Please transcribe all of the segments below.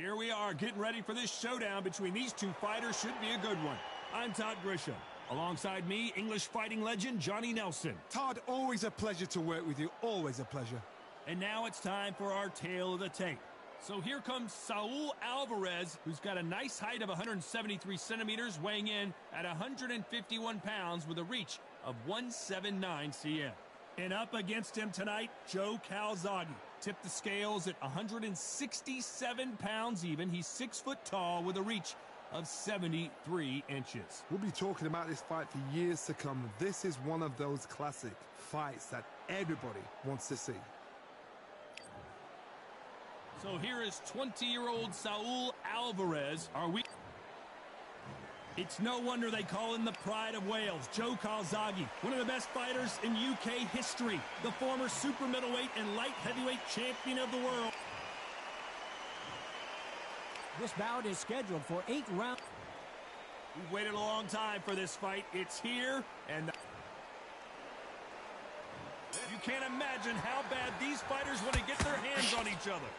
Here we are, getting ready for this showdown between these two fighters. Should be a good one. I'm Todd Grisham. Alongside me, English fighting legend Johnny Nelson. Todd, always a pleasure to work with you. Always a pleasure. And now it's time for our tale of the tape. So here comes Saul Alvarez, who's got a nice height of 173 centimeters, weighing in at 151 pounds with a reach of 179 cm. And up against him tonight, Joe Calzaghe. Tipped the scales at 167 pounds even. He's 6 foot tall with a reach of 73 inches. We'll be talking about this fight for years to come. This is one of those classic fights that everybody wants to see. So here is 20-year-old Saul Alvarez. It's no wonder they call him the pride of Wales, Joe Calzaghe, one of the best fighters in UK history, the former super middleweight and light heavyweight champion of the world. This bout is scheduled for 8 rounds. We've waited a long time for this fight. It's here, and you can't imagine how bad these fighters want to get their hands on each other.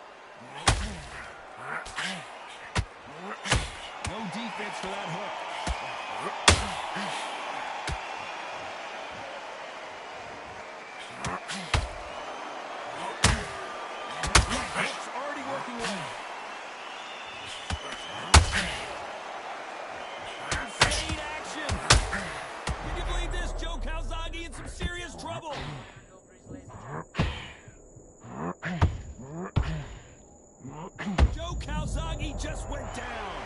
No defense for that hook. It's already working well. Insane action. Can you believe this? Joe Calzaghe in some serious trouble. Joe Calzaghe just went down.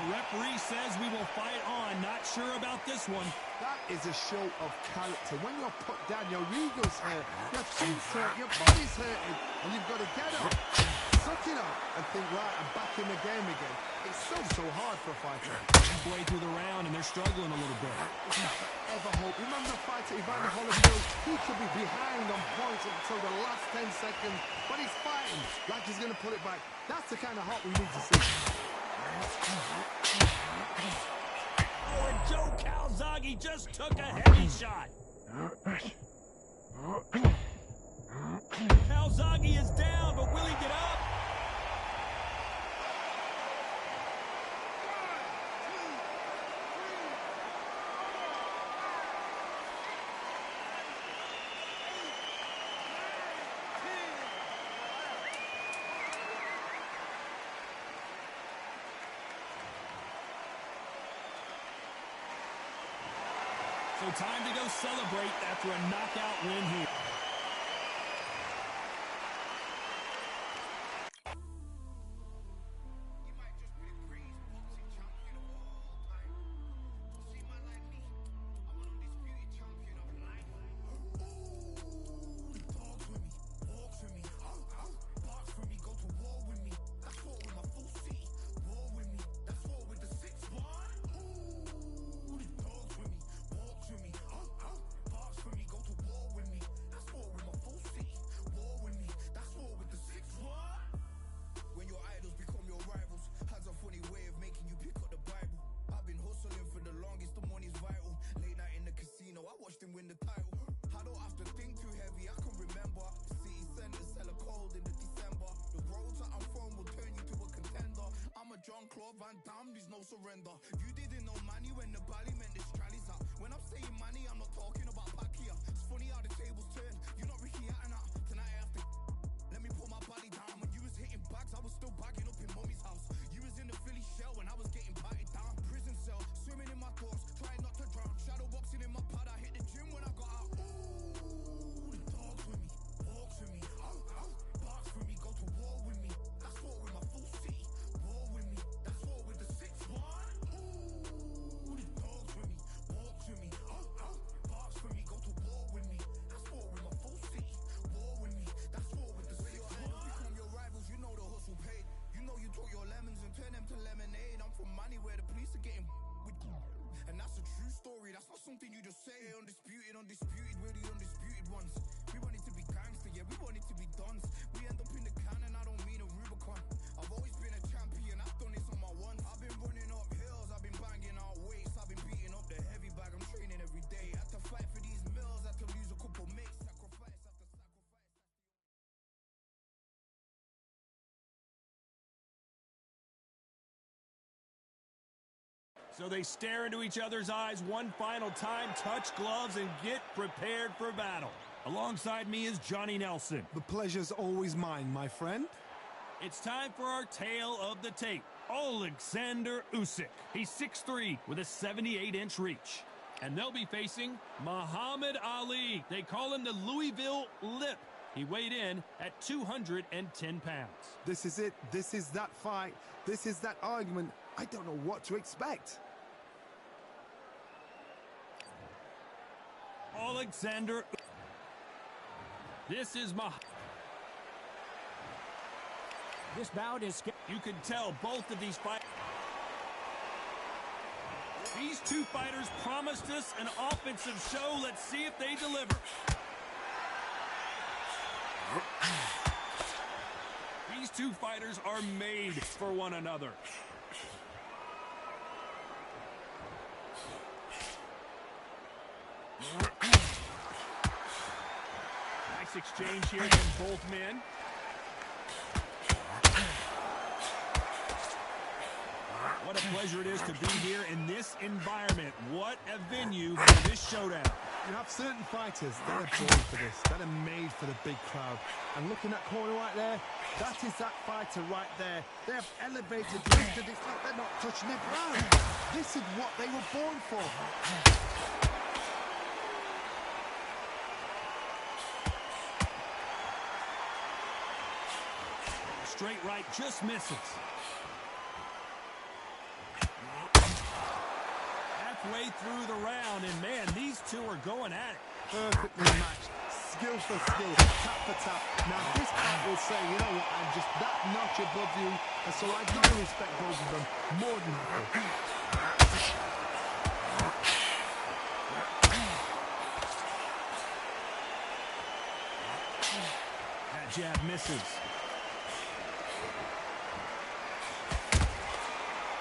The referee says we will fight on. Not sure about this one. That is a show of character. When you're put down, your ego's hurt, your chin's hurt, your body's hurting, and you've got to get up, suck it up, and think, right, I'm back in the game again. It's so hard for a fighter. Halfway through the round, and they're struggling a little bit. It's not ever hope. Remember the fighter Ivan Holyfield? He could be behind on points until the last 10 seconds, but he's fighting like he's going to put it back. That's the kind of heart we need to see. Oh, and Joe Calzaghe just took a heavy shot. Calzaghe is down, but will he get up? So time to go celebrate after a knockout win here. Surrender. You didn't know money when the bally meant this trally's up. When I'm saying money, I'm not talking about Pakia. It's funny how the tables turn. You're not Ricky Hatton out. Tonight I have to let me put my body down. When you was hitting bags, I was still bagging up in mommy's house. You was in the Philly shell when I was getting patted down. Prison cell, swimming in my thoughts, trying not to drown. Shadow boxing in my pad. I hit the gym when I got out. Ooh, the dogs with me, walks with me, barks with me, go to war with me. That's war with my full city. War with me, that's war with the 6-1. That's not something you just say. Undisputed, we're the undisputed ones. We want it to be gangster, yeah, we want it to be dons. We end up in the can and I don't mean a Rubicon. on. I've always been a champion, I've done this on my one. I've been running up hills, I've been banging out weights, I've been beating up the heavy bag, I'm training every day. Had to fight for these mills, had to lose a couple mates, sacrifice after sacrifice. So they stare into each other's eyes one final time, touch gloves, and get prepared for battle. Alongside me is Johnny Nelson. The pleasure's always mine, my friend. It's time for our tale of the tape. Alexander Usyk. He's 6'3" with a 78-inch reach. And they'll be facing Muhammad Ali. They call him the Louisville Lip. He weighed in at 210 pounds. This is it. This is that fight. This is that argument. I don't know what to expect. Alexander. This is This bout is... You can tell both of these fighters. These two fighters promised us an offensive show. Let's see if they deliver. These two fighters are made for one another. Nice exchange here from both men. What a pleasure it is to be here in this environment. What a venue for this showdown. You have certain fighters that are born for this, that are made for the big crowd. And looking at that corner right there, that is that fighter right there. They have elevated, lifted, it's like they're not touching the ground. This is what they were born for. Straight right just misses. Halfway through the round, and man, these two are going at it. Perfectly matched, skill for skill, tap for tap. Now this fight will say, you know what, I'm just that notch above you, and so I do respect both of them more than happy. That jab misses.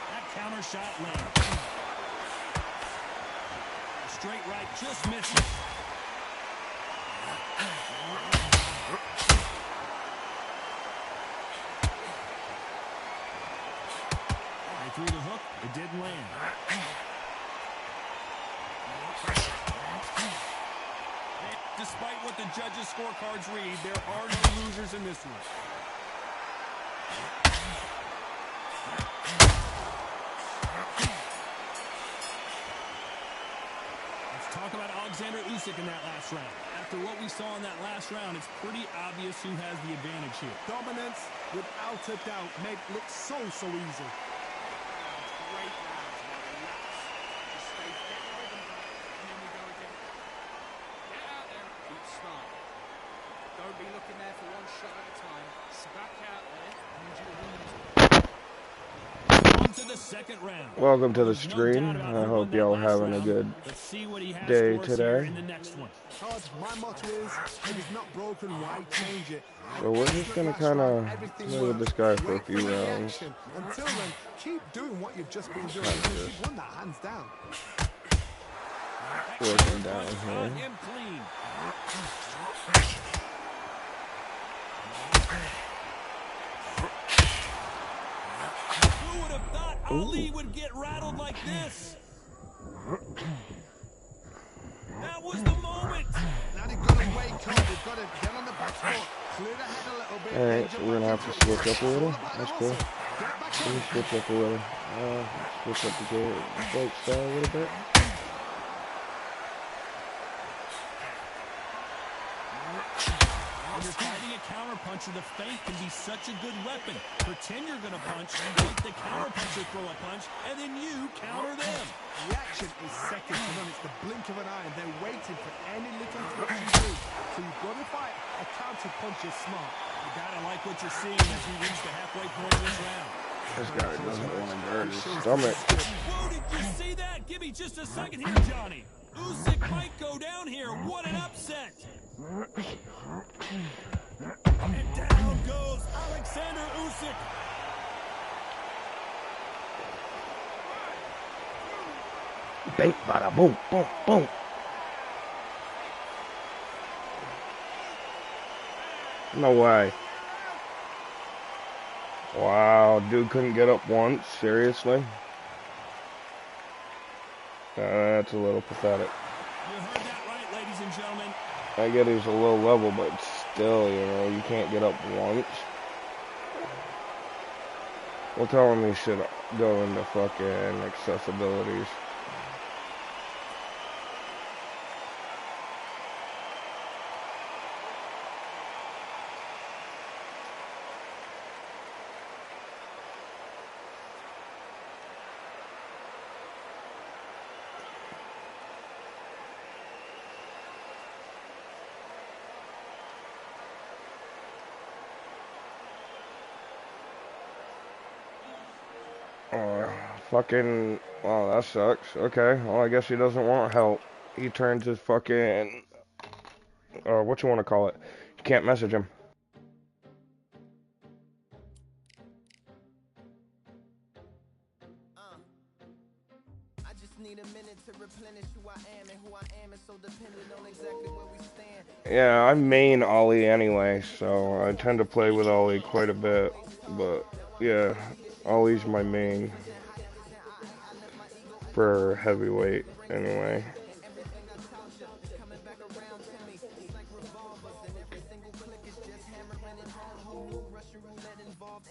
That counter shot lands. Straight right just misses. They threw the hook, it didn't land. Despite what the judges' scorecards read, there are no losers in this one. Talk about Alexander Usyk in that last round. After what we saw in that last round, it's pretty obvious who has the advantage here. Dominance, without a doubt, made it look so easy. Great rounds, relax. Just stay fit with them, and then we go again. Get out there, keep smart. Don't be looking there for one shot at a time. Back out there, and enjoy winning. To the second round. Welcome to the stream. I hope y'all having a good day today. My motto is, if it's not broken, why change it? So we're just gonna kind of play with this guy for a few rounds. Until then, keep doing what you've just been doing. You've won that hands down. Working down here. Ali would get rattled like this. That was the moment. Now they've got to wake up. They've got to get on the back foot, clear the head a little bit. Alright, so we're gonna have to switch up a little. That's cool. Let me switch up a little. Switch up the fight style a little bit. When you're fighting a counterpuncher, the feint can be such a good weapon. Pretend you're going to punch, make the counterpuncher throw a punch, and then you counter them. Reaction is second to none. It's the blink of an eye, and they're waiting for any little touch you do. So you've got to fight a counterpuncher smart. You got to like what you're seeing as we reach the halfway point of this round. This guy doesn't want to guard his stomach. Whoa, did you see that? Give me just a second here, Johnny. Usyk might go down here. What an upset. And down goes Alexander Usyk. Bang, bada, boom, boom, boom. No way. Wow, dude couldn't get up once. Seriously? That's a little pathetic. You heard that right, ladies and gentlemen. I get he's a low level, but still, you know, you can't get up once. We'll tell him he should go into fucking accessibilities. Fucking, well, that sucks. Okay, well, I guess he doesn't want help. He turns his fucking, what you want to call it? You can't message him. I just need a minute to replenish who I am, and who I am is so dependent on exactly where we stand. Yeah, I main Ollie anyway, so I tend to play with Ollie quite a bit. But, yeah, Ollie's my main for heavyweight anyway.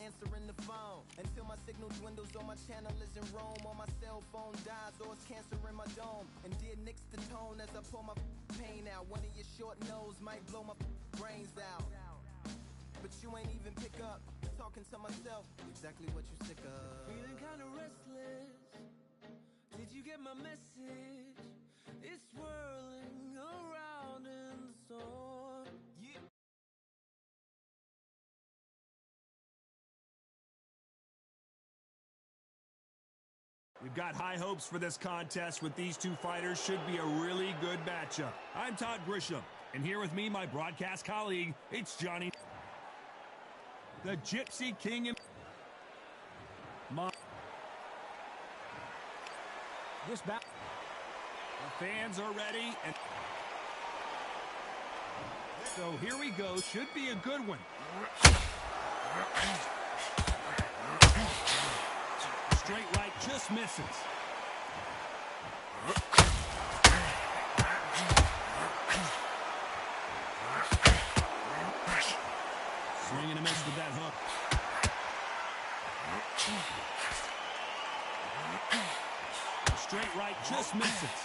Answering the phone until my signal dwindles on my channel is in Rome, or my cell phone dies, or it's cancer in my dome. And dear nicks the tone as I pull my pain out. One of your short nose might blow my brains out, but you ain't even pick up. Talking to myself, exactly what you sick of. Feeling kinda restless. Did you get my message? It's swirling around in the storm. Yeah. We've got high hopes for this contest with these two fighters. Should be a really good matchup. I'm Todd Grisham, and here with me, my broadcast colleague, it's Johnny. The Gypsy King and... This bout. The fans are ready, and... So here we go. Should be a good one. Straight right just misses. Swing and a miss with that hook. Straight right just misses.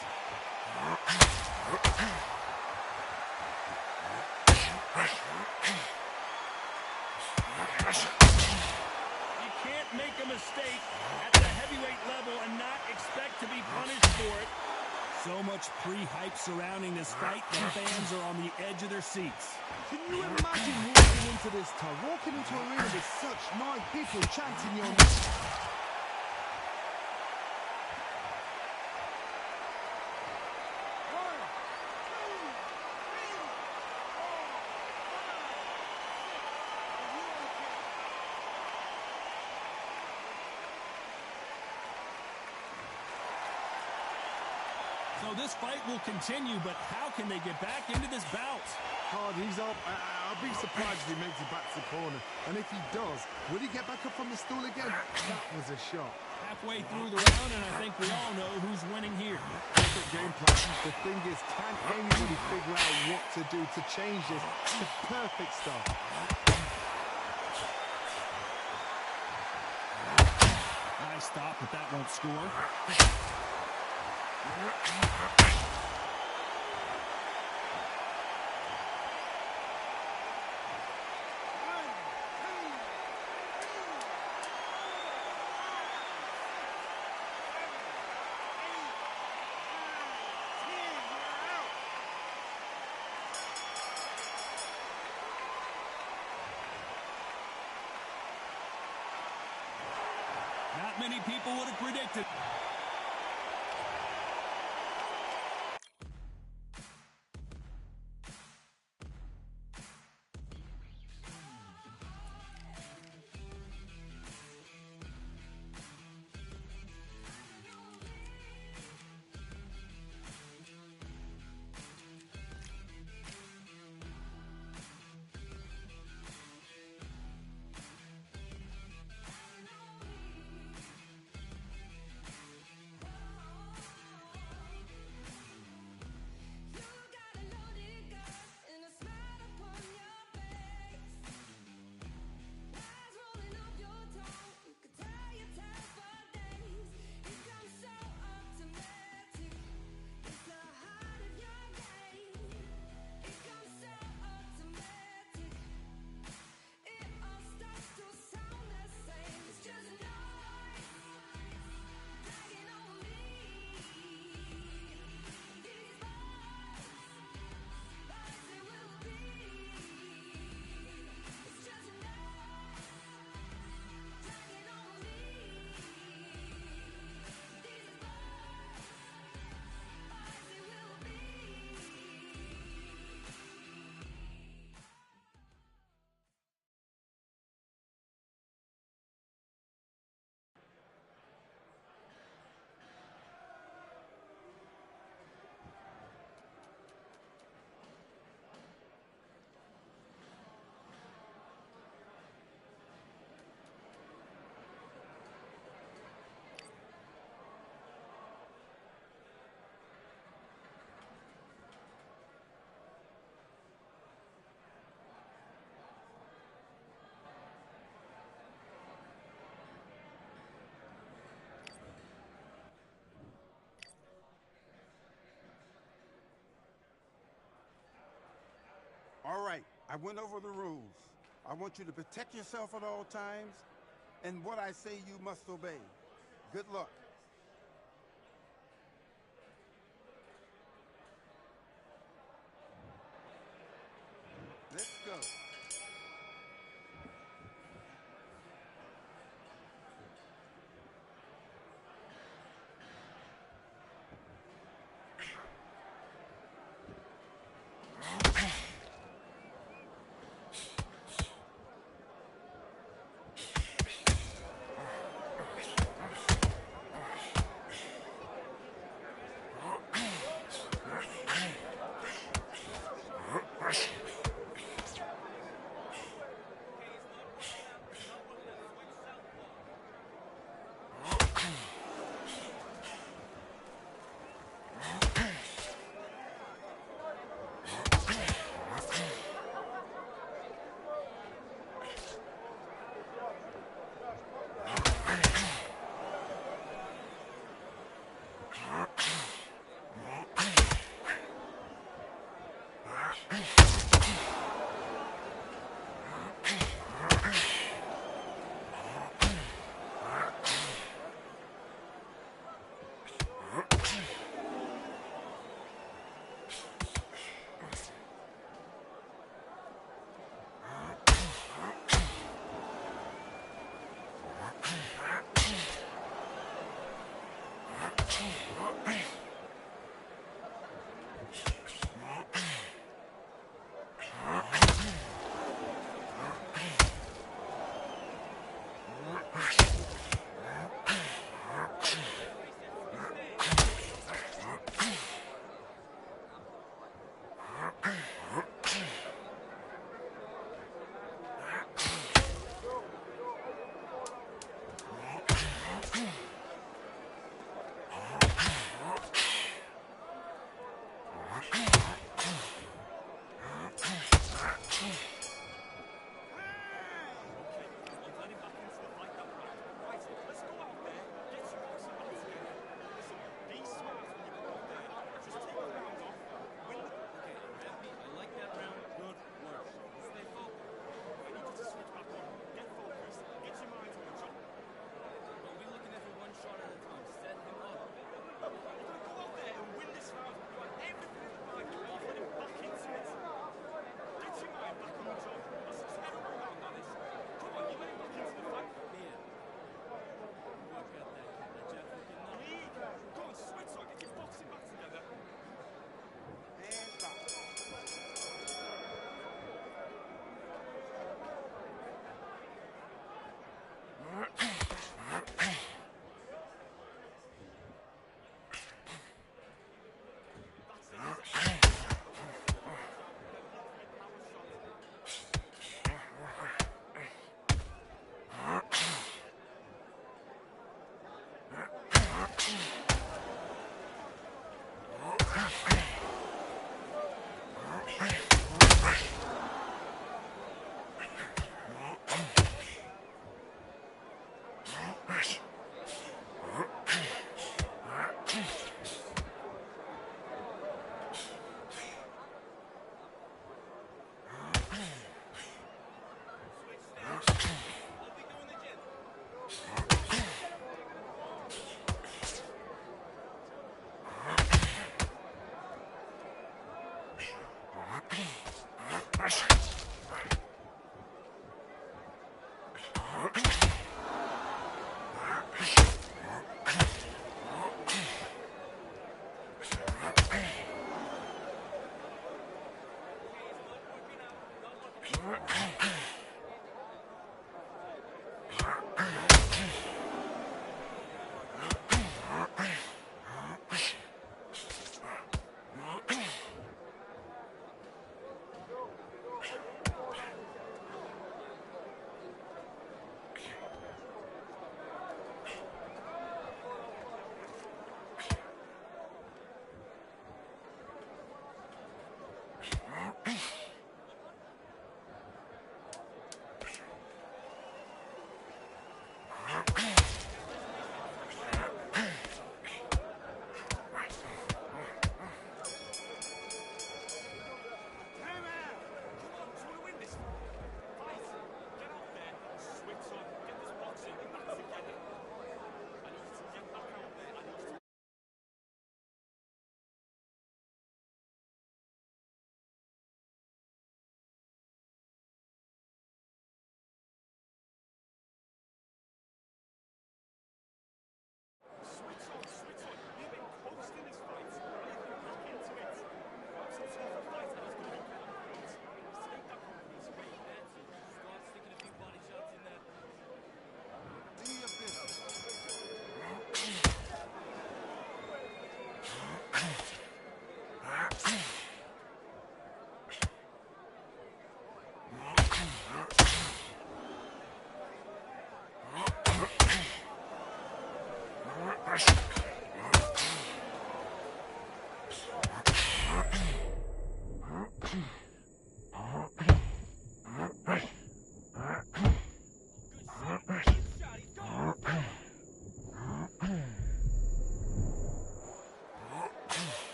You can't make a mistake at the heavyweight level and not expect to be punished for it. So much pre-hype surrounding this fight, the fans are on the edge of their seats. Can you imagine walking into this town, walking into an arena with such nice people chanting your name? So this fight will continue, but how can they get back into this bout? God, he's up. I'll be surprised if he makes it back to the corner. And if he does, will he get back up from the stool again? That was a shot. Halfway through the round, and I think we all know who's winning here. Perfect game plan. The thing is, can anybody figure out what to do to change this? It's the perfect start. Nice stop, but that won't score. Not many people would have predicted. All right, I went over the rules. I want you to protect yourself at all times, and what I say you must obey. Good luck. Let's go.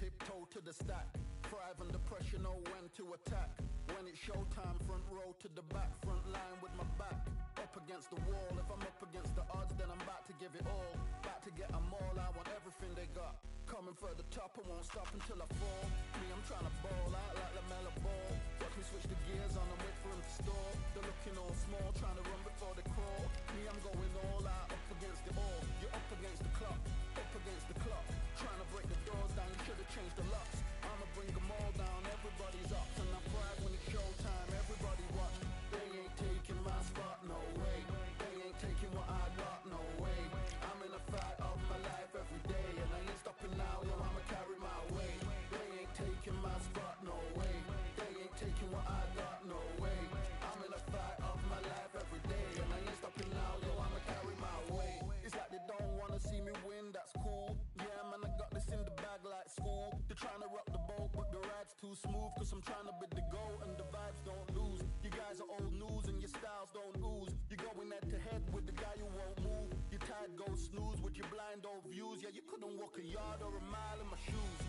tiptoe to the stack. Thrive under pressure, know when to attack. When it's showtime, front row to the back, front line with my back up against the wall. If I'm up against the odds, then I'm about to give it all. About to get them all, I want everything they got. Coming for the top, I won't stop until I fall. Me, I'm trying to ball out like LaMelo Ball. Watch me switch the gears on and wait for him to stall. They're looking all small, trying to run before they crawl. Me, I'm going all out, up against it all. You're up against the clock, up against the clock. Trying to break the doors down, you should have changed the locks. I'ma bring them all down, everybody's up. And I pride when it's showtime, everybody watch. They ain't taking my spot, no way. They ain't taking what I got, no way. I'm in a fight of my life every day, and I ain't stopping now, yo, I'ma carry my weight. They ain't taking my spot, no way. They ain't taking what I got, no way. I'm in a fight of my life every day, and I ain't stopping now, yo, I'ma carry my weight. It's like they don't wanna see me win, that's cool. Yeah, man, I got this in the bag like school. They're trying to rock the boat, but the ride's too smooth. Cause I'm trying to bid the goal, and the vibes don't lose. You guys are old news, and your styles don't ooze. You're going head to head with the guy who won't move. Your tide goes snooze with your blind old views. Yeah, you couldn't walk a yard or a mile in my shoes.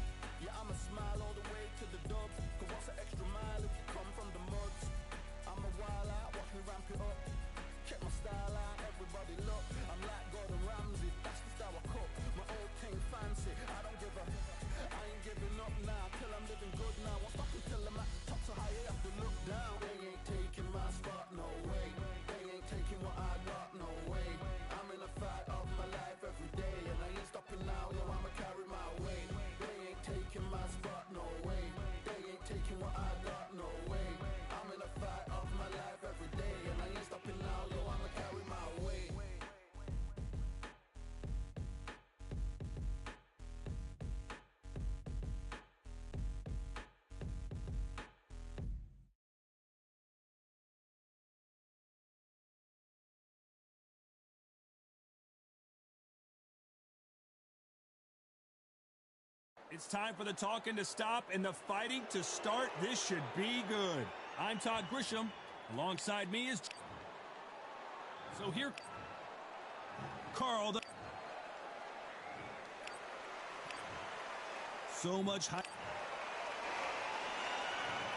Yeah, I'ma smile all the way to the dubs. Cause what's an extra mile if you come from the muds? I'm a wild out, watch me ramp it up. Check my style out, everybody look. I'm like Gordon Ramsay, that's the style I cook. My old thing fancy, I don't give a. I ain't giving up now, till I'm living good now. Won't stop until I'm at the top, so high I have to look down. They ain't taking my spot, no way. They ain't taking what I got, no way. I'm in a fight of my life every day, and I ain't stopping now, yo, I'ma carry my weight. They ain't taking my spot, no way. They ain't taking what I got, no way. I'm in a fight of my life every day, and I ain't stopping now, yo, I'ma carry my weight. It's time for the talking to stop and the fighting to start. This should be good. I'm Todd Grisham. Alongside me is... So here... Carl. So much hype.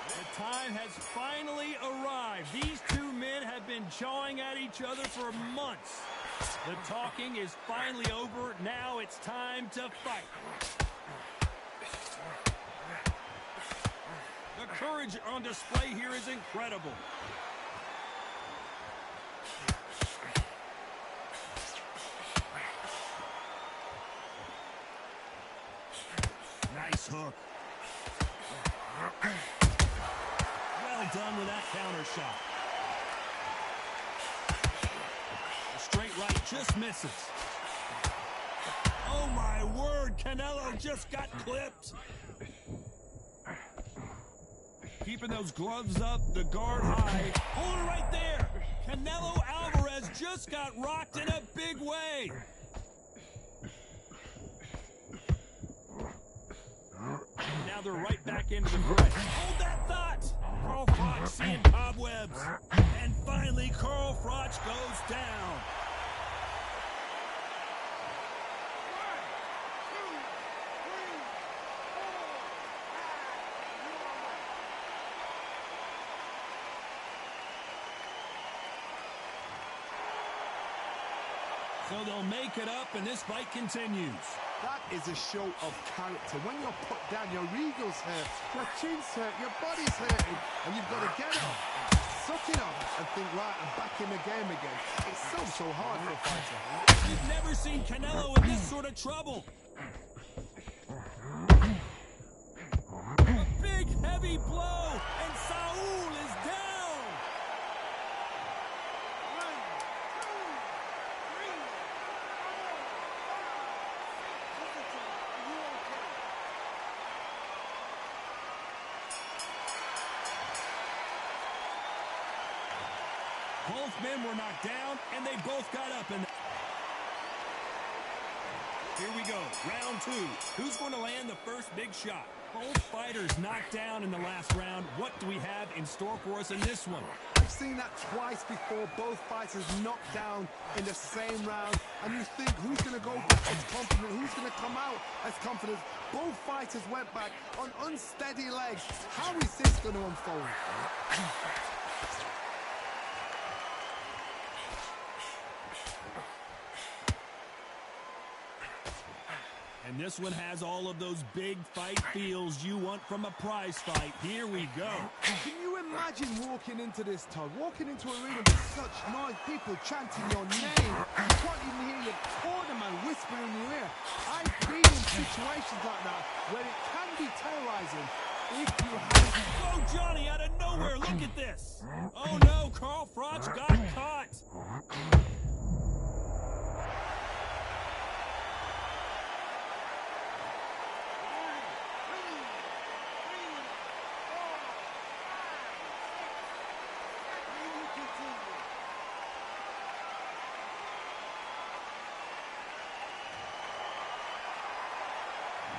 The time has finally arrived. These two men have been jawing at each other for months. The talking is finally over. Now it's time to fight. The courage on display here is incredible. Nice hook. Well done with that counter shot. A straight right just misses. Oh my word, Canelo just got clipped. Keeping those gloves up, the guard high. Hold it right there. Canelo Alvarez just got rocked in a big way. Now they're right back into the fray. Hold that thought. Carl Froch seeing cobwebs. And finally, Carl Froch goes down. So they'll make it up, and this fight continues. That is a show of character. When you're put down, your ego's hurt, your chin's hurt, your body's hurting, and you've got to get up, suck it up, and think, right, I'm back in the game again. It's so hard for a fighter. You've never seen Canelo in this sort of trouble. A big, heavy blow, and Saul is down. Both men were knocked down, and they both got up. And here we go, round two. Who's going to land the first big shot? Both fighters knocked down in the last round. What do we have in store for us in this one? I've seen that twice before. Both fighters knocked down in the same round. And you think, who's going to go back as confident? Who's going to come out as confident? Both fighters went back on unsteady legs. How is this going to unfold? And this one has all of those big fight feels you want from a prize fight. Here we go. Can you imagine walking into this, Todd? Walking into a arena with such noise, people chanting your name. You can't even hear your cornerman whispering in your ear. I've been in situations like that where it can be terrorizing if you have... Oh, Johnny, out of nowhere, look at this. Oh, no, Carl Froch got caught.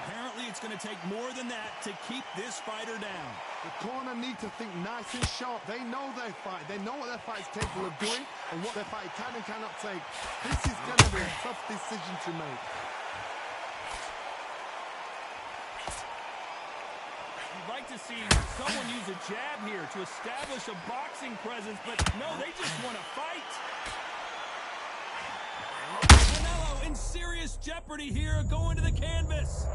Apparently, it's going to take more than that to keep this fighter down. The corner need to think nice and sharp. They know their fight. They know what their fight is capable of doing and what their fight can and cannot take. This is going to be a tough decision to make. You'd like to see someone use a jab here to establish a boxing presence, but no, they just want to fight. Canelo in serious jeopardy here, going to the canvas.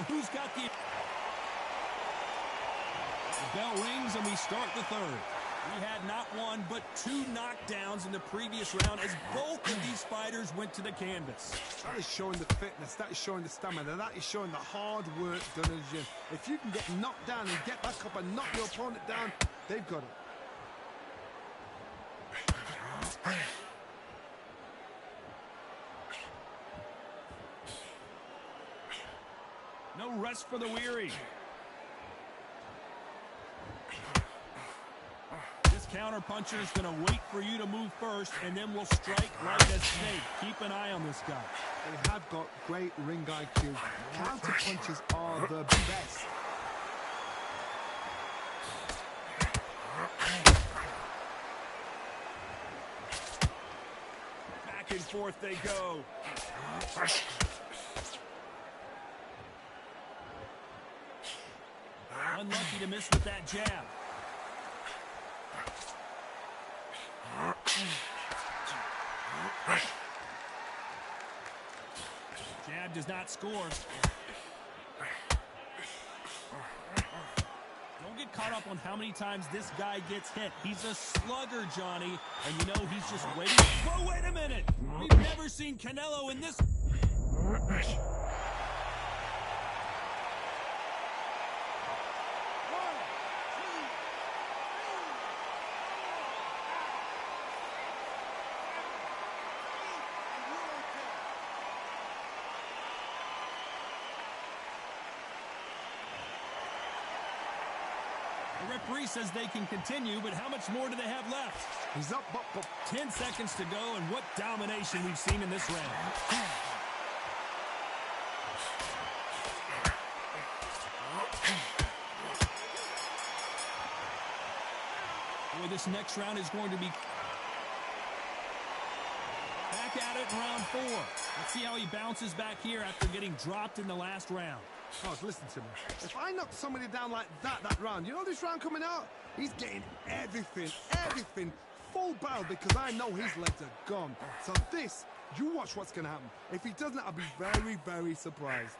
Who's got the bell rings and we start the third. We had not one but two knockdowns in the previous round as both of these fighters went to the canvas. That is showing the fitness, that is showing the stamina, that is showing the hard work done in the gym. If you can get knocked down and get back up and knock your opponent down, they've got it. No rest for the weary. This counter puncher is going to wait for you to move first, and then we'll strike like a snake. Keep an eye on this guy. They have got great ring IQ. Counter punches are the best. Back and forth they go. Unlucky to miss with that jab. Jab does not score. Don't get caught up on how many times this guy gets hit. He's a slugger, Johnny, and you know he's just waiting. Whoa, wait a minute! We've never seen Canelo in this... The referee says they can continue, but how much more do they have left? He's up, but 10 seconds to go, and what domination we've seen in this round. Boy, this next round is going to be back at it in round 4. Let's see how he bounces back here after getting dropped in the last round. oh, listen to me. If I knock somebody down like that round, you know this round coming out? He's getting everything full barrel because I know his legs are gone. So this, you watch what's going to happen. If he doesn't, I'll be very, very surprised.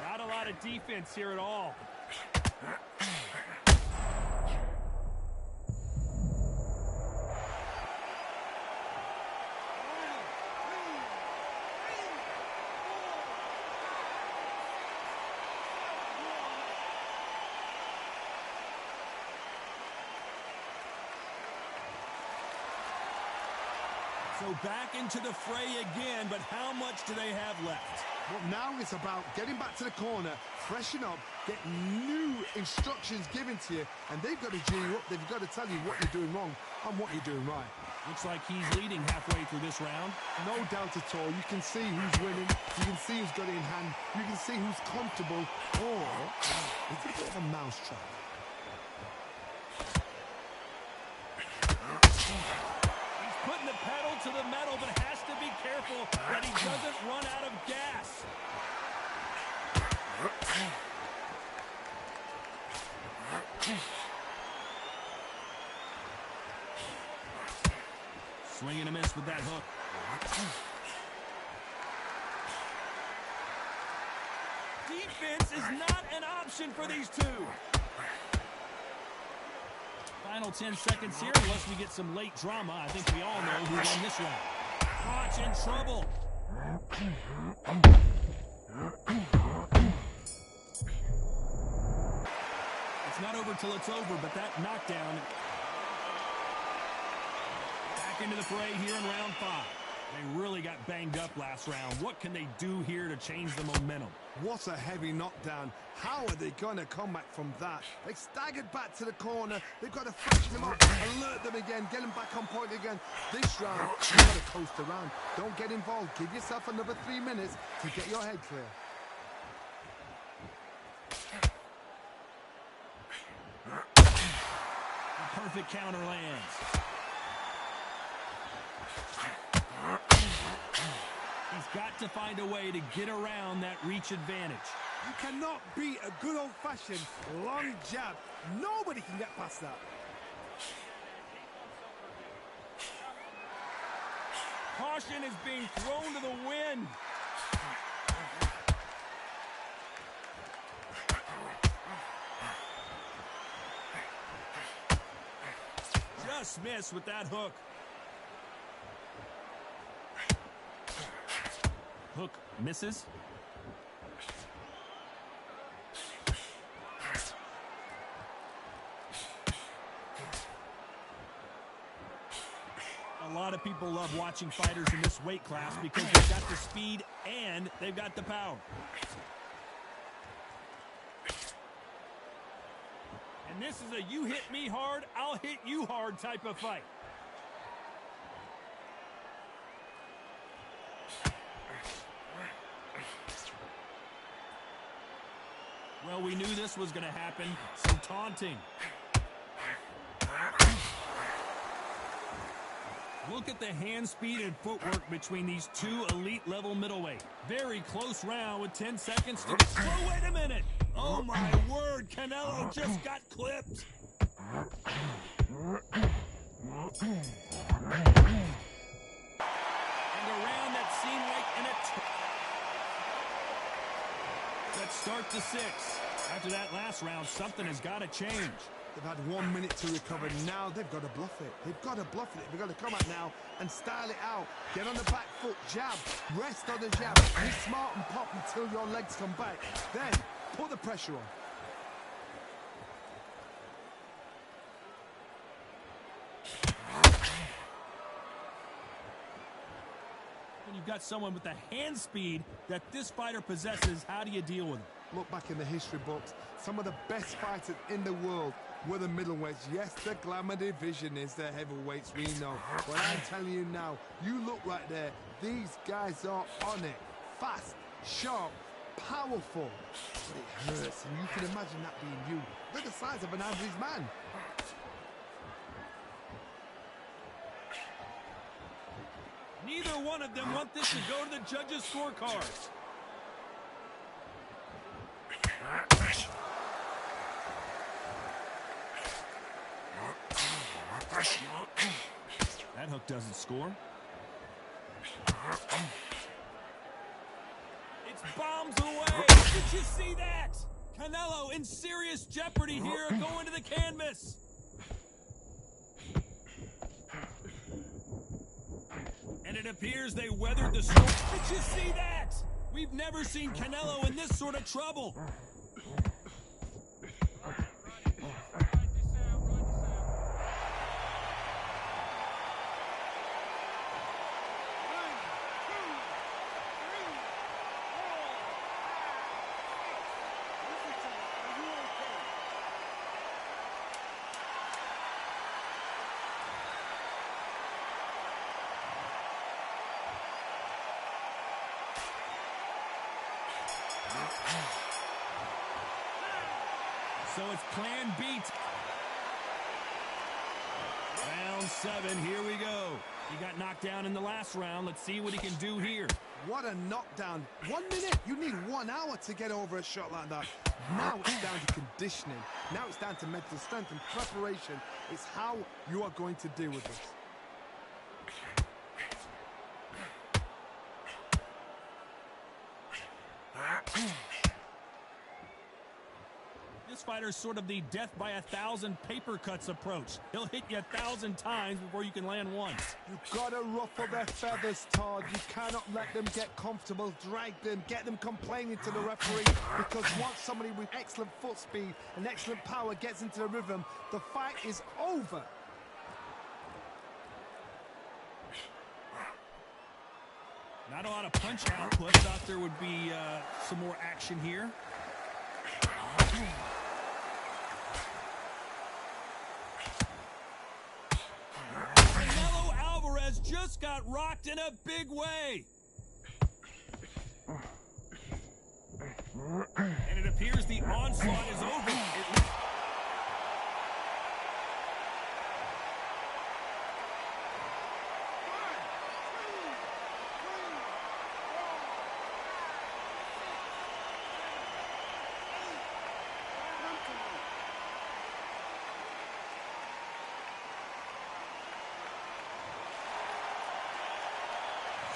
Not a lot of defense here at all. So back into the fray again, but how much do they have left? Well, now it's about getting back to the corner, freshen up, get new instructions given to you, and they've got to G you up. They've got to tell you what you're doing wrong and what you're doing right. Looks like he's leading halfway through this round. No doubt at all. You can see who's winning. You can see who's got it in hand. You can see who's comfortable. Or it's a bit of a mousetrap. He's putting the pedal to the metal, but has to be careful that he doesn't run out of gas. Swing and a miss with that hook. Defense is not an option for these two. Final 10 seconds here, unless we get some late drama. I think we all know who won this round. Koch in trouble. It's not over till it's over, but that knockdown. Back into the fray here in round 5. They really got banged up last round. What can they do here to change the momentum? What a heavy knockdown. How are they going to come back from that? They staggered back to the corner. They've got to freshen them up, alert them again, get them back on point again. This round, you've got to coast around. Don't get involved. Give yourself another 3 minutes to get your head clear. A perfect counter lands. He's got to find a way to get around that reach advantage. You cannot beat a good old-fashioned long jab. Nobody can get past that. Caution is being thrown to the wind. Just missed with that hook. Hook misses. A lot of people love watching fighters in this weight class because they've got the speed and they've got the power. And this is a you hit me hard, I'll hit you hard type of fight. Well, we knew this was going to happen. Some taunting. Look at the hand speed and footwork between these two elite-level middleweight. Very close round with 10 seconds to go. Oh, wait a minute. Oh, my word. Canelo just got clipped. And a round that seemed like let's start the 6. After that last round, something has got to change. They've had 1 minute to recover. Now they've got to bluff it. They've got to bluff it. They've got to come out now and style it out. Get on the back foot, jab, rest on the jab. Be smart and pop until your legs come back. Then put the pressure on. When you've got someone with the hand speed that this fighter possesses, how do you deal with it? Look back in the history books. Some of the best fighters in the world were the middleweights. Yes, the glamour division is the heavyweights, we know. But I'm telling you now, you look right there. These guys are on it. Fast, sharp, powerful. But it hurts, and you can imagine that being you. They're the size of an average man. Neither one of them want this to go to the judges' scorecards. That hook doesn't score. It's bombs away. Did you see that? Canelo in serious jeopardy here, going to the canvas. And it appears they weathered the storm. Did you see that? We've never seen Canelo in this sort of trouble. with plan B. Round 7, here we go. He got knocked down in the last round. Let's see what he can do here. What a knockdown. 1 minute. You need 1 hour to get over a shot like that. Now it's down to conditioning. Now it's down to mental strength and preparation. It's how you are going to deal with this. This fighter's sort of the death by 1,000 paper cuts approach. He'll hit you 1,000 times before you can land one. You've got to ruffle their feathers, Todd. You cannot let them get comfortable, drag them, get them complaining to the referee, because once somebody with excellent foot speed and excellent power gets into the rhythm, the fight is over. Not a lot of punch output. Thought there would be some more action here. Canelo Alvarez just got rocked in a big way. And it appears the onslaught is over.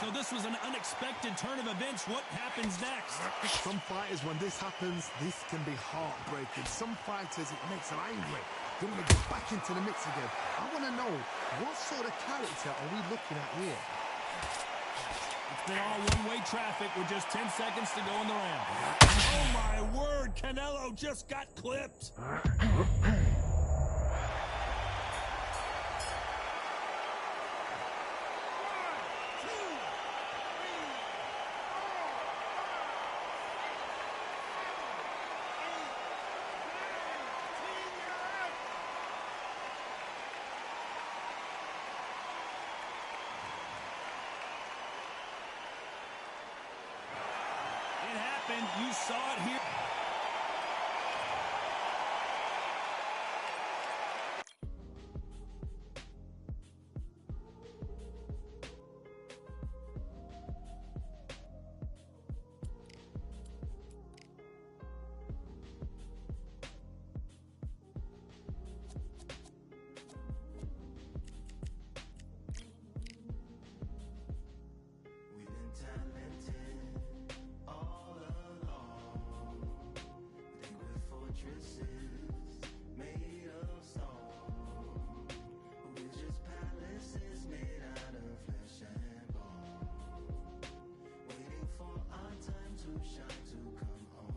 So this was an unexpected turn of events. What happens next? Some fighters, when this happens, this can be heartbreaking. Some fighters, it makes them angry. They want to get back into the mix again. I want to know, what sort of character are we looking at here? It's been all one-way traffic with just 10 seconds to go in the round. Oh, my word. Canelo just got clipped. It happened. You saw it here. We've been talented all along. Think we're fortresses made of stone. We're just palaces made out of flesh and bone. Waiting for our time to shine, to come on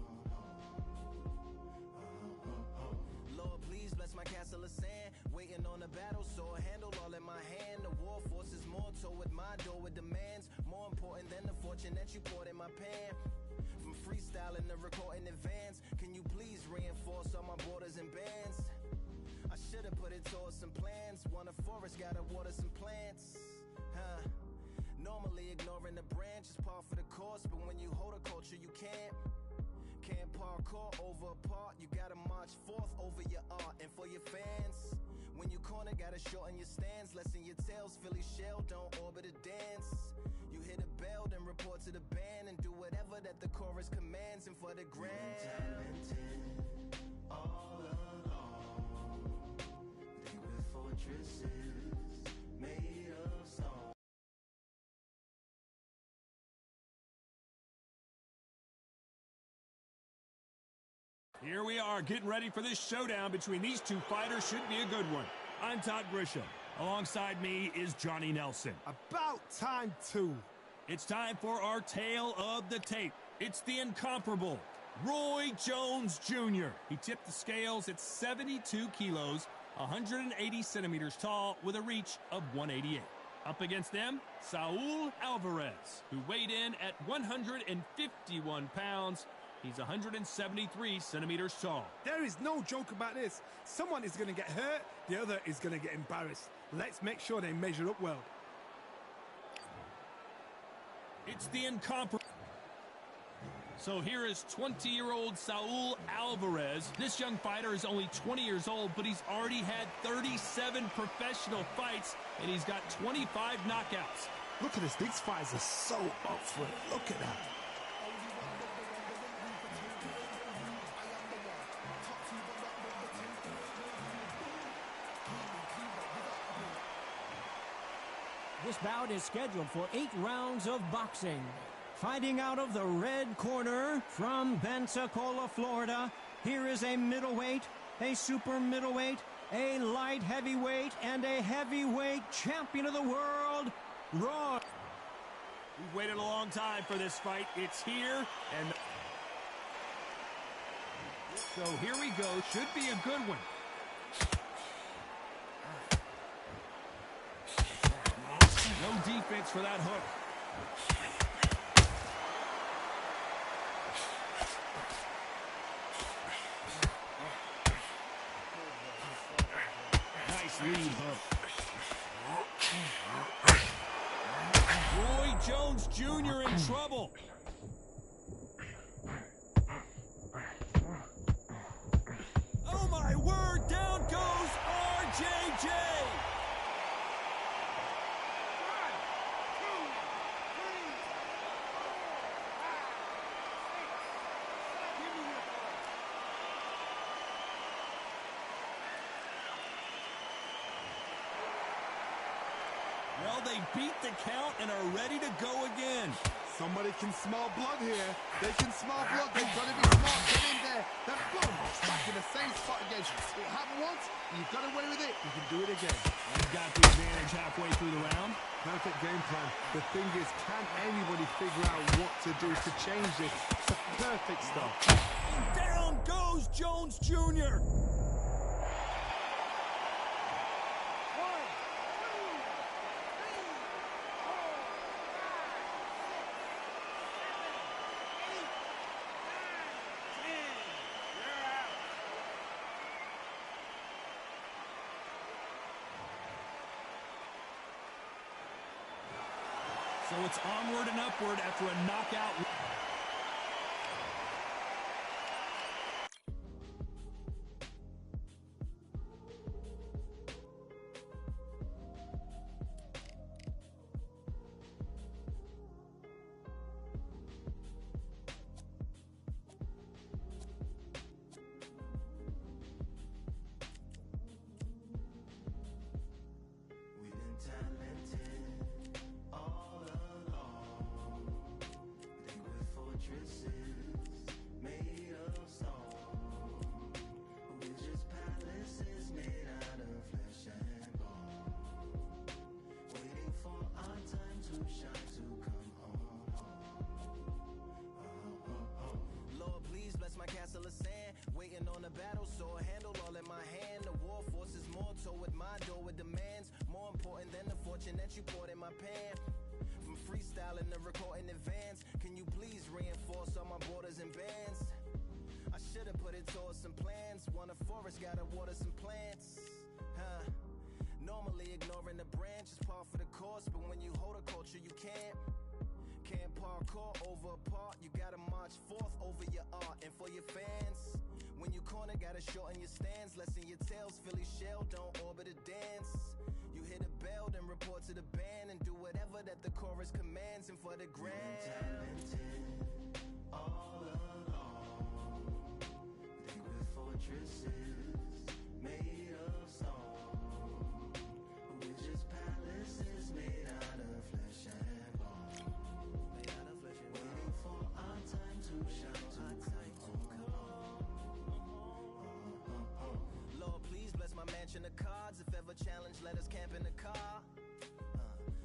home. Lord, please bless my castle of sand. Waiting on a battle, sword handle all in my hand. The war forces more toward my door with demands. More important than the fortune that you poured in my pan. From freestyling to recording advance, can you please reinforce all my borders and bands? I should've put it towards some plans. Want a forest, gotta water some plants. Normally ignoring the branch is par for the course, but when you hold a culture you can't parkour over a part. You gotta march forth over your art and for your fans. When you corner, gotta shorten your stance. Lessen your tails, Philly shell, don't orbit a dance. You hit a bell, then report to the band and do whatever that the chorus commands. And for the grand, talented all along. Think we're fortresses made of stone. Here we are getting ready for this showdown between these two fighters. Should be a good one. I'm Todd Grisham. Alongside me is Johnny Nelson. About time, too. It's time for our tale of the tape. It's the incomparable Roy Jones Jr. He tipped the scales at 72 kilos, 180 centimeters tall, with a reach of 188. Up against them, Saul Alvarez, who weighed in at 151 pounds. He's 173 centimeters tall. There is no joke about this. Someone is going to get hurt, the other is going to get embarrassed. Let's make sure they measure up well. It's the incomparable. So here is 20-year-old Saul Alvarez. This young fighter is only 20 years old, but he's already had 37 professional fights, and he's got 25 knockouts. Look at this. These fighters are so up for it. Look at that. This bout is scheduled for 8 rounds of boxing. Fighting out of the red corner from Pensacola, Florida, here is a middleweight, a super middleweight, a light heavyweight, and a heavyweight champion of the world, Roy. We've waited a long time for this fight. It's here, and so here we go. Should be a good one. No defense for that hook. Nice lead hook. Roy Jones Jr. in trouble. Oh my word, down goes RJJ. Well, they beat the count and are ready to go again. Somebody can smell blood here. They can smell blood. They've got to be smart. Get in there. Then boom, back in the same spot again. It happened once. You got away with it. You can do it again. They've got the advantage halfway through the round. Perfect game plan. The thing is, can anybody figure out what to do to change this? It's perfect stuff. Down goes Jones Jr. So it's onward and upward after a knockout. Waiting on a battle, so a handle all in my hand. The war force is more toward my door with demands. More important than the fortune that you poured in my pan. From freestyling to recording advance, can you please reinforce all my borders and bands? I should have put it towards some plans. Want a forest, gotta water some plants. Normally ignoring the branch is par for the course, but when you hold a culture, you can't parkour over a part. You gotta march forth over your art and for your fans. When you corner, gotta shorten your stance. Lessen your tails, Philly shell, don't orbit a dance. You hit a bell, then report to the band and do whatever that the chorus commands. And for the grand, talented all along. Think we're fortresses made of stone. We're just palaces made out of flesh and bone. Waiting for our time to shine. Mansion of cards, if ever challenged, let us camp in the car.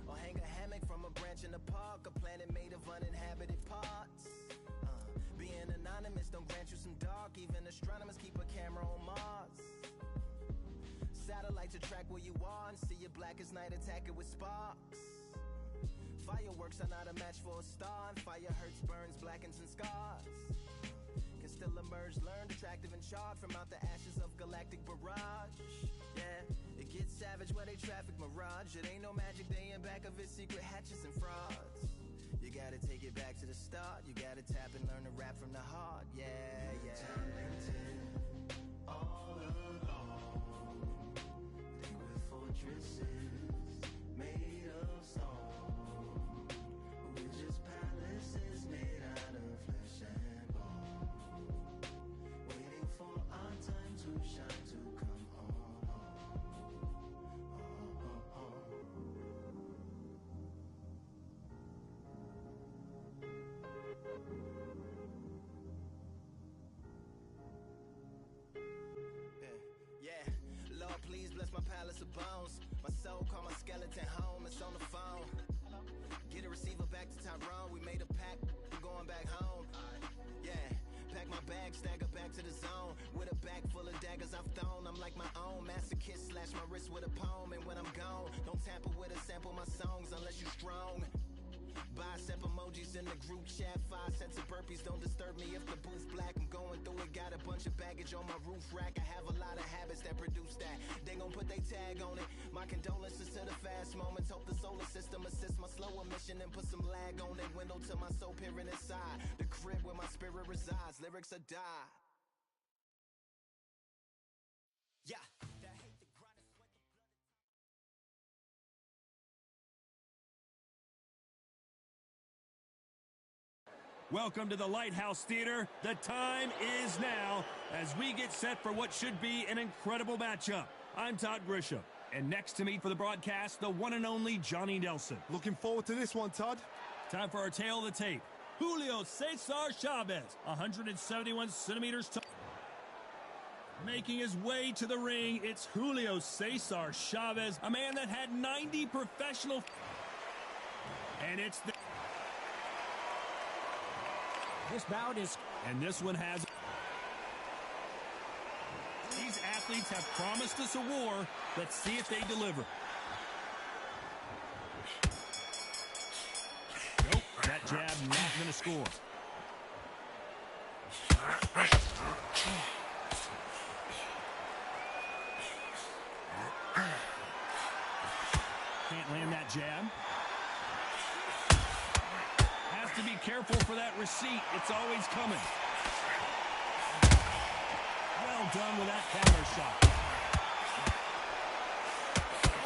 Or hang a hammock from a branch in the park, a planet made of uninhabited parts. Being anonymous don't grant you some dark, even astronomers keep a camera on Mars. Satellites to track where you are and see your blackest night, attack it with sparks. Fireworks are not a match for a star, and fire hurts, burns, blackens, and scars. Can still emerge, learned, attractive, and charred from out the ashes of galactic barrage. Yeah, it gets savage where they traffic mirage. It ain't no magic day in back of its secret hatches and frauds. You gotta take it back to the start. start, you gotta tap and learn to rap from the heart. Yeah, yeah. Talented all along. They were fortresses made of stone. We're just palaces made out of flesh and bone. Waiting for our time to shine, to come on. Yeah, Lord, please bless my palace of bones. My soul call my skeleton home. It's on the phone. Get a receiver back to Tyrone. We made a pact. I'm going back home. Yeah, pack my bag, stagger back to the zone. With a bag full of daggers I've thrown. I'm like my own masochist. Slash my wrist with a poem. And when I'm gone, don't tamper with or sample my songs unless you strong. Bicep emojis in the group chat. 5 sets of burpees, don't disturb me if the booth black. I'm going through it, got a bunch of baggage on my roof rack. I have a lot of habits that produce that. They gon' put they tag on it. My condolences to the fast moments. Hope the solar system assists my slower mission and put some lag on it. Window to my soul peering inside. The crib where my spirit resides. Lyrics are die. Yeah. That hate, the grind, the sweat, the Welcome to the Lighthouse Theater. The time is now as we get set for what should be an incredible matchup. I'm Todd Grisham, and next to me for the broadcast, the one and only Johnny Nelson. Looking forward to this one, Todd. Time for our tale of the tape. Julio Cesar Chavez, 171 centimeters tall. Making his way to the ring, it's Julio Cesar Chavez, a man that had 90 professional... And it's the... This bout is... And this one has... These athletes have promised us a war. Let's see if they deliver. Nope, that jab not going to score. Can't land that jab. Has to be careful for that receipt. It's always coming. Well done with that counter shot.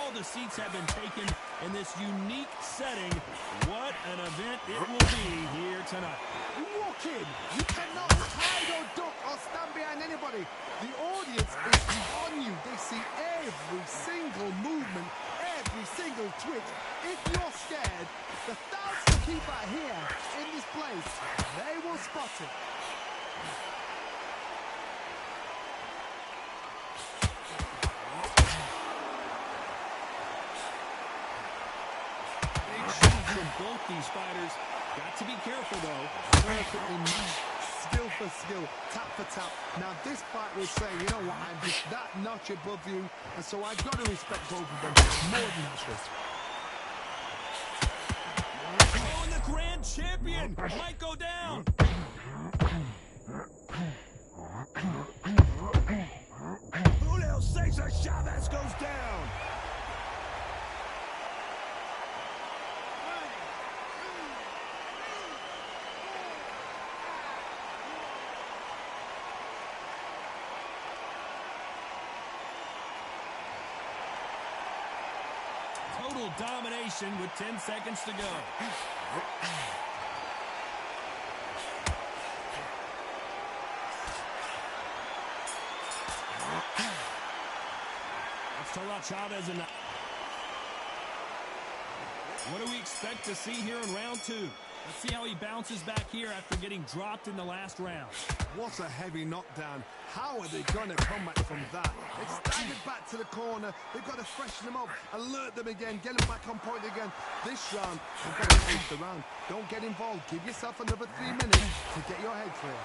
All the seats have been taken in this unique setting. What an event it will be here tonight. You walk in, you cannot hide or duck or stand behind anybody. The audience is on you. They see every single movement, every single twitch. If you're scared, the thousands of people are here in this place. They will spot it. Big shots from both these fighters. Got to be careful, though. Perfectly matched, skill for skill, tap for tap. Now this fight will say, you know what, I'm just that notch above you, and so I've got to respect both of them more than that. Oh, and the grand champion might go down. Julio Cesar Chavez goes down. Total domination with 10 seconds to go. Let's talk about Chavez and what do we expect to see here in round 2? Let's see how he bounces back here after getting dropped in the last round. What a heavy knockdown. How are they going to come back from that? They've staggered back to the corner. They've got to freshen them up, alert them again, get them back on point again. This round, they've got to finish the round. Don't get involved. Give yourself another 3 minutes to get your head clear.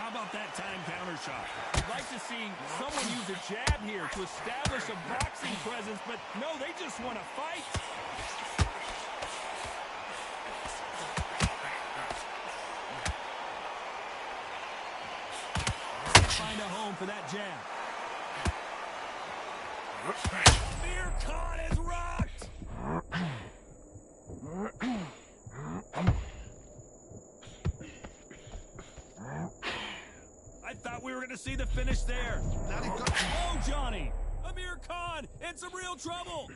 How about that time counter shot? I'd like to see someone use a jab here to establish a boxing presence, but no, they just want to fight. Find a home for that jab. Spear caught is right. to see the finish there. Now they've got... Oh, Johnny! Amir Khan in some real trouble.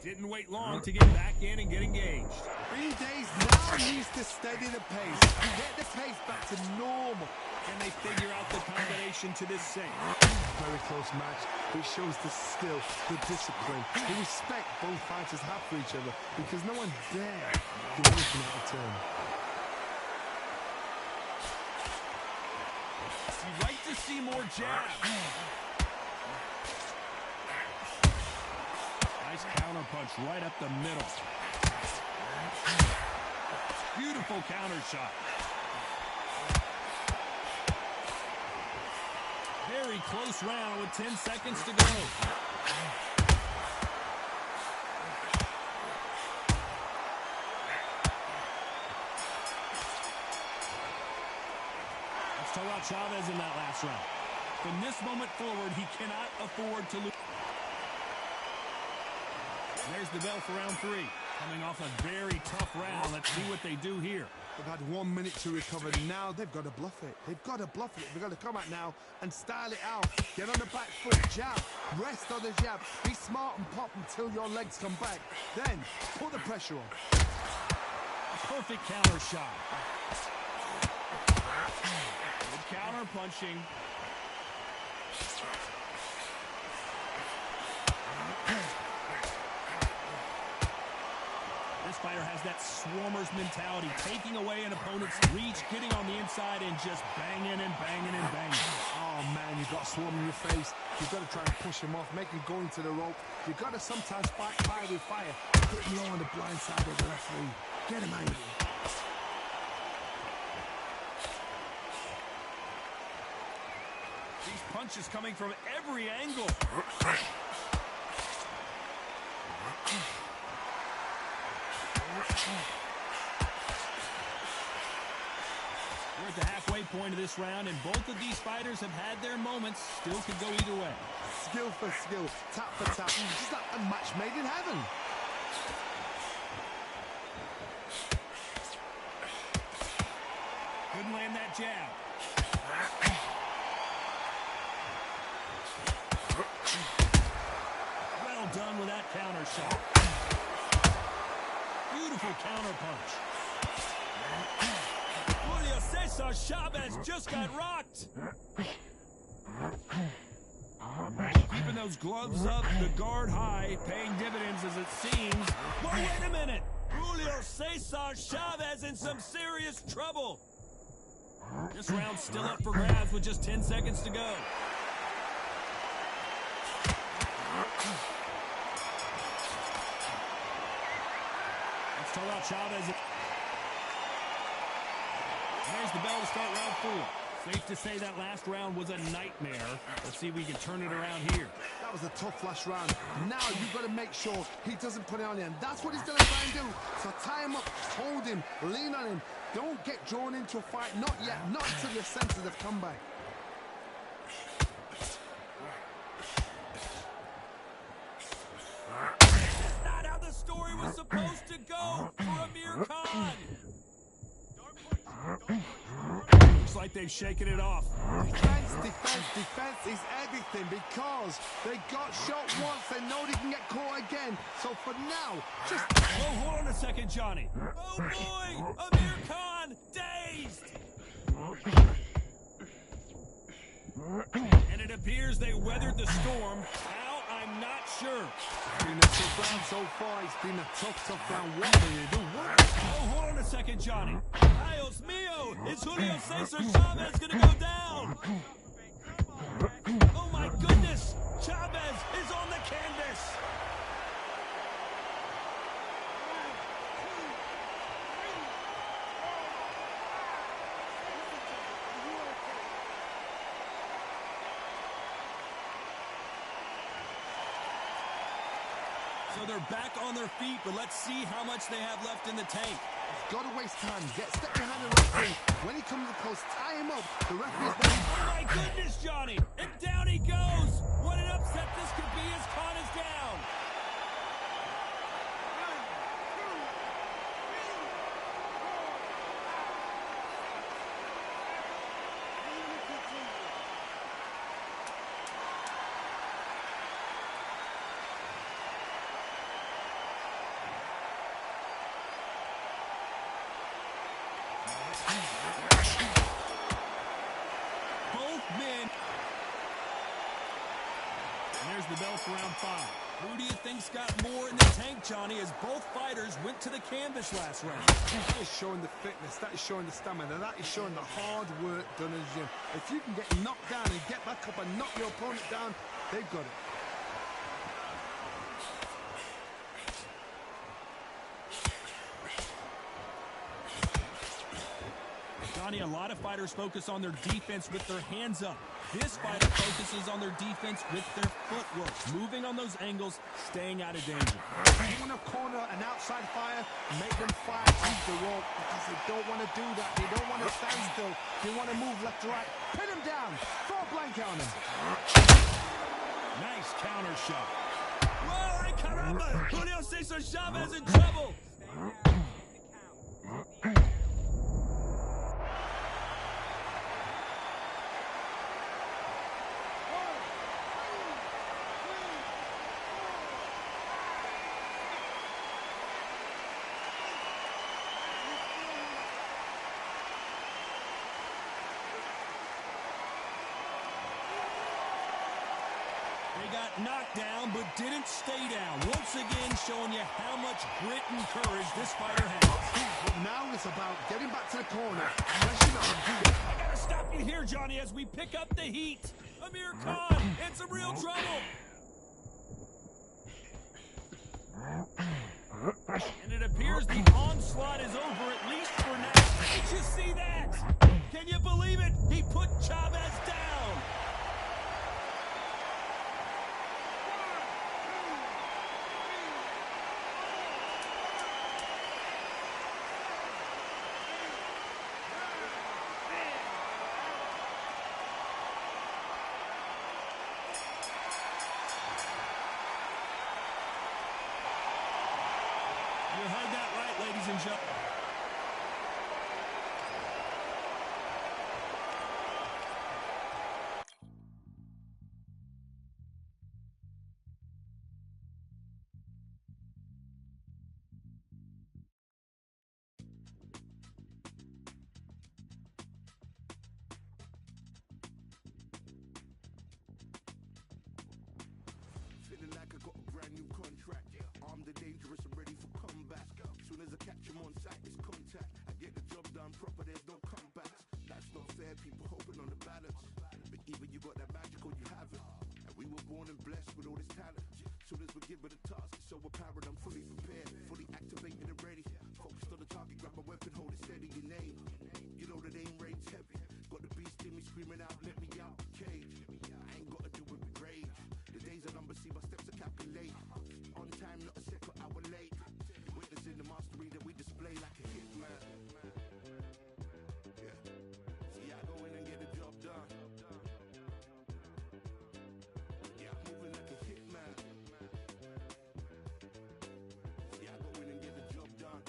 Didn't wait long to get back in and get engaged. 3 days now needs to steady the pace. Get the pace back to normal. Can they figure out the combination to this sink? Very close match. It shows the skill, the discipline, the respect both fighters have for each other, because no one dare do anything out of turn. You'd like to see more jabs. Nice counter punch right up the middle. Beautiful counter shot. Very close round with 10 seconds to go. Let's talk about Chavez in that last round. From this moment forward, he cannot afford to lose. There's the bell for round 3. Coming off a very tough round. Let's see what they do here. They've had 1 minute to recover. Now they've got to bluff it. They've got to bluff it. They've got to come out now and style it out. Get on the back foot, jab, rest on the jab. Be smart and pop until your legs come back. Then put the pressure on. Perfect counter shot. Good counter punching. This fighter has that swarmer's mentality, taking away an opponent's reach, getting on the inside, and just banging and banging and banging. Oh, man, you've got swarm in your face. You've got to try and push him off, make him go into the rope. You've got to sometimes fight fire with fire. Hit low on the blind side of the referee. Get him angry. These punches coming from every angle. We're at the halfway point of this round, and both of these fighters have had their moments. Still could go either way. Skill for skill, tap for tap. Just like a match made in heaven. Couldn't land that jab. Well done with that counter shot. Beautiful counter punch. Julio Cesar Chavez just got rocked. Keeping those gloves up, the guard high, paying dividends as it seems. But wait a minute. Julio Cesar Chavez in some serious trouble. This round's still up for grabs with just 10 seconds to go. Let's talk about Chavez. There's the bell to start round 4. Safe to say that last round was a nightmare. Let's see if we can turn it around here. That was a tough last round. Now you've got to make sure he doesn't put it on you. And that's what he's going to try and do. So tie him up, hold him, lean on him. Don't get drawn into a fight. Not yet. Not until your senses have come back. That's not how the story was supposed to go for Amir Khan. Looks like they've shaken it off. Defense, defense, defense is everything, because they got shot once. They know they can get caught again. So for now, just... Oh, hold on a second, Johnny. Oh, boy! Amir Khan, dazed! And it appears they weathered the storm. How? I'm not sure. It's been a tough round so far. It's been a tough round. What do you do? What? Oh, hold on a second, Johnny. Dios mío! Is Julio Cesar Chavez gonna go down? Oh my goodness! Chavez is on the canvas! So they're back on their feet, but let's see how much they have left in the tank. Got to waste time. Step behind the referee. When he comes close, tie him up. The referee's there. Oh my goodness, Johnny! And down he goes! What an upset this could be as Khan is down! for round 5. Who do you think's got more in the tank, Johnny, as both fighters went to the canvas last round? That is showing the fitness, that is showing the stamina, that is showing the hard work done in the gym. If you can get knocked down and get back up and knock your opponent down, they've got it. Johnny, a lot of fighters focus on their defense with their hands up. This fighter focuses on their defense with their footwork, moving on those angles, staying out of danger. You want to corner an outside fire, make them fire off the rope because they don't want to do that. They don't want to stand still. They want to move left to right. Pin them down. Throw a blank on them. Nice counter shot. Whoa, ay caramba! Julio Cesar Chavez in trouble. Got knocked down, but didn't stay down. Once again, showing you how much grit and courage this fighter has. But now it's about getting back to the corner. I gotta stop you here, Johnny, as we pick up the heat. Amir Khan in some real trouble. And it appears the onslaught is over, at least for now. Did you see that? Can you believe it? He put Chavez down. You heard that right, ladies and gentlemen. Feeling like I got a brand new contract. Armed and dangerous and ready for combat. Soon as I catch him on sight, it's contact. I get the job done proper, there's no comebacks. That's not fair, people hoping on the balance. But either you got that magic or you haven't. And we were born and blessed with all this talent. Soon as we're given a task, it's so apparent I'm fully prepared, fully activated and ready. Focused on the target, grab my weapon, hold it steady, your name. You know the name reigns heavy. Got the beast in me screaming out, let me out the cage. I ain't gotta do it with rage. The days are numbered, see my steps are calculate. On time, not a second hour late. Witnessing the mastery that we display like a hitman. Yeah. See, I go in and get the job done. Yeah, I'm moving like a hitman. See, I go in and get the job done.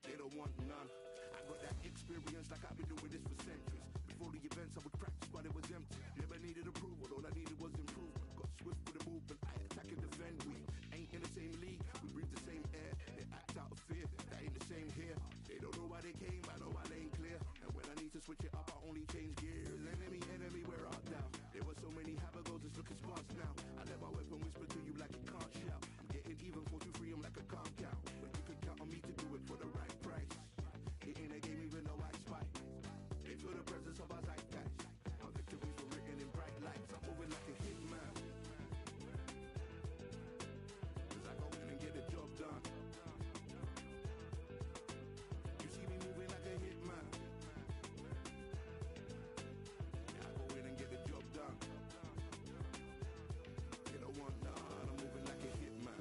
They don't want none. I got that experience like I've been doing this for centuries. Before the events, I would practice, but it was empty. Never needed approval, all I needed was improvement. Got swift with the movement, I attack and defend. We ain't in the same league, we breathe the same air. They act out of fear, that ain't the same here. They don't know why they came, I know why they ain't clear. And when I need to switch it up, I only change gears. Enemy, where art thou? There were so many habagos, it's looking sparse now. I let my weapon whisper to you like it can't shout. I'm getting even, 4 to 3, I'm like a calm count. But you can count on me to do it for the right price. It ain't a game even though I spy. They feel the presence of our zeitgeist. My victories were written in bright lights. I'm moving like a hitman. Cause I go in and get the job done. You see me moving like a hitman. Yeah, I go in and get the job done. They don't want none. I'm moving like a hitman.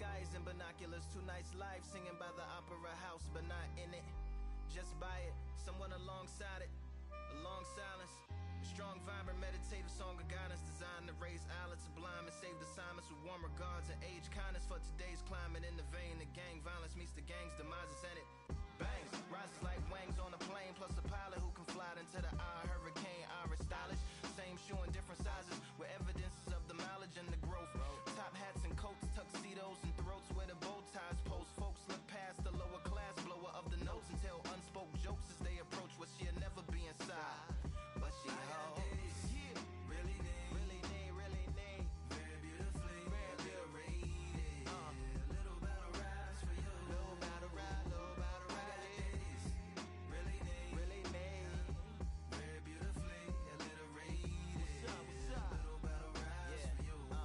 skies and binoculars, 2 nights live singing by the opera house, but not in it. Just by it, someone alongside it, a long silence. A strong, vibrant, meditative song of guidance designed to raise eyelids sublime and save assignments with warm regards and age kindness for today's climate. In the vein, the gang violence meets the gang's demises, and it bangs, rises like wings on a plane, plus a pilot who can fly into the eye. Hurricane, Irish stylish, same shoe in different sizes, with evidences of the mileage and the growth. Top hats and coats, tuxedos and throats where the bow ties post. Folks look past the lower class blower of the notes and tell unspoke jokes as they approach what she'll never be inside. But she holds, yeah, really need, very beautifully, very rated. Little battle rise for you, little battle rise, really need, very beautifully, alliterated. What's up? Little battle rise for you. So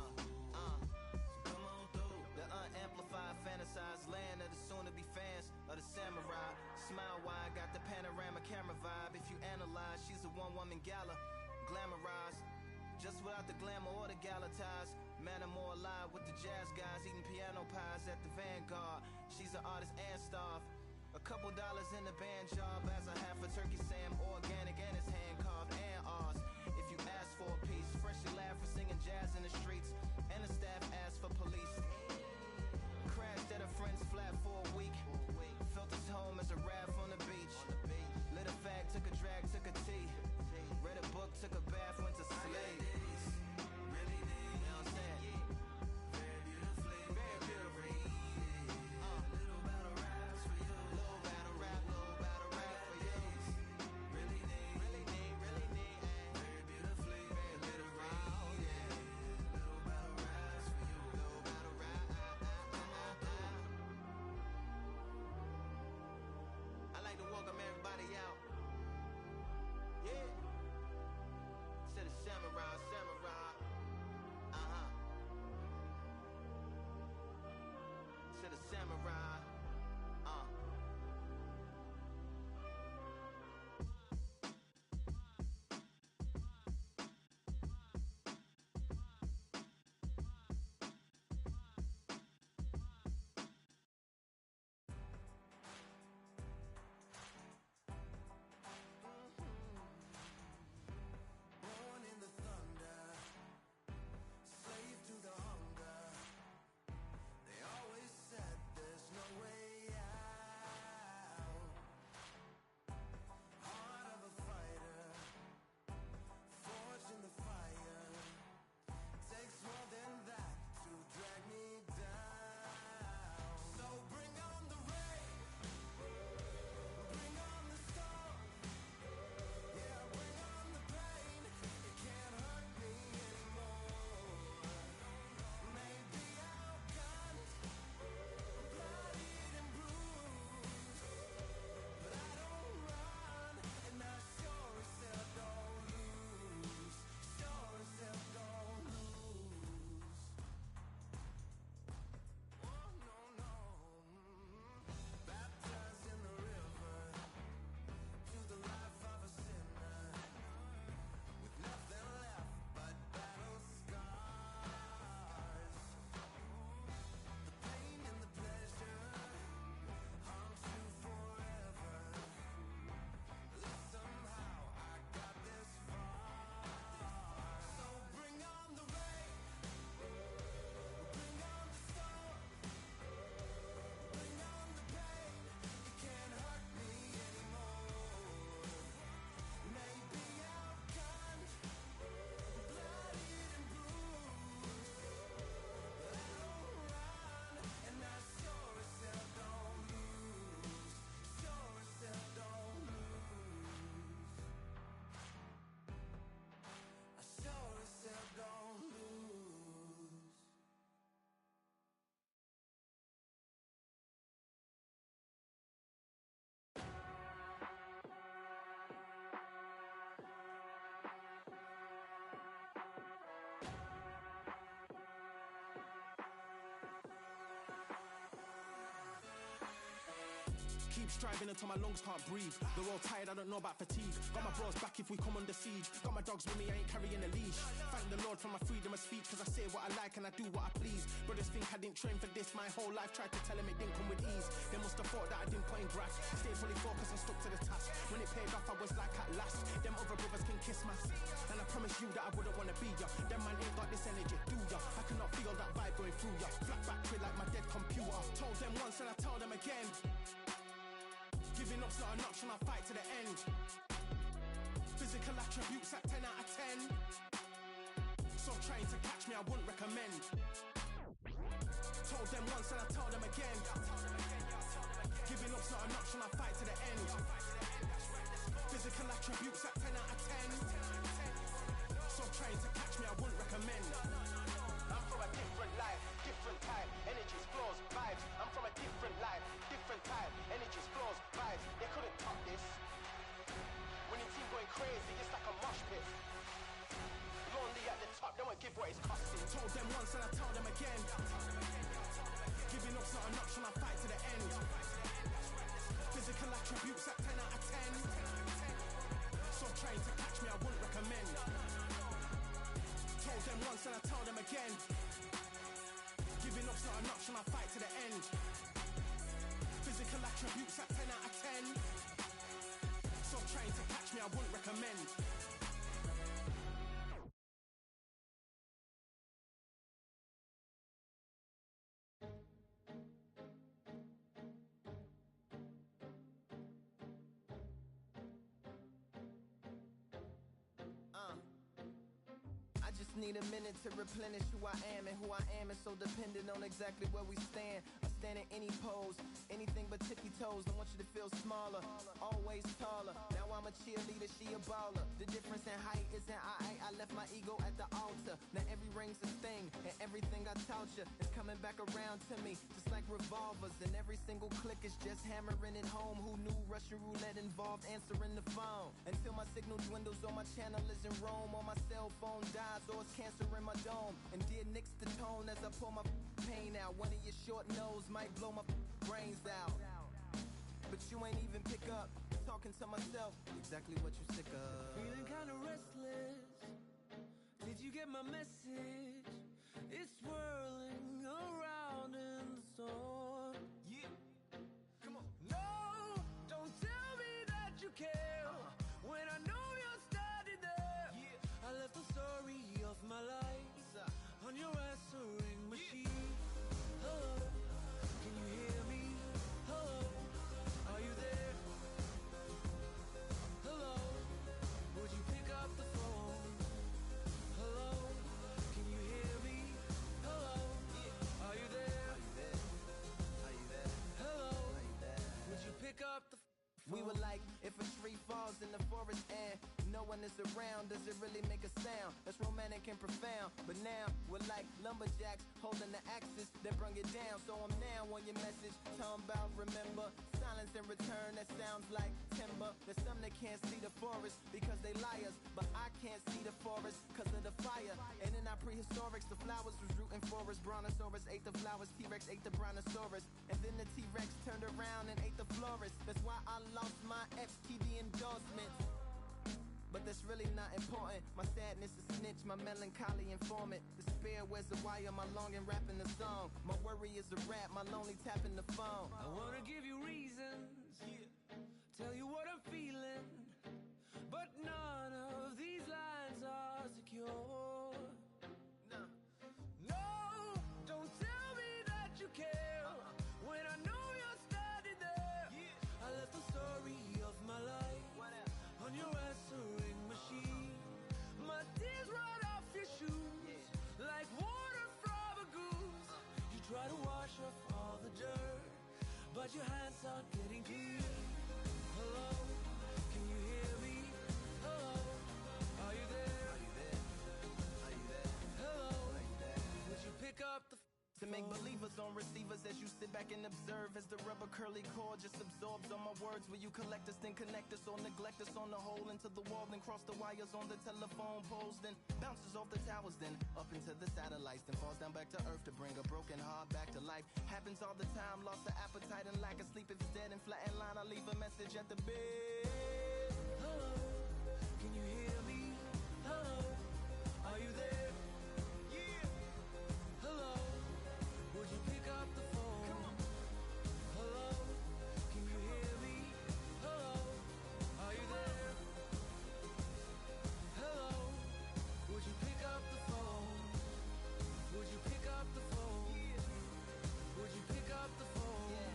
come on through. The unamplified, fantasized land of the soon-to-be fans of the samurai. Smile wide, got the panorama camera vibe. If you analyze, she's a one-woman gala, glamorized, just without the glamour or the gala ties. Man, I'm more alive with the jazz guys, eating piano pies at the Vanguard. She's an artist and starved. A couple dollars in the band job as a half a turkey Sam, organic and it's hand carved and ours. If you ask for a piece, freshly laughed for singing jazz in the streets, and the staff asked for police. Crashed at a friend's flat for a week. Felt his home as a raft on the beach. Lit a fag, took a drag, took a tea. Read a book, took a bath, went to sleep. Really need, you know what I'm saying? Very beautifully, very beautifully. Little battle raps for you. Little battle rap for you. Really need, very beautifully, very little rain. Little battle Keep striving until my lungs can't breathe. They're all tired, I don't know about fatigue. Got my bros back if we come under siege. Got my dogs with me, I ain't carrying a leash. Thank the Lord for my freedom of speech, cause I say what I like and I do what I please. Brothers think I didn't train for this my whole life. Tried to tell them it didn't come with ease. They must have thought that I didn't put in grass. Stayed fully focused and stuck to the task. When it paid off, I was like at last. Them other brothers can kiss my ass. And I promise you that I wouldn't wanna be ya. Them man ain't got this energy, do ya? I cannot feel that vibe going through ya. Flat battery like my dead computer. Told them once and I tell them again. Giving up's not an option, I'll fight to the end. Physical attributes at 10 out of 10. So trying to catch me, I wouldn't recommend. Told them once and I tell them again. Giving up's not an option, I'll fight to the end. Physical attributes at 10 out of 10. So trying to catch me, I wouldn't recommend. I'm from a different life, different type. Energies, flows, vibes. I'm from a different life, different type. Energies, flows, vibes. They couldn't top this. When your team going crazy, it's like a mosh pit. Lonely at the top, they won't give what it's costing. Told them once and I tell them again. Giving up's not an option, I'll fight to the end. Physical attributes at 10 out of 10. So trying to catch me, I wouldn't recommend. Told them once and I tell them again. Giving up's not an option, I'll fight to the end. Physical attributes at 10 out of 10. So trying to catch me, I wouldn't recommend. I just need a minute to replenish who I am, and who I am is so dependent on exactly where we stand. I stand in any pose, anything but tippy toes. Don't want you to feel smaller, always taller. Now I'm a cheerleader, she a baller. The difference in height isn't I left my ego at the altar. Now every ring's a thing, and everything I taught you is coming back around to me, just like revolvers. And every single click is just hammering it home. Who knew Russian roulette involved answering the phone? Until my signal dwindles or my channel is in Rome, or my cell phone dies, or it's cancer in my dome. And dear nicks the tone as I pull my pain out. One of your short nose might blow my brains out. But you ain't even pick up. Talking to myself, exactly what you sick of. Feeling kinda restless. Did you get my message? It's swirling around in the storm. Yeah, come on. No, don't tell me that you care when I know you're standing there. Yeah. I left the story of my life on your answering machine. Hello, can you hear me? Hello, are you there? Hello, would you pick up the phone? Hello, can you hear me? Hello, are you there? Are you there? Hello, Are you there? would you pick up the phone? We were like, if a tree falls in the forest and no one is around, does it really make a sound? That's romantic and profound. But now we're like lumberjacks holding the axes that bring it down. So I'm now on your message, talking about remember. Silence in return, that sounds like timber. There's some that can't see the forest because they liars, but I can't see the forest because of the fire. And in our prehistorics, the flowers was rooting for us. Brontosaurus ate the flowers, T-Rex ate the brontosaurus, and then the T-Rex turned around and ate the florist. That's why I lost my FTD endorsements. But that's really not important. My sadness is snitch, my melancholy informant. Despair wears a wire, my longing rapping the song. My worry is a rap, my lonely tapping the phone. I wanna give you reasons, tell you what I'm feeling, but none of these lines are secure. No, don't tell me that you care when I know you're standing there. I left the story of my life on your answering machine. My tears run off your shoes like water from a goose. You try to wash off all the dirt, but your hands aren't getting clean. Hello, can you hear me? Hello, are you there? Are you there? Are you there? Hello, Are you there? would you pick up the To make believers on receivers as you sit back back and observe as the rubber curly cord just absorbs all my words. Will you collect us, then connect us, or neglect us on the hole into the wall, then cross the wires on the telephone poles, then bounces off the towers, then up into the satellites, then falls down back to earth to bring a broken heart back to life. Happens all the time, lost the appetite and lack of sleep. If it's dead and flat in line, I leave a message at the bed. Hello, can you hear me? Hello, are you there? Yeah. Hello, would you pick up the phone? Come on. Hello, can you hear me? Hello, are you there? Hello, would you pick up the phone? Would you pick up the phone? Yeah. Would you pick up the phone? Yeah.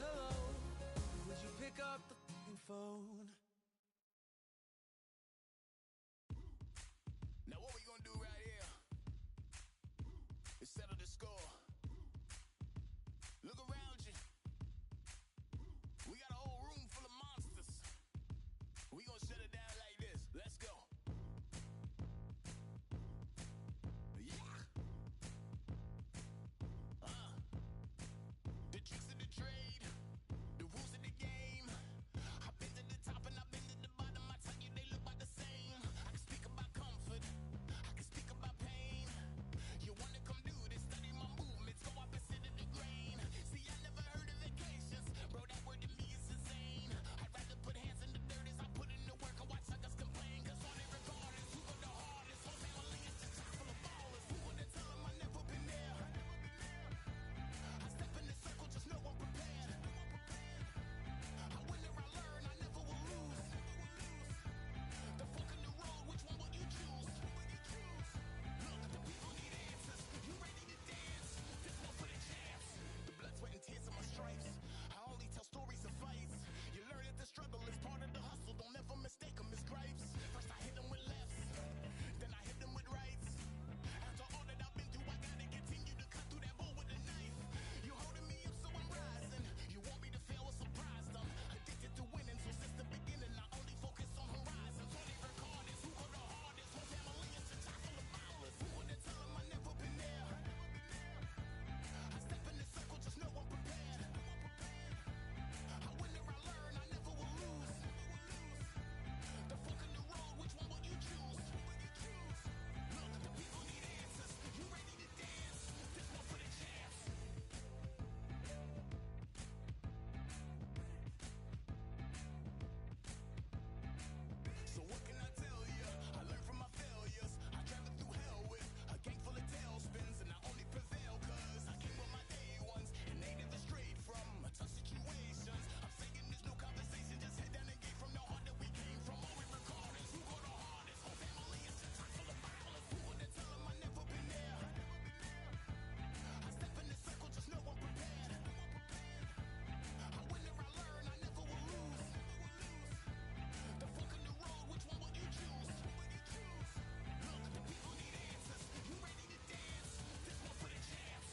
Hello, would you pick up the phone? Now what we gonna do right here is settle the score. Look around you. We got a whole room full of monsters. We gonna shut it down like this. Let's go. Yeah. The tricks of the trade, the rules of the game. I've been to the top and I've been to the bottom. I tell you they look about the same. I can speak about comfort, I can speak about pain. You wanna come do this, study my movements, go opposite of the grain. See, I never heard of vacations, bro, that word to me is insane. I'd rather put hands in the dirt as I put in the work and watch suckers complain. Cause all they regard is who go the hardest. Whole family is just chock full of ballers. Who would've tell them I never been there? I step in the circle, just know I'm prepared. I win or I learn, I never will lose. The fork in the road, which one will you choose? Look, the people need answers. You ready to dance? This one for the champs. The blood, sweat, and tears of my stripes. I only tell stories of fights. You learn that the struggle is part of the hustle. Don't ever mistake them as gripes. First I hit them with lefts, then I hit them with rights. After all that I've been through, I gotta continue to cut through that bull with a knife. You holding me up, so I'm rising. You want me to fail or surprise them? Addicted to winning, so since the beginning, I only focus on horizons. All they record is who go the hardest. Whole family is a chock full of ballers. Who would've tell them I never been there? I step in the circle, just know I'm prepared. I win or I learn, I never will lose. The fork in the road, which one will you choose? Look, the people need answers. You ready to dance? This one for the champs. So what can I tell ya? I learned from my failures. I traveled through hell with a gang full of tailspins, and I only prevail cause I came with my day ones, and they never strayed from tough situations. I'm saying there's no conversation, just head down and get from the heart that we came from. All we record is who go the hardest. Whole family is a chock full of ballers. Who would've tell them I never been there? I step in the circle, just know I'm prepared. I win or I learn, I never will lose. The fork in the road, which one will you choose? Look, the people need answers. You ready to dance? This one for the champs.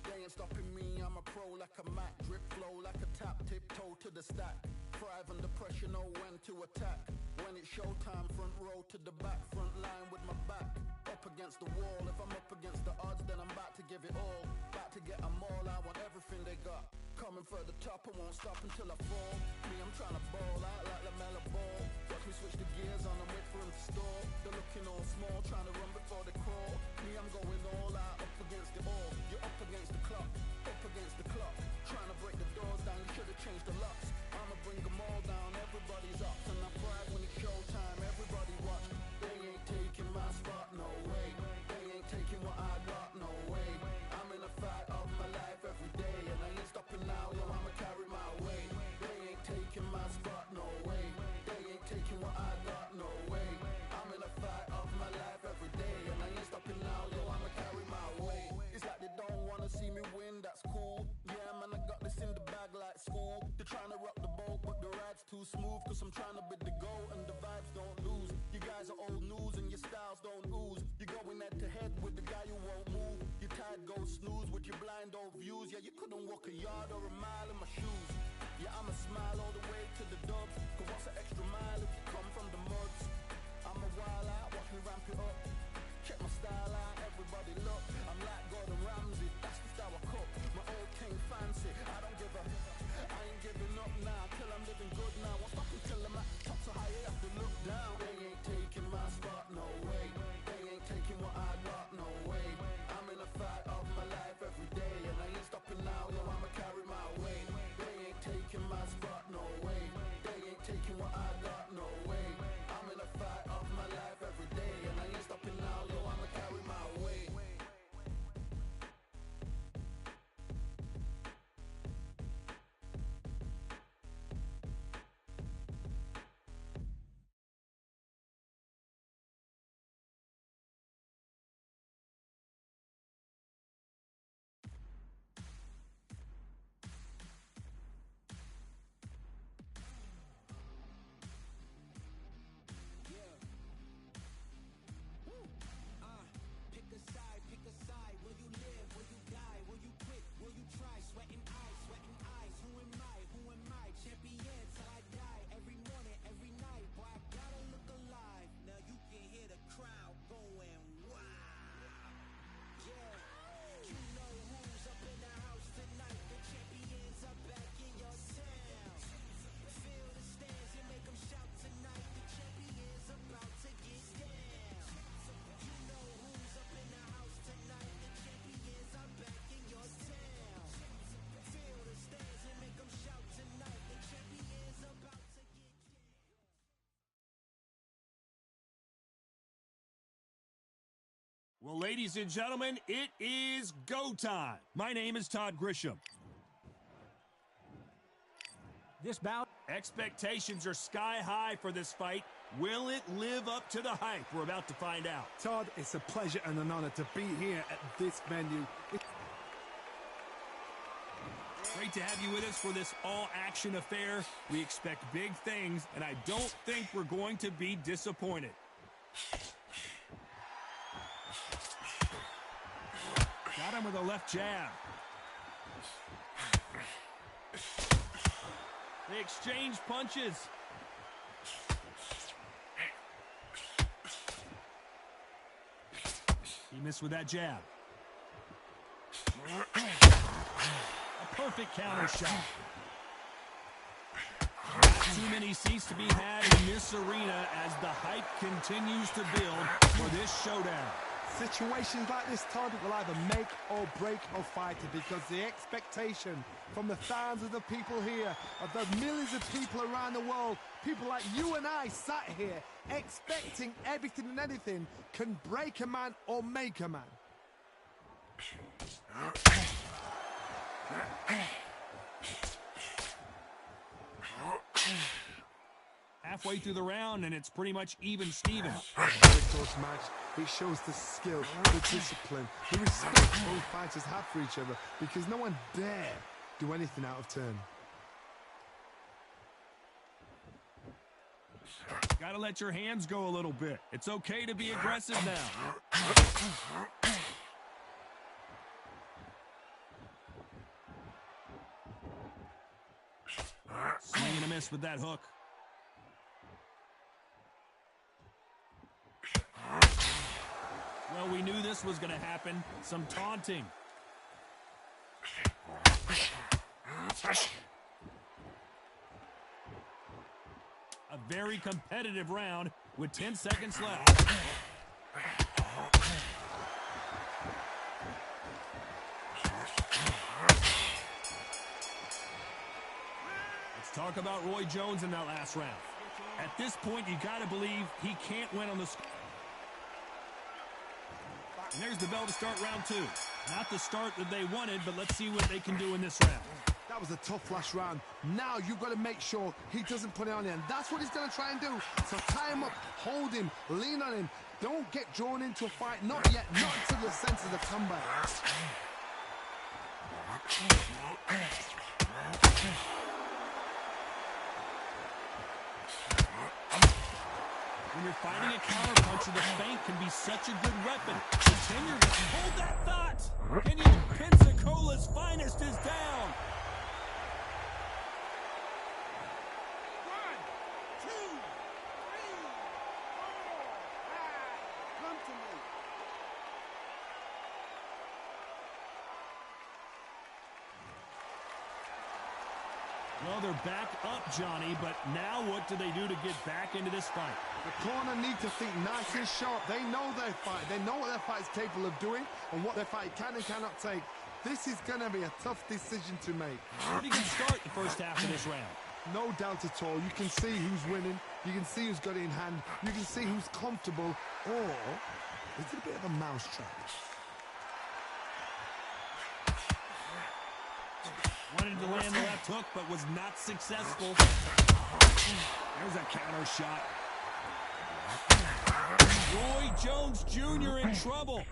They ain't stopping me, I'm a pro like a Mac. Drip flow like a tap, tiptoe to the stack. Thrive under pressure, know when to attack. When it's showtime, front row to the back. Front line with my back up against the wall. If I'm up against the odds, then I'm about to give it all. About to get them all, I want everything they got. Coming for the top, I won't stop until I fall. Me, I'm trying to ball out like the Mela ball. Watch me switch the gears on and wait for him to stall. They're looking all small, trying to run before they crawl. Me, I'm going all out, up against it all. You're up against the clock, up against the clock. Trying to break the doors down, you should've changed the locks. I'ma bring them all down, everybody's up. And I pride when it's showtime, everybody watch. They ain't taking my spot, no way. They ain't taking what I got, no way. I'm in a fight of my life every day, and I ain't stopping now, yo, I'ma carry my weight. They ain't taking my spot, no way. They ain't taking what I got, no way. I'm in a fight of my life every day, and I ain't stopping now, yo, I'ma carry my weight. It's like they don't wanna see me win, that's cool. Yeah, man, I got this in the bag like school. They're trying a yard or a mile in my shoes. Yeah, I'ma smile all the way to the dubs. Cause what's an extra mile if you come from the muds? I'm a wild out, watch me ramp it up. Check my style out, everybody look. I'm like Gordon Ramsay, that's just how I cook. My old king fancy, I don't give a. I ain't giving up now, till I'm living good now. What's up until I'm at top so high, I have to look down. They ain't taking my spot, no way. They ain't taking what I got, no way. I'm in a fight of my life every day, and I ain't stopping now, yo, I'ma carry my weight. They ain't taking my spot, no way. They ain't taking what I got, no way. I'm in a fight of my life every day, and I ain't stopping now, yo, I'ma carry my weight. Pick a side. Will you live? Will you die? Will you quit? Will you try? Sweating eyes. Who am I? Champion till I die. Every morning, every night. Boy, I gotta look alive. Now you can hear the crowd going wow. Yeah, you know who's up in the house tonight. The champions are back in your town. Feel the stands and make them shout tonight. The champions about to get down. You know who's up in the house tonight. The champions are back in your town. Feel the stands and make them shout tonight. The champions about to get down. Well, ladies and gentlemen, it is go time. My name is Todd Grisham. This bout. Expectations are sky high for this fight. Will it live up to the hype? We're about to find out. Todd, it's a pleasure and an honor to be here at this venue. Great to have you with us for this all-action affair. We expect big things, and I don't think we're going to be disappointed. Got him with a left jab. They exchange punches. He missed with that jab. A perfect counter shot. Too many seats to be had in this arena as the hype continues to build for this showdown. Situations like this, Todd, will either make or break a fighter because the expectation from the thousands of people here, of the millions of people around the world, people like you and I sat here expecting everything and anything, can break a man or make a man. Halfway through the round, and it's pretty much even Steven. Very close match. It shows the skill, the discipline, the respect both fighters have for each other because no one dare do anything out of turn. Gotta let your hands go a little bit. It's okay to be aggressive now. Swing and a miss with that hook. Well, we knew this was going to happen. Some taunting. A very competitive round with 10 seconds left. Let's talk about Roy Jones in that last round. At this point, you got to believe he can't win on the score. And there's the bell to start round two. Not the start that they wanted, but let's see what they can do in this round. That was a tough last round. Now you've got to make sure he doesn't put it on him. That's what he's going to try and do. So tie him up, hold him, lean on him. Don't get drawn into a fight. Not yet. Not until your senses have come back. When you're fighting a counterpuncher, the feint can be such a good weapon. Continue to hold that thought. Can you? Pensacola's finest is down. 1, 2, 3, 4, 5. Come to me. Well, they're back up, Johnny, but now what do they do to get back into this fight? The corner need to think nice and sharp. They know their fight. They know what their fight is capable of doing and what their fight can and cannot take. This is going to be a tough decision to make. Pretty good start the first half of this round. No doubt at all. You can see who's winning. You can see who's got it in hand. You can see who's comfortable. Or is it a bit of a mousetrap? Wanted to land the left hook, but was not successful. There's a counter shot. Roy Jones Jr. in trouble.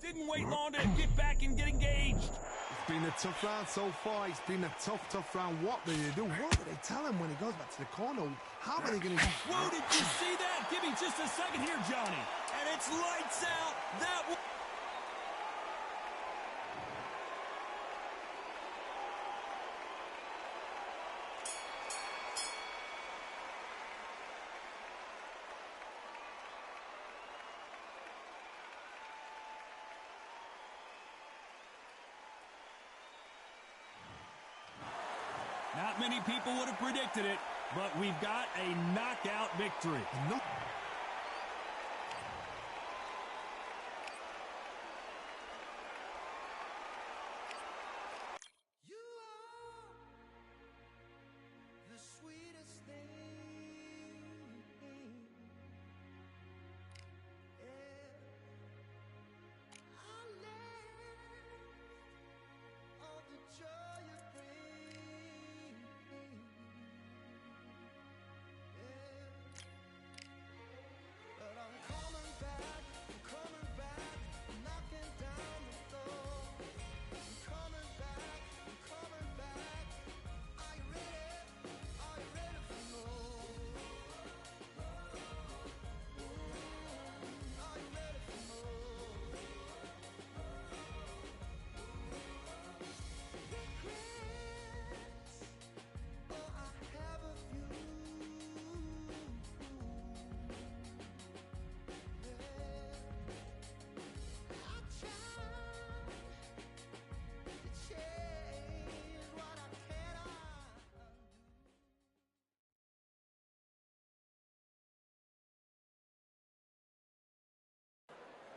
Didn't wait long to get back and get engaged. It's been a tough round so far. It's been a tough round. What do they do? What do they tell him when he goes back to the corner? How are they going to... Whoa, did you see that? Give me just a second here, Johnny. And it's lights out. That was... Not many people would have predicted it, but we've got a knockout victory. You are the sweetest thing. I live all the joy you bring. But I'm coming back, knocking down the door. I'm coming back. Are you ready? Are you ready for more? Are you ready for more? Regrets, oh, I have a few. I tried to change what I cannot undo.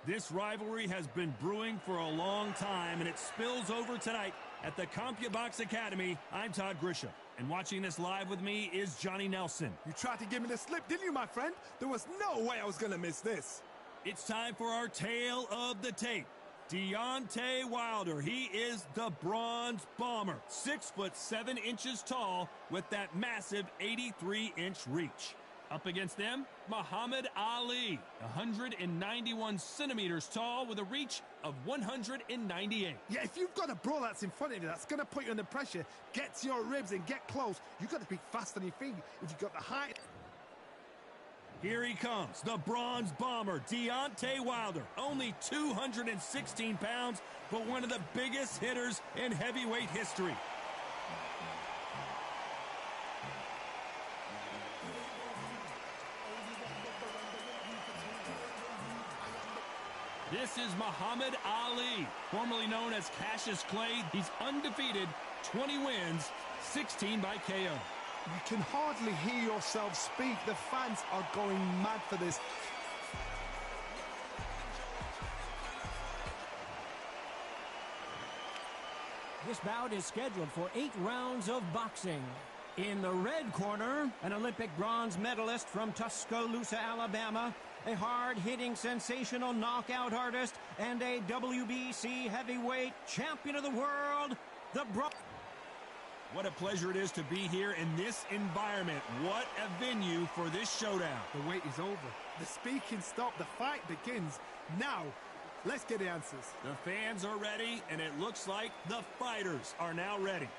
This rivalry has been brewing for a long time, and it spills over tonight at the CompuBox Academy. I'm Todd Grisham, and watching this live with me is Johnny Nelson. You tried to give me the slip, didn't you, my friend? There was no way I was going to miss this. It's time for our tale of the tape. Deontay Wilder, he is the Bronze Bomber, 6'7" tall with that massive 83-inch reach. Up against them, Muhammad Ali, 191 centimeters tall with a reach of 198. Yeah, if you've got a brawl that's in front of you, that's going to put you under pressure, get to your ribs and get close, you've got to be fast on your feet if you've got the height. Here he comes, the Bronze Bomber, Deontay Wilder. Only 216 pounds, but one of the biggest hitters in heavyweight history. This is Muhammad Ali, formerly known as Cassius Clay. He's undefeated, 20 wins, 16 by KO. You can hardly hear yourself speak. The fans are going mad for this. This bout is scheduled for 8 rounds of boxing. In the red corner, an Olympic bronze medalist from Tuscaloosa, Alabama, a hard-hitting, sensational knockout artist, and a WBC heavyweight champion of the world, the What a pleasure it is to be here in this environment. What a venue for this showdown. The wait is over. The speaking stopped. The fight begins now. Let's get the answers. The fans are ready, and it looks like the fighters are now ready.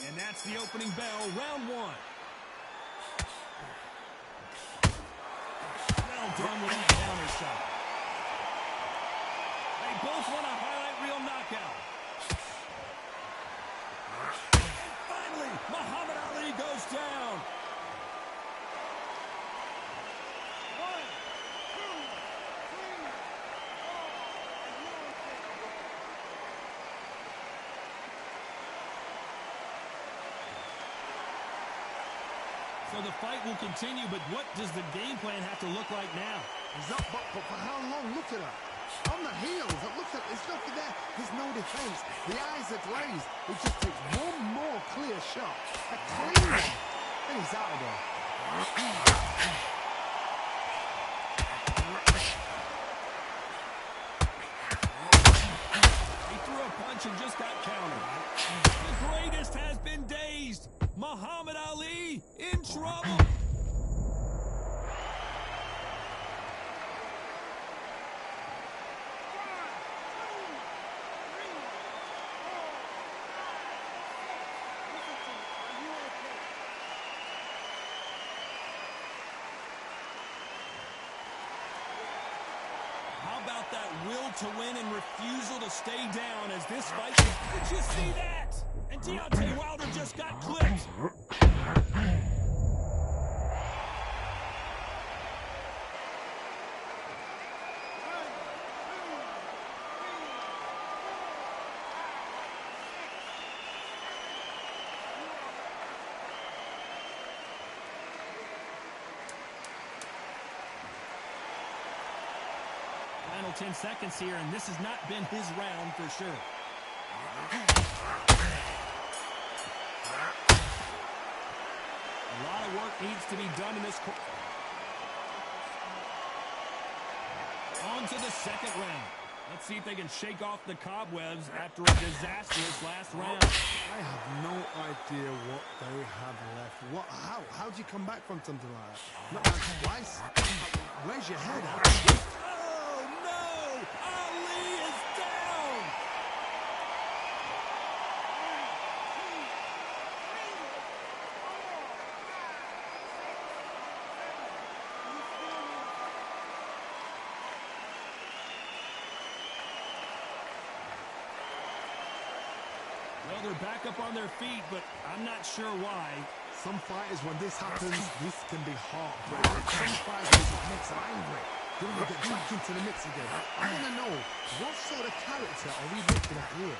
And that's the opening bell, round one. Well done with that counter shot. They both want a highlight reel knockout. And finally, Muhammad Ali goes down. 1, 2, 3, 4, So the fight will continue, but what does the game plan have to look like now? He's up, but for how long? Look at that. On the heels, look at, there's nothing there. There's no defense. The eyes are glazed. He just takes one more clear shot. A clean one. And he's out of there. He threw a punch and just got countered. The greatest has been dazed. Muhammad Ali in trouble. How about that will to win and refusal to stay down as this fight? Did you see that? And Deontay Wilder just got clipped. Final 10 seconds here, and this has not been his round for sure. A lot of work needs to be done in this. On to the second round. Let's see if they can shake off the cobwebs after a disastrous last round. I have no idea what they have left. How do you come back from something like that? Not like twice. Where's your head at? Oh, no! Ali is down! Well, they're back up on their feet, but I'm not sure why. Some fighters, when this happens, this can be heartbreaking. Some fighters, it makes them angry. They want to get back into the mix again. I want to know, what sort of character are we looking at here?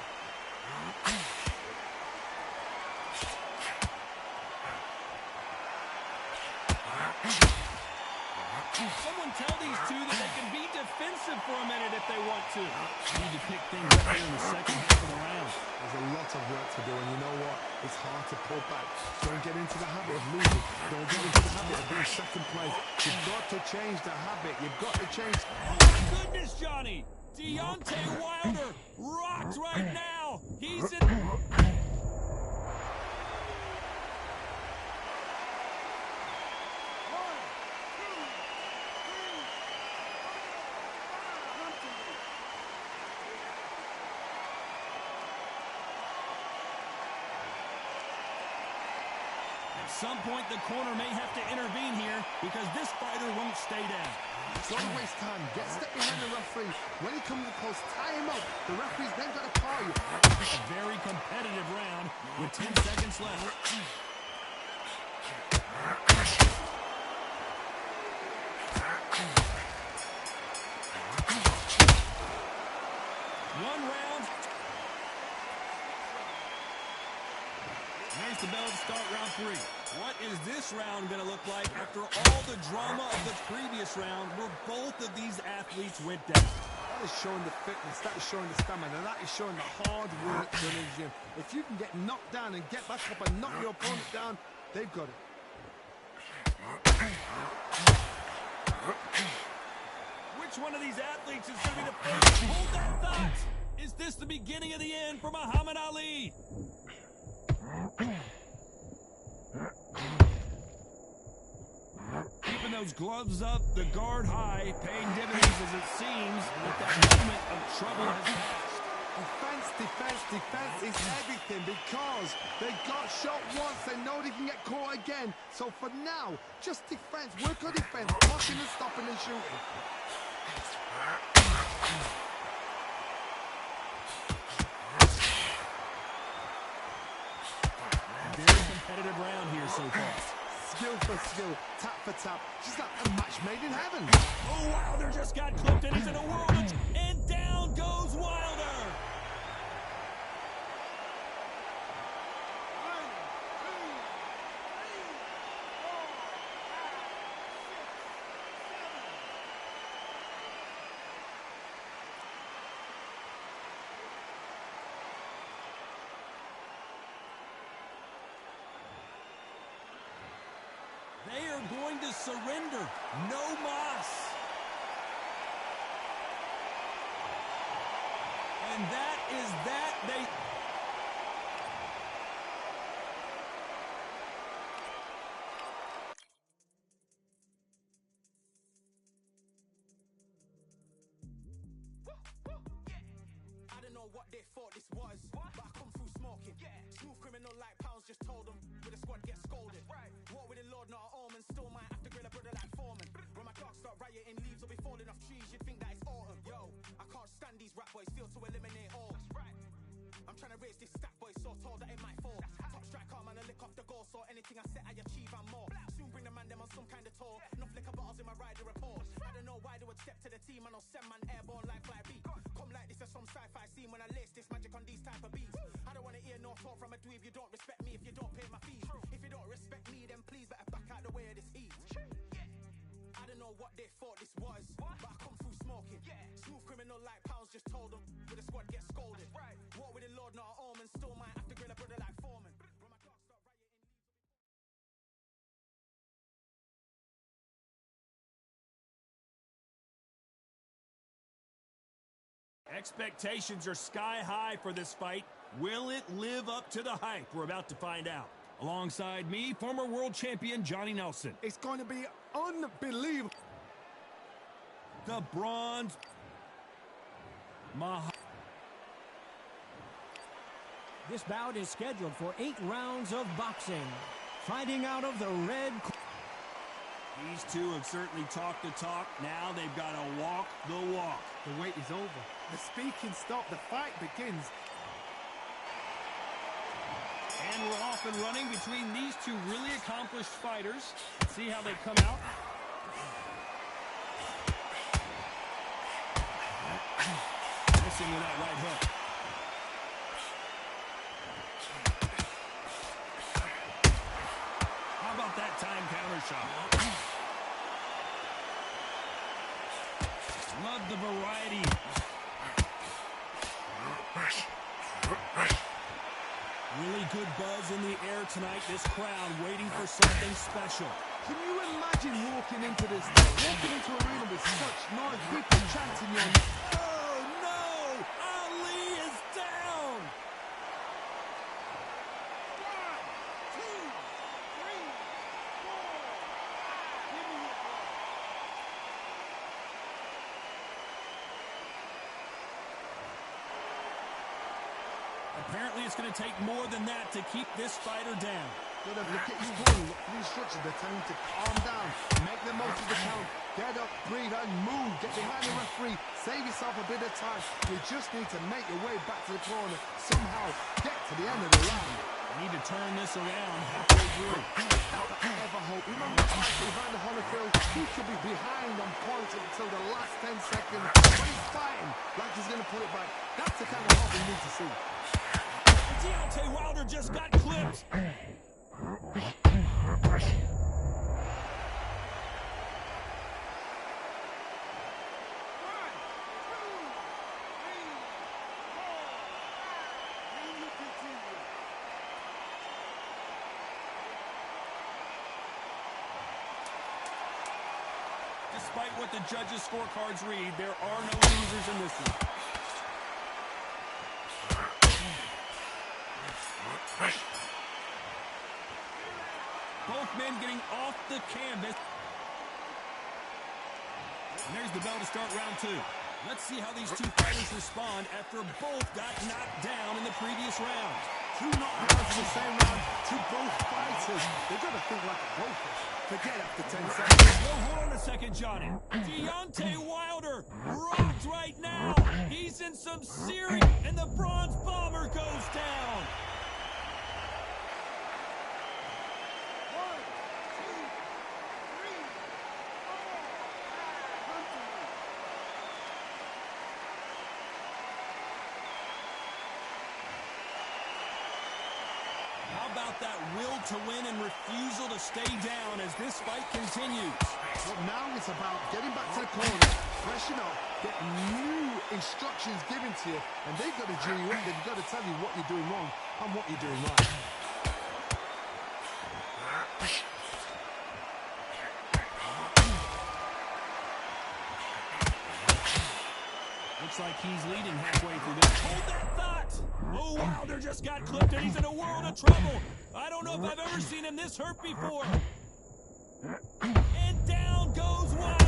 Someone tell these two that they can be defensive for a minute if they want to. Need to pick things up here in the second half of the round. There's a lot of work to do, and you know what? It's hard to pull back. Don't get into the habit of losing. Don't get into the habit of being second place. You've got to change the habit. You've got to change. Oh my goodness, Johnny! Deontay Wilder rocked right now. He's in. At some point, the corner may have to intervene here because this fighter won't stay down. Don't waste time. Get step behind the referee. When he comes close, tie him up. The referee's then got to call you. A very competitive round with 10 seconds left. One round. There's the bell to start round 3. What is this round going to look like after all the drama of the previous round where both of these athletes went down? That is showing the fitness. That is showing the stamina. That is showing the hard work done in the gym. If you can get knocked down and get back up and knock your opponent down, they've got it. Which one of these athletes is going to be the first? Hold that thought! Is this the beginning of the end for Muhammad Ali? those gloves up, the guard high, paying dividends as it seems that moment of trouble has passed. Defense is everything because they got shot once. They know they can get caught again. So for now, just defense. Work on defense. Blocking and stopping and shooting. Very competitive round here so far. Skill for skill, tap for tap. She's like a match made in heaven. Oh, Wilder just got clipped and he's in a whirl. And down goes Wilder. They are going to surrender. No mas. And that is that. I don't know what they thought this was, but I come through smoking. Smooth criminal like pounds, just told them with a squad get scolded. Walk with the Lord, not an omen. Still might have to grill a brother like Foreman. When my dogs start rioting, leaves will be falling off trees. You'd think that it's autumn. Yo, I can't stand these rap boys, feel to eliminate all. I'm trying to raise this stack boy so tall that it might fall. Top striker, man, I lick off the goal, so anything I set I achieve and more. Soon bring the man them on some kind of tour. Enough liquor bottles in my rider report. I don't know why they would step to the team, and I'll send man airborne like fly beat. Come like this as some sci-fi scene when I lace this magic on these type of beats. I don't wanna hear no talk from a dweeb. You don't respect me if you don't pay my fees. If you don't respect me, then please better back out the way of this heat. I don't know what they thought this was, but I come through smoking. Smooth criminal like pounds, just told them with a squad get scolded. Walk with the Lord, not an omen. Still might have to grill a brother like Foreman. When my dogs start rioting. Expectations are sky high for this fight. Will it live up to the hype? We're about to find out. Alongside me, former world champion Johnny Nelson. It's going to be unbelievable. The bronze This bout is scheduled for 8 rounds of boxing. Fighting out of the red corner. These two have certainly talked the talk. Now they've got to walk the walk. The wait is over. The speaking stop. The fight begins. And we're off and running between these two really accomplished fighters. See how they come out. Missing with that right hook. How about that time counter shot? Love the variety. Really good buzz in the air tonight. This crowd waiting for something special. Can you imagine walking into this, walking into an arena with such noise, people chanting your name? Oh no! Ali is down! 1, 2, 3, 4. Give me it. Apparently it's going to take more than that to keep this fighter down. Look at his warning. Look at the instructions. They're telling him to calm down, make the most of the count, get up, breathe, and move. Get behind the referee. Save yourself a bit of time. You just need to make your way back to the corner. Somehow get to the end of the round. Need to turn this around halfway through. I ever hope. Remember Evander Holyfield? He could be behind on points until the last 10 seconds. When he's fighting like he's going to put it back. That's the kind of hope we need to see. Deontay Wilder just got clipped. Despite what the judges' scorecards read, there are no losers in this one. Both men getting off the canvas. And there's the bell to start round 2. Let's see how these two fighters respond after both got knocked down in the previous round. 2 knockdowns in the same round to both fighters. They've got to think like a goldfish. Forget after 10 seconds. Well, hold on a second, Johnny. Deontay Wilder rocked right now. He's in some serious... And the Bronze Bomber goes down. 1, 2, 3, 4. How about that will to win and refusal to stay down as this fight continues? Well, now it's about getting back to the corner, freshen up, get new instructions given to you, and they've got to G you up. They've got to tell you what you're doing wrong and what you're doing right. Looks like he's leading halfway through this. Hold that thought! Oh, Wilder just got clipped and he's in a world of trouble. I don't know if I've ever seen him this hurt before. And down goes Wilder.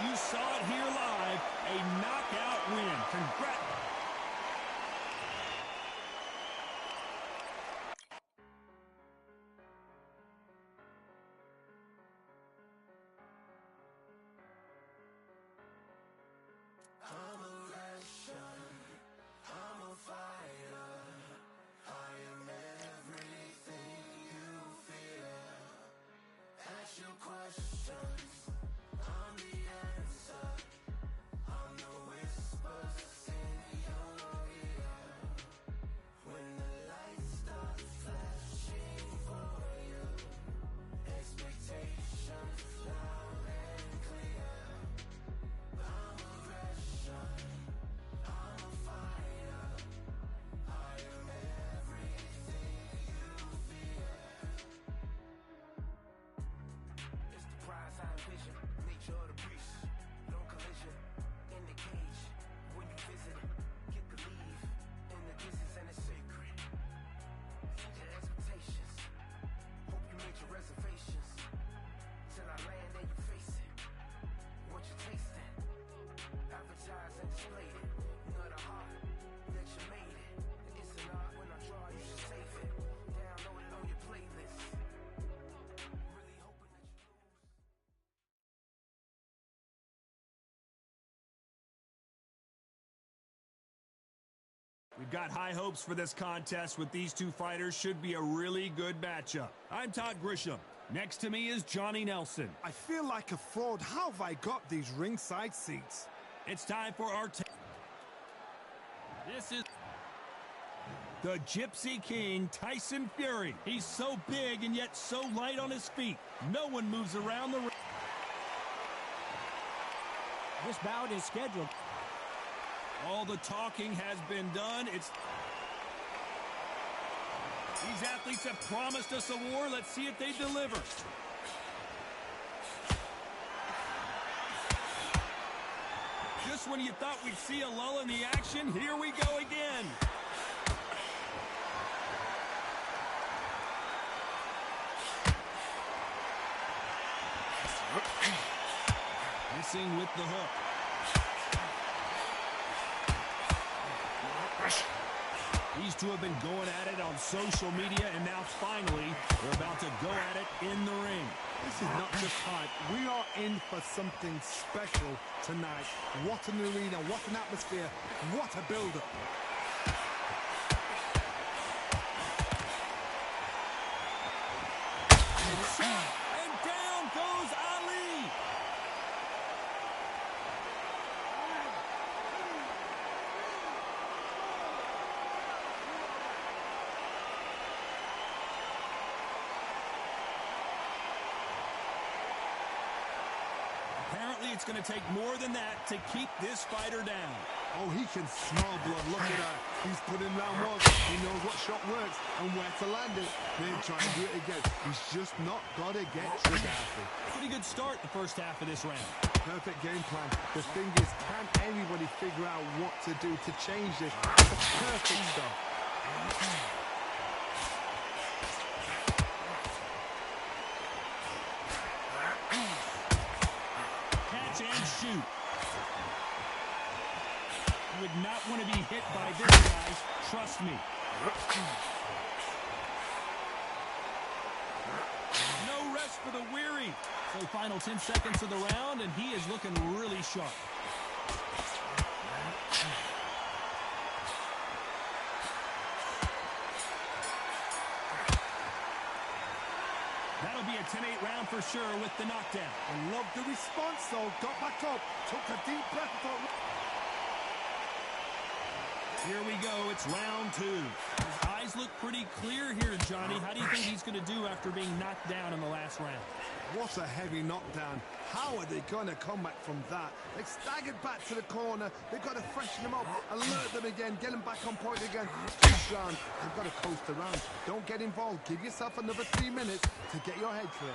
You saw it here live, a knockout win. Congrats. We've got high hopes for this contest with these two fighters. Should be a really good matchup. I'm Todd Grisham. Next to me is Johnny Nelson. I feel like a fraud. How have I got these ringside seats? It's time for our... This is... the Gypsy King, Tyson Fury. He's so big and yet so light on his feet. No one moves around the ring. This bout is scheduled. All the talking has been done. These athletes have promised us a war. Let's see if they deliver. Just when you thought we'd see a lull in the action, here we go again. Missing with the hook. These two have been going at it on social media, and now finally, they're about to go at it in the ring. This is not just hype. We are in for something special tonight. What an arena, what an atmosphere, what a build-up. And down goes Ali. Apparently it's going to take more than that to keep this fighter down. Oh, he can smell blood. Look at that. He's put in round one. He knows what shot works and where to land it. Then try and do it again. He's just not got to get trigger happy. Pretty good start the first half of this round. Perfect game plan. The thing is, can anybody figure out what to do to change this? It's a perfect start. Catch and shoot. You would not want to be hit by this guy. Trust me. No rest for the weary. So final 10 seconds of the round, and he is looking really sharp. That'll be a 10-8 round for sure with the knockdown. I love the response, though. Got back up, took a deep breath. Here we go. It's round two. His eyes look pretty clear here, Johnny. How do you think he's going to do after being knocked down in the last round? What a heavy knockdown. How are they going to come back from that? They've staggered back to the corner. They've got to freshen them up, alert them again, get them back on point again. This round, they've got to coast around. Don't get involved. Give yourself another 3 minutes to get your head clear.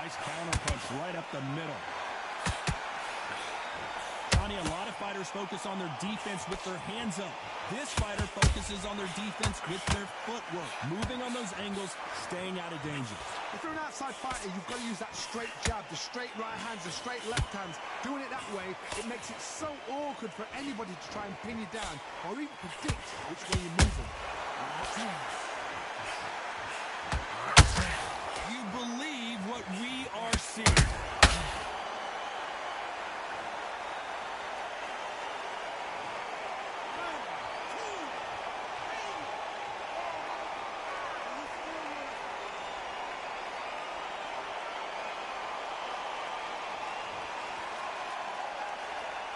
Nice counter punch right up the middle. Johnny, a lot of fighters focus on their defense with their hands up. This fighter focuses on their defense with their footwork. Moving on those angles, staying out of danger. If you're an outside fighter, you've got to use that straight jab, the straight right hands, the straight left hands. Doing it that way, it makes it so awkward for anybody to try and pin you down or even predict which way you're moving. You believe what we are seeing.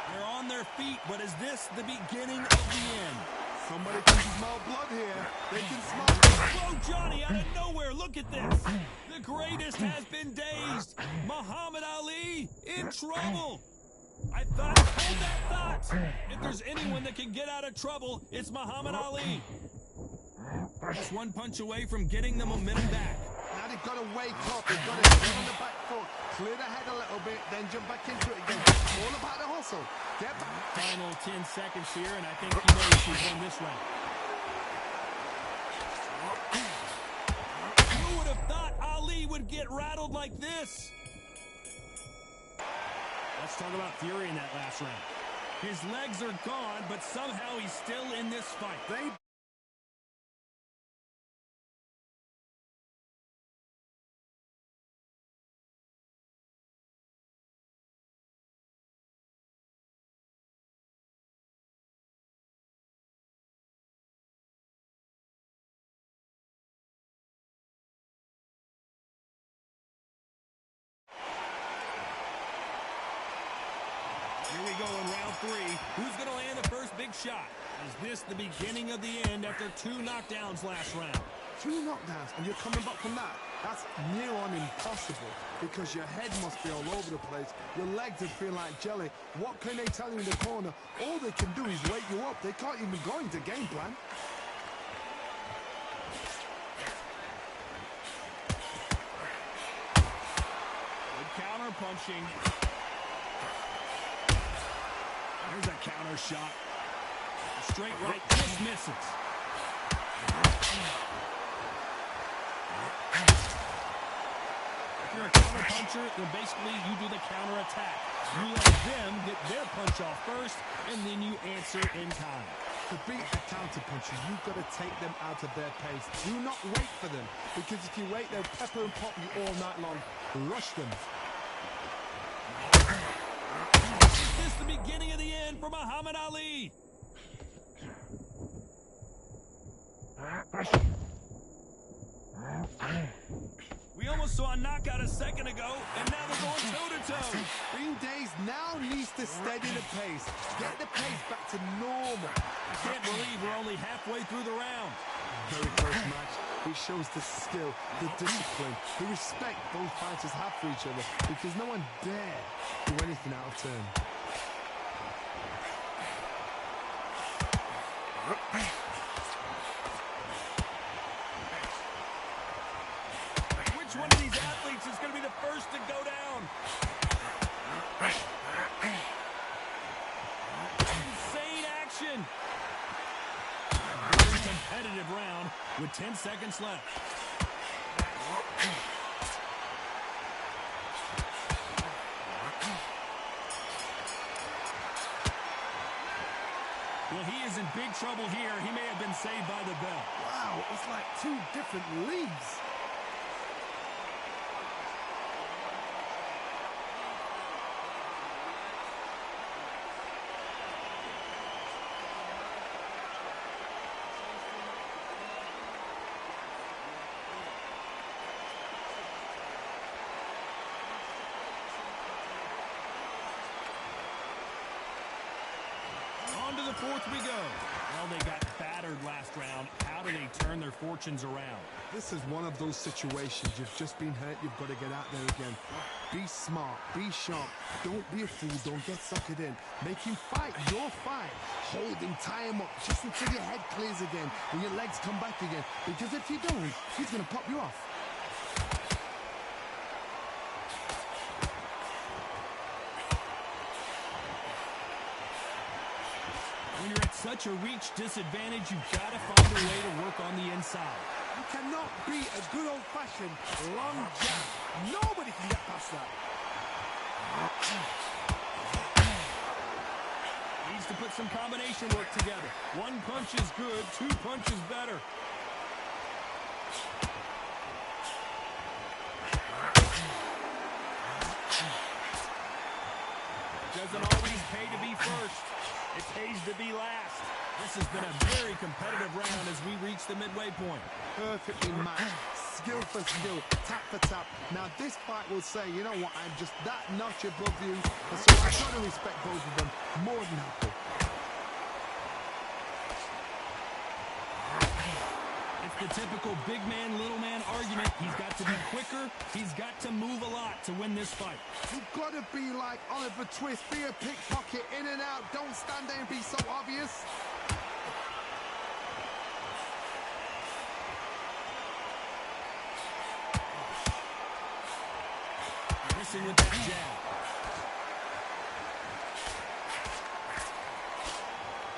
They're on their feet, but is this the beginning of the end? Somebody can smell blood here. They can smell blood. Whoa, Johnny, out of nowhere, look at this. The greatest has been dazed. Muhammad Ali in trouble. I thought, hold that thought. If there's anyone that can get out of trouble, it's Muhammad Ali. Just one punch away from getting the momentum back. Now they've got to wake up. They've got to get on the back foot, clear the head a little bit, then jump back into it again. All about the hustle. Get back. Final 10 seconds here, and I think he knows he's won this round. Who would have thought Ali would get rattled like this? Let's talk about Fury in that last round. His legs are gone, but somehow he's still in this fight. Here we go in round three. Who's going to land the first big shot? Is this the beginning of the end after 2 knockdowns last round? 2 knockdowns, and you're coming back from that. That's near on impossible because your head must be all over the place. Your legs would feel like jelly. What can they tell you in the corner? All they can do is wake you up. They can't even go into game plan. Good counter punching. There's a counter shot. A straight right just misses. If you're a counter puncher, then basically you do the counter attack. You let them get their punch off first, and then you answer in kind. To beat a counter puncher, you've got to take them out of their pace. Do not wait for them, because if you wait, they'll pepper and pop you all night long. Rush them. Is this the beginning of the end for Muhammad Ali? We almost saw a knockout a second ago, and now they're going toe-to-toe. Green Days now needs to steady the pace. Get the pace back to normal. I can't believe we're only halfway through the round. Very close match. It shows the skill, the discipline, the respect both fighters have for each other, because no one dare do anything out of turn. Which one of these athletes is going to be the first to go down? Insane action. Very competitive round with 10 seconds left. Well, he is in big trouble here. He may have been saved by the bell. Wow, it's like two different leagues. On to the fourth we go. Well, they got battered last round. How do they turn their fortunes around? This is one of those situations. You've just been hurt. You've got to get out there again. Be smart. Be sharp. Don't be a fool. Don't get suckered in. Make him fight your fight. Hold him. Tie him up just until your head clears again and your legs come back again. Because if you don't, he's going to pop you off. When you're at such a reach disadvantage, you've got to find a way to work on the inside. You cannot beat a good old-fashioned long jab. Nobody can get past that. Needs to put some combination work together. One punch is good, two punches better. Doesn't always pay to be first. It pays to be last. This has been a very competitive round as we reach the midway point. Perfectly matched. Skill for skill. Tap for tap. Now this fight will say, you know what, I'm just that notch above you. And so I've got to respect both of them. More than happy. It's the typical big man, little man argument. He's got to be quicker. He's got to move a lot to win this fight. You've got to be like Oliver Twist. Be a pickpocket, in and out. Don't stand there and be so obvious. Missing with that jab.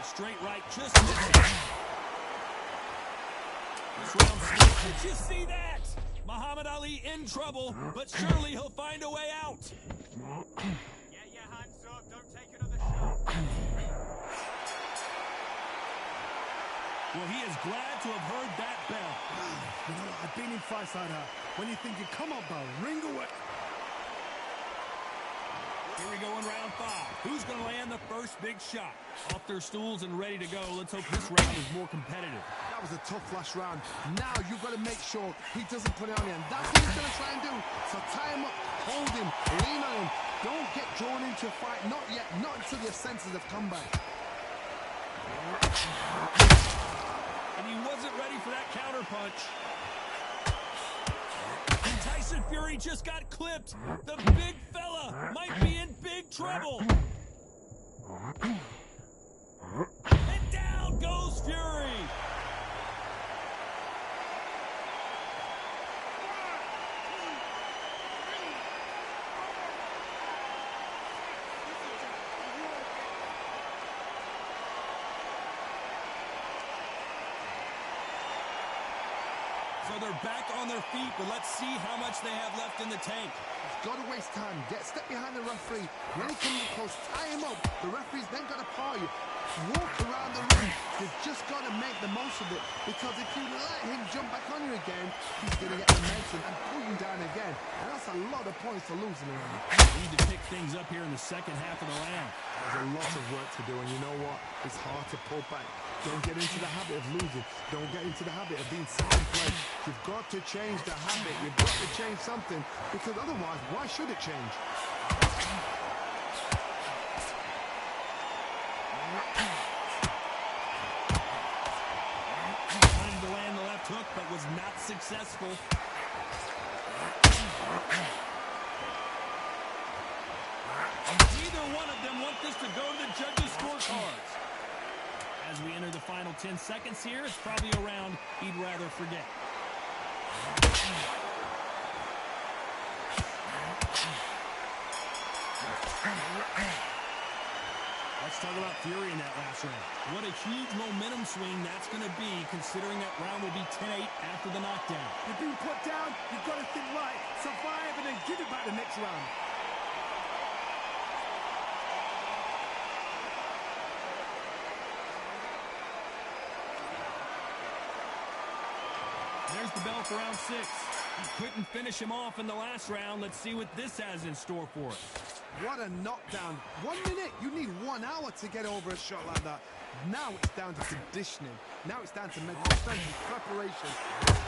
A straight right just missing. This round split. Did you see that? Muhammad Ali in trouble, but surely he'll find a way out. Get your hands up, don't take another shot. Well, he is glad to have heard that bell. You know what? I've been in fights like that. When you're thinking, come on, bell, ring away. Here we go in round 5. Who's going to land the first big shot? Off their stools and ready to go. Let's hope this round is more competitive. That was a tough last round. Now you've got to make sure he doesn't put it on you. And that's what he's going to try and do. So tie him up, hold him, lean on him. Don't get drawn into a fight. Not yet. Not until your senses have come back. And he wasn't ready for that counter punch. And Tyson Fury just got clipped. The big fella might be in big trouble. And down goes Fury. So they're back on their feet, but let's see how much they have left in the tank. He's got to waste time. Step behind the referee. When he comes in close, tie him up. The referee's then got to paw you. Walk around the ring. You've just got to make the most pace with it, because if you let him jump back on you again, he's going to get momentum and pull you down again. And that's a lot of points for losing around. We need to pick things up here in the second half of the round. There's a lot of work to do, and you know what? It's hard to pull back. Don't get into the habit of losing. Don't get into the habit of being second place. You've got to change the habit. You've got to change something, because otherwise, why should it change? Trying to land the left hook, but was not successful. Neither one of them want this to go to the judges' scorecards. As we enter the final 10 seconds here, it's probably a round he'd rather forget. Let's talk about fury in that last round. What a huge momentum swing that's going to be, considering that round will be 10-8 after the knockdown. You've been put down, you've got to think right, survive, and then give it back the next round. There's the bell for round 6. He couldn't finish him off in the last round. Let's see what this has in store for us. What a knockdown. 1 minute, you need 1 hour to get over a shot like that. Now it's down to conditioning. Now it's down to mental strength and preparation.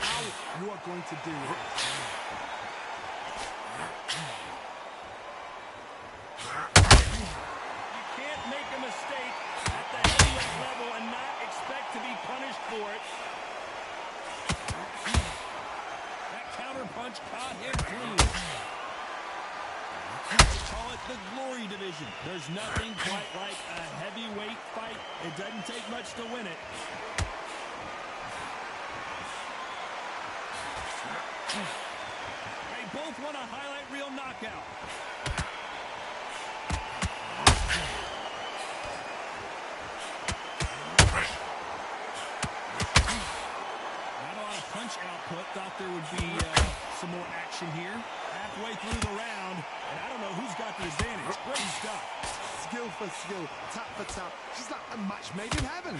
How you are going to do it. You can't make a mistake at the heavyweight level and not expect to be punished for it. That counter punch caught him clean. Call it the glory division. There's nothing quite like a heavyweight fight. It doesn't take much to win it. They both want a highlight reel knockout. Not a lot of punch output. Thought there would be some more action here. Halfway through the round, and I don't know who's got the advantage. Great stuff. Skill for skill, tap for tap. She's like a match made in heaven.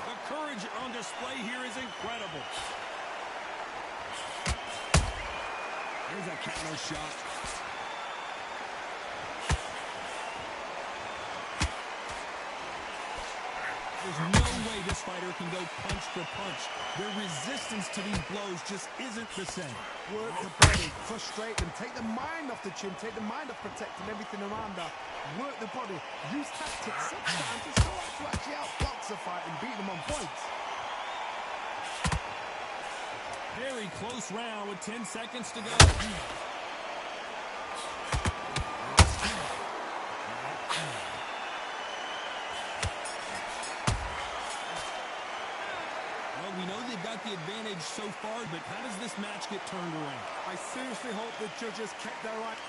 The courage on display here is incredible. There's a counter shot. There's no way this fighter can go punch for punch. Their resistance to these blows just isn't the same. Work the body, frustrate them, take the mind off the chin, take the mind off protecting everything around her. Work the body, use tactics sometimes it's so hard to actually outbox a fight and beat them on points. Very close round with 10 seconds to go. We know they've got the advantage so far, but how does this match get turned around? I seriously hope the judges kept their eye.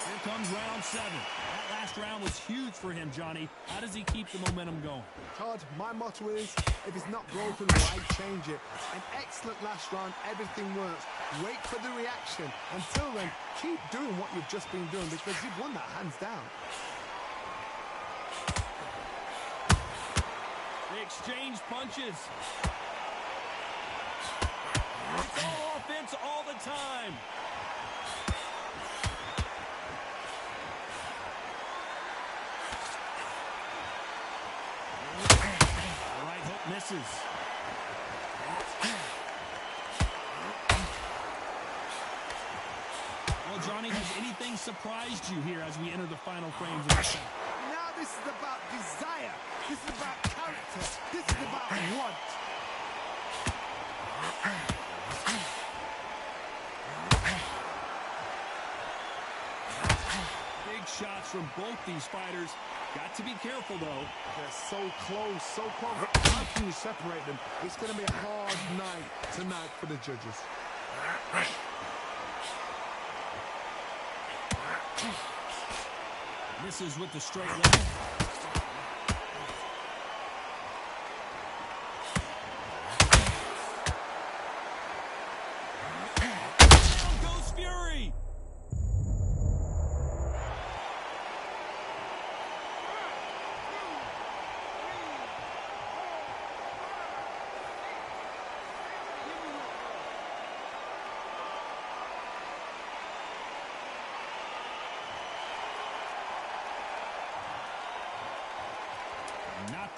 Here comes round 7. That last round was huge for him, Johnny. How does he keep the momentum going? Todd, my motto is, if it's not broken, why change it? An excellent last round, everything works. Wait for the reaction. Until then, keep doing what you've just been doing, because you've won that hands down. They exchange punches. It's all offense all the time. The right hook misses. Well, Johnny, has anything surprised you here as we enter the final frames of the show? Now this is about desire. This is about character. This is about want. Big shots from both these fighters. Got to be careful, though. They're so close, so close. How can you separate them? It's going to be a hard night tonight for the judges. Misses with the straight leg. Down goes Fury.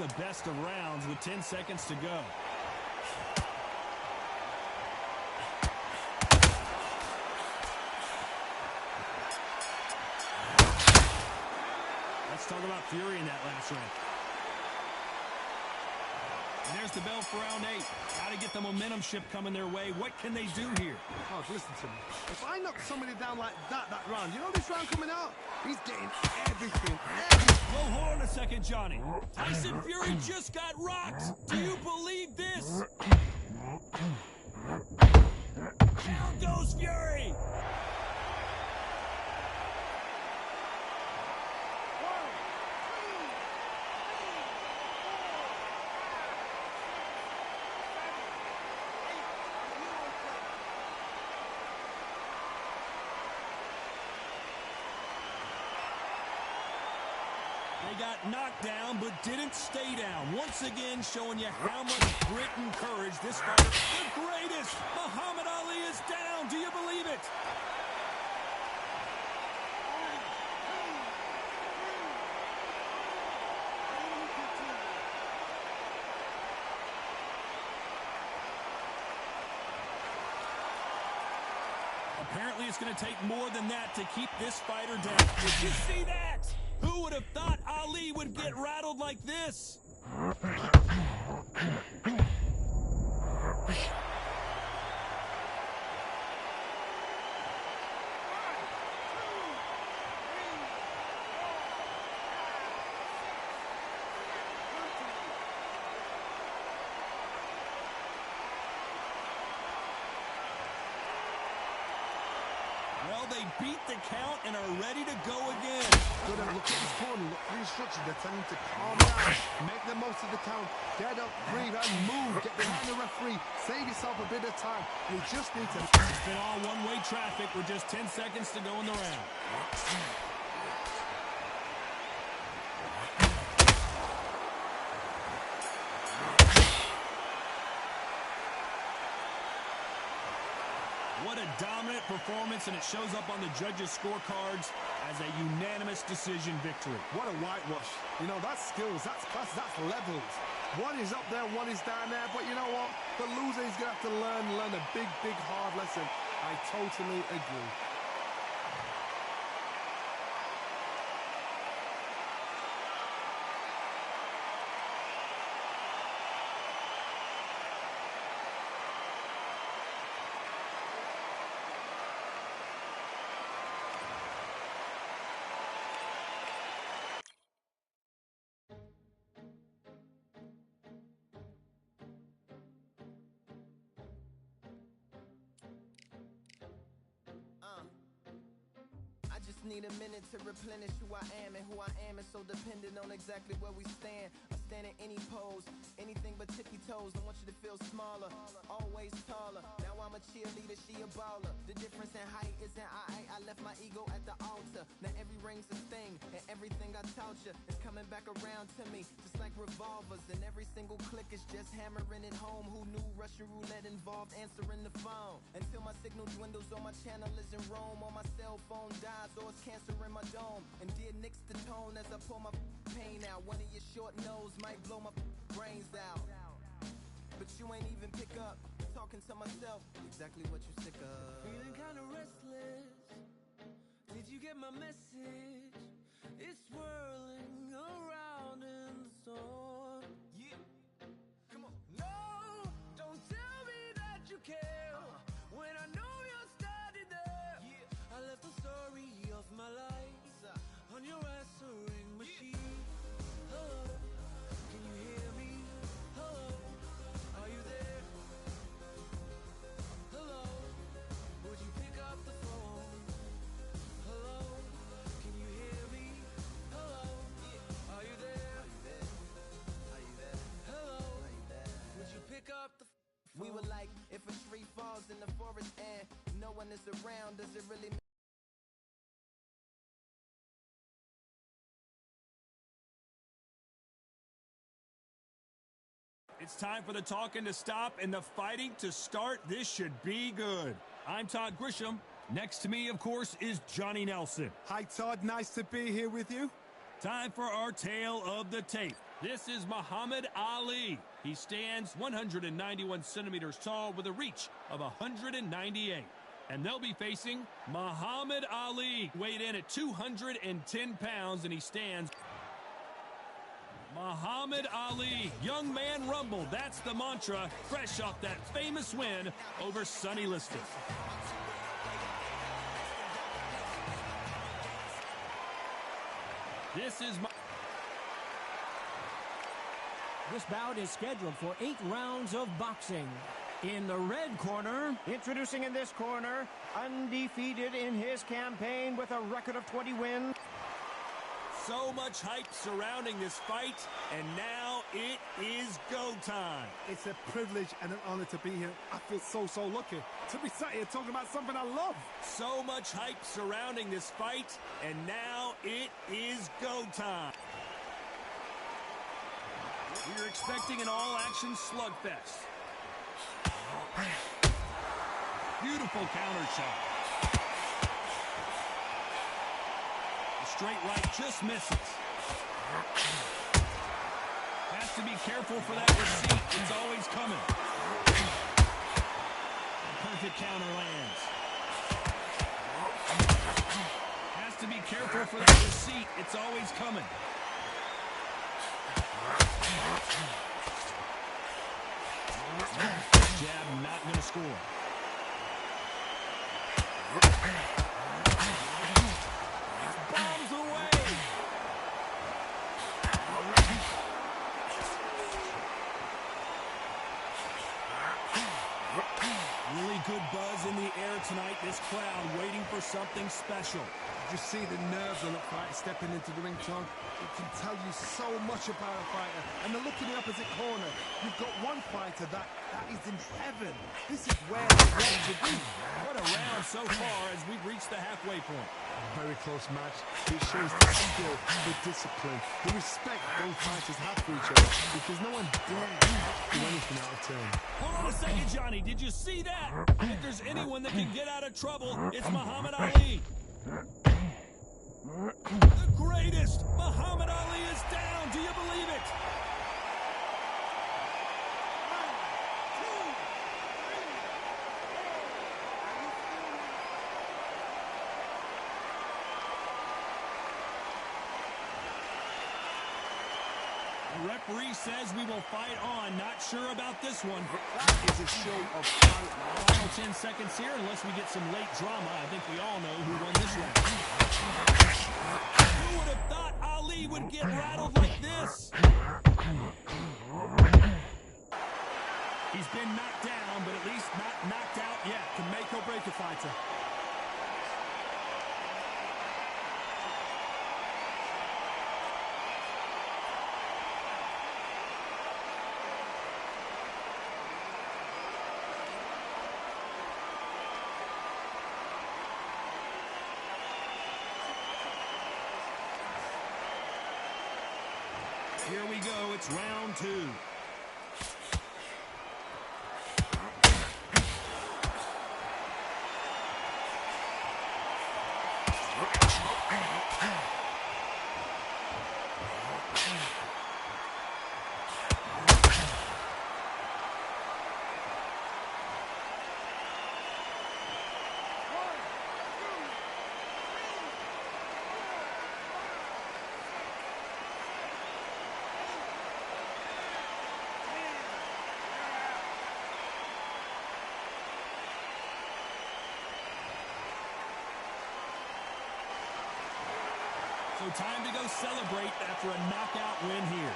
the best of rounds with 10 seconds to go. Let's talk about Fury in that last round. And there's the bell for round 8. Got to get the momentum shift coming their way. What can they do here? Oh, listen to me. If I knock somebody down like that round, you know this round coming out? He's getting everything. Whoa, hold on a second, Johnny. Tyson Fury just got rocked. Do you believe this? Down goes Fury. They got knocked down, but didn't stay down. Once again, showing you how much grit and courage this fighter, the greatest, Muhammad Ali, is down. Do you believe it? Apparently, it's going to take more than that to keep this fighter down. Did you see that? Who would have thought Ali would get rattled like this? Well, they beat the count and are ready to go again. Good, look at his corner. Look at the instructions. They're telling him to calm down. Make the most of the count. Get up, breathe, and move. Get behind the referee. Save yourself a bit of time. You just need to... It's been all one-way traffic with just 10 seconds to go in the round. What a dominant performance, and it shows up on the judges' scorecards as a unanimous decision victory. What a whitewash. You know, that's skills, that's class, that's levels. One is up there, one is down there, but you know what? The loser is going to have to learn a big, hard lesson. I totally agree. Need a minute to replenish who I am, and who I am is so dependent on exactly where we stand. I stand in any pose, anything but tippy toes. Don't want you to feel smaller, always taller. Now I'm a cheerleader, she a baller. The difference in height isn't I left my ego at the altar. Now every ring's a thing, and everything I taught you is coming back around to me, just like revolvers. And every single click is just hammering it home. Who knew Russian roulette involved answering the phone? Until my signal dwindles or my channel is in Rome, or my cell phone dies, or cancer in my dome. And dear nicks the tone as I pour my pain out. One of your short nose might blow my brains out, but you ain't even pick up. Talking to myself, exactly what you sick of. Feeling kinda restless. Did you get my message? It's swirling around in the storm. Yeah, come on. No, don't tell me that you care when I know you're standing there. Yeah. I left the story of my life on your answering machine. Hello, can you hear me? Hello, are you there? Hello, would you pick up the phone? Hello, can you hear me? Hello, are you there? Are you there? Hello, Are you there? would you pick up the phone? We were like, if a tree falls in the forest and no one is around, does it really matter? It's time for the talking to stop and the fighting to start. This should be good. I'm Todd Grisham. Next to me, of course, is Johnny Nelson. Hi, Todd. Nice to be here with you. Time for our tale of the tape. This is Muhammad Ali. He stands 191 centimeters tall with a reach of 198. And they'll be facing Muhammad Ali, weighed in at 210 pounds, and he stands. Muhammad Ali, young man rumble. That's the mantra, fresh off that famous win over Sonny Liston. This bout is scheduled for 8 rounds of boxing. In the red corner, introducing in this corner, undefeated in his campaign with a record of 20 wins. So much hype surrounding this fight, and now it is go time. It's a privilege and an honor to be here. I feel so lucky to be sat here talking about something I love. So much hype surrounding this fight, and now it is go time. We're expecting an all-action slugfest. Beautiful counter shot. The straight right just misses. Has to be careful for that receipt. It's always coming. Perfect counter lands. Has to be careful for that receipt. It's always coming. Jab not going to score. Bombs away. Really good buzz in the air tonight. This crowd waiting for something special. You see the nerves on the fighter stepping into the ring, Tom. It can tell you so much about a fighter. And the look in the opposite corner, you've got one fighter that is in heaven. This is where they want to be. What a round so far as we've reached the halfway point. Very close match. It shows the skill, the discipline, the respect both fighters have for each other, because no one dares do anything out of turn. Hold on a second, Johnny. Did you see that? If there's anyone that can get out of trouble, it's Muhammad Ali. The greatest! Muhammad Ali is down! Do you believe it? The referee says we will fight on. Not sure about this one. That is a show of talent. Final 10 seconds here, unless we get some late drama. I think we all know who won this round. Who would have thought Ali would get rattled like this? He's been knocked down, but at least not knocked out yet. Can make or break a fighter. Here we go. It's round 2. So time to go celebrate after a knockout win here.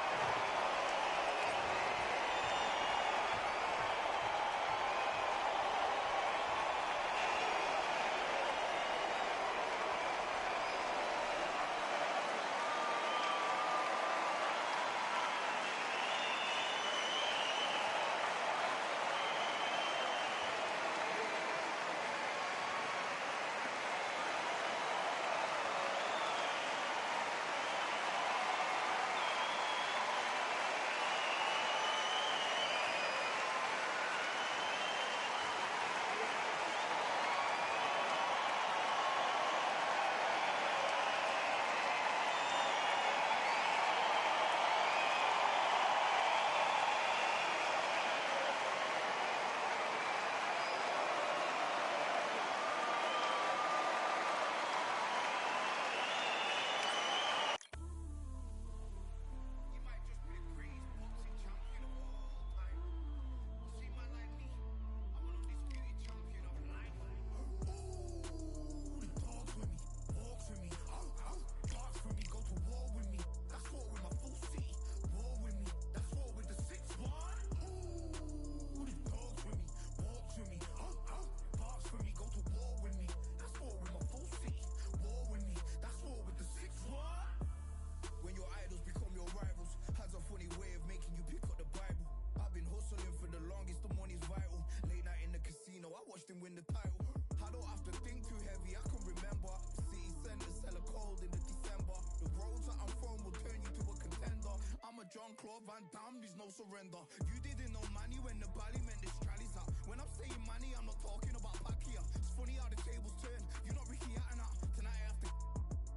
surrender. You didn't know money when the bally meant this trallies up. When I'm saying money, I'm not talking about back here. It's funny how the tables turn. You're not Ricky Hatton up. Tonight I have to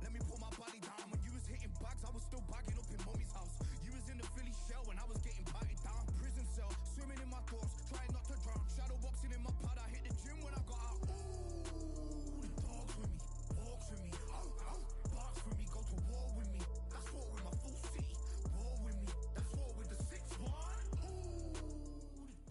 let me put my body down. When you was hitting bags, I was still bagging up in mommy's house. You was in the Philly shell when I was getting patted down. Prison cell, swimming in my thoughts, trying not to drown. Shadow boxing in my pad, I hit the gym when I got out. Ooh, the dogs with me, walks with me, barks with me, go to war with me. That's war with my full city. War with me, that's war with the 6-1. Ooh, the dogs with me.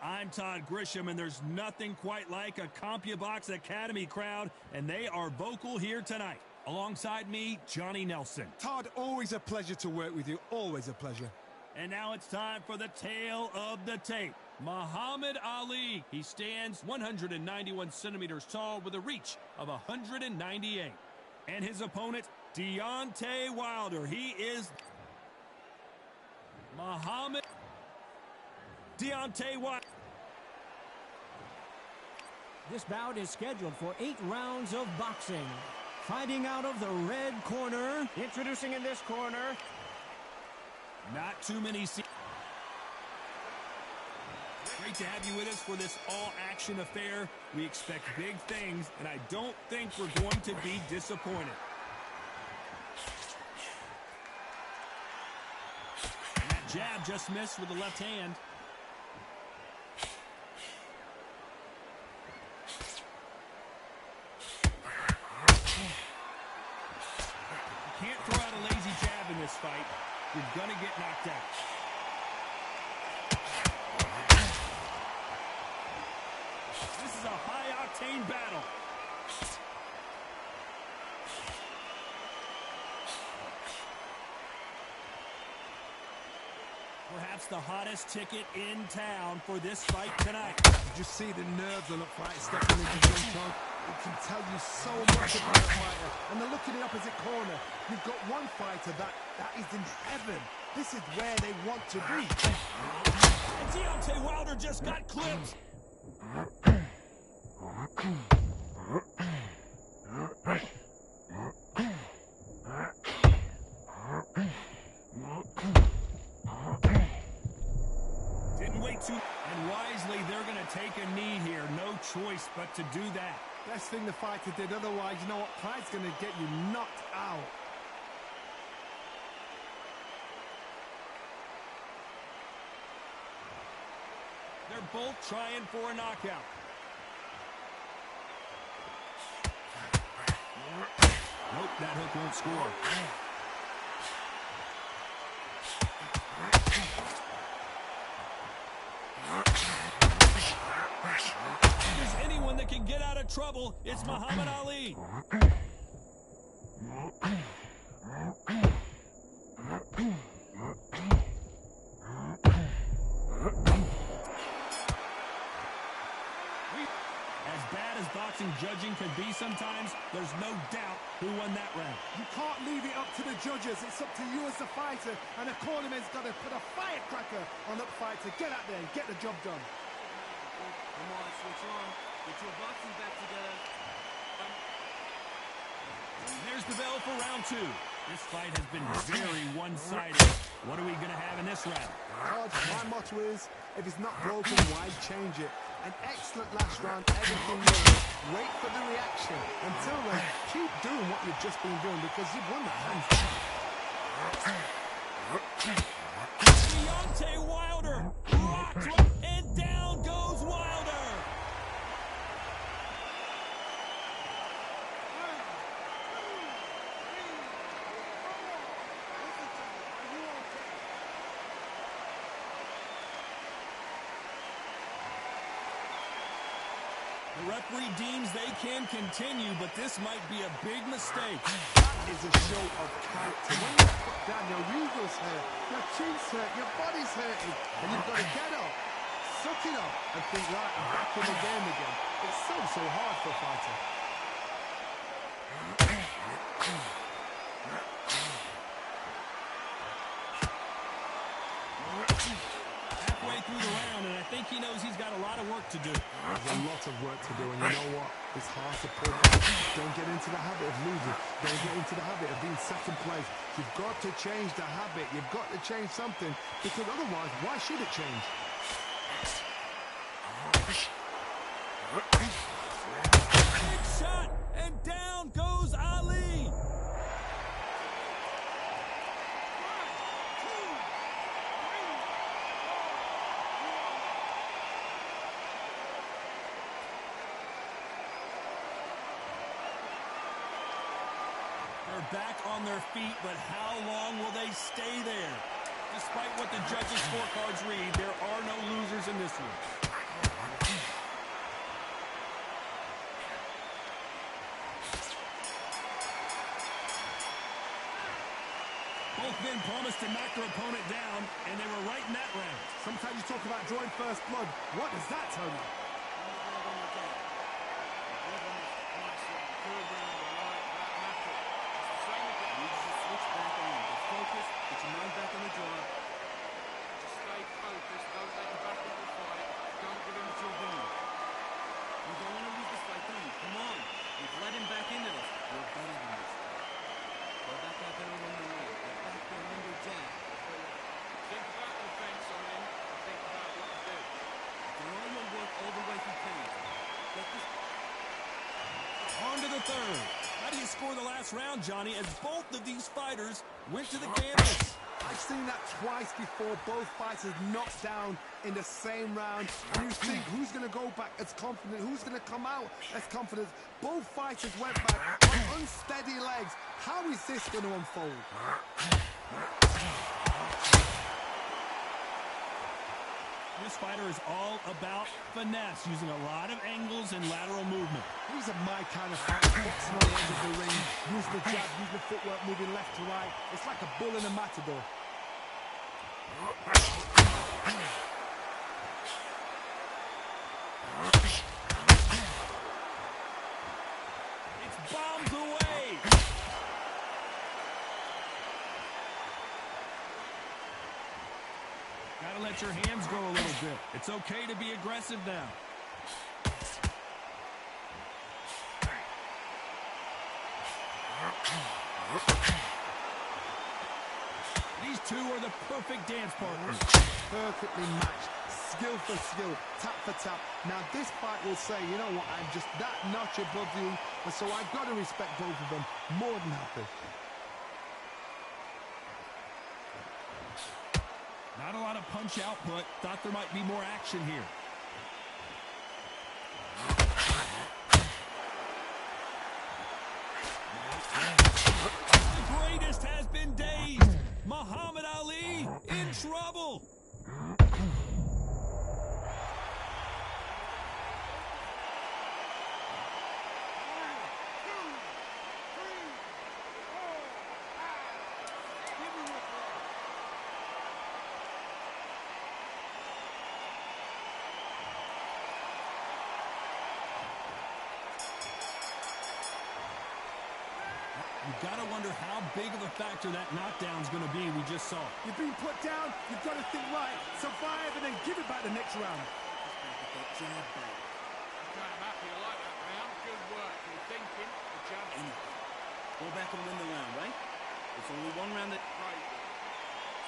I'm Todd Grisham, and there's nothing quite like a CompuBox Academy crowd, and they are vocal here tonight. Alongside me, Johnny Nelson. Todd, always a pleasure to work with you. Always a pleasure. And now it's time for the tale of the tape. Muhammad Ali. He stands 191 centimeters tall with a reach of 198. And his opponent, Deontay Wilder. He is Muhammad Deontay Wilder. This bout is scheduled for 8 rounds of boxing. Fighting out of the red corner. Introducing in this corner. Not too many. Great to have you with us for this all-action affair. We expect big things, and I don't think we're going to be disappointed. And that jab just missed with the left hand. You can't throw out a lazy jab in this fight. You're going to get knocked out. This is a high-octane battle. Perhaps the hottest ticket in town for this fight tonight. You just see the nerves on the fight stepping into the front. It can tell you so much about a fighter. And the look in the opposite corner, you've got one fighter that is in heaven. This is where they want to be. And Deontay Wilder just got clipped. Didn't wait too, and wisely they're going to take a knee here. No choice but to do that. Best thing the fighter did, otherwise, you know what? Pride's going to get you knocked out. They're both trying for a knockout. Nope, that hook won't score. If there's anyone that can get out of trouble, it's Muhammad Ali. As bad as boxing judging can be sometimes, there's no doubt who won that round. You can't leave it up to the judges. It's up to you as the fighter. And the cornerman's got to put a firecracker on that fighter. Get out there and get the job done. Come on, switch on. Get your boxing back together. And there's the bell for round 2. This fight has been very one-sided. What are we going to have in this round? My motto is, if it's not broken, why change it? An excellent last round, everything good. Wait for the reaction. Until then, keep doing what you've just been doing because you've won the hands down. Deontay Wilder rocked right, and down goes Wilder. The referee deems they can continue, but this might be a big mistake. That is a show of character. When you put down, your eagles hurt, your chin's hurt, your body's hurting, and you've got to get up, suck it up, and think, right, I'm back in the game again. It's so hard for a fighter. Halfway through the round, and I think he knows he's got a lot of work to do. There's a lot of work to do, and you know what? It's hard to pull back. Don't get into the habit of losing. Don't get into the habit of being second place. You've got to change the habit. You've got to change something, because otherwise, why should it change? Big shot, and down goes Ali. They're back on their feet, but how long will they stay there? Despite what the judges' scorecards read, there are no losers in this one. Both men promised to knock their opponent down, and they were right in that round. Sometimes you talk about drawing first blood. What does that tell you? On to the third. How do you score the last round, Johnny, as both of these fighters went to the canvas? I've seen that twice before. Both fighters knocked down in the same round. And you think, who's going to go back as confident? Who's going to come out as confident? Both fighters went back on unsteady legs. How is this going to unfold? This fighter is all about finesse, using a lot of angles and lateral movement. These are my kind of fights. Boxing on the edge of the ring. Use the jab, use the footwork, moving left to right. It's like a bull in a matador. It's bombs away. Gotta let your hands go a little bit. It's okay to be aggressive now. These two are the perfect dance partners. Perfectly matched. Skill for skill. Tap for tap. Now this fight will say, you know what, I'm just that notch above you. And so I've got to respect both of them. More than happy. Not a lot of punch output. Thought there might be more action here. The greatest has been dazed. Muhammad Ali in trouble. You've got to wonder how big of a factor that knockdown's going to be we just saw. You've been put down, you've got to think right, survive, and then give it back the next round. Okay, I'm happy. I like that round. Good work. You're thinking. The jab. Go back and win the round, right? It's only one round that... Right.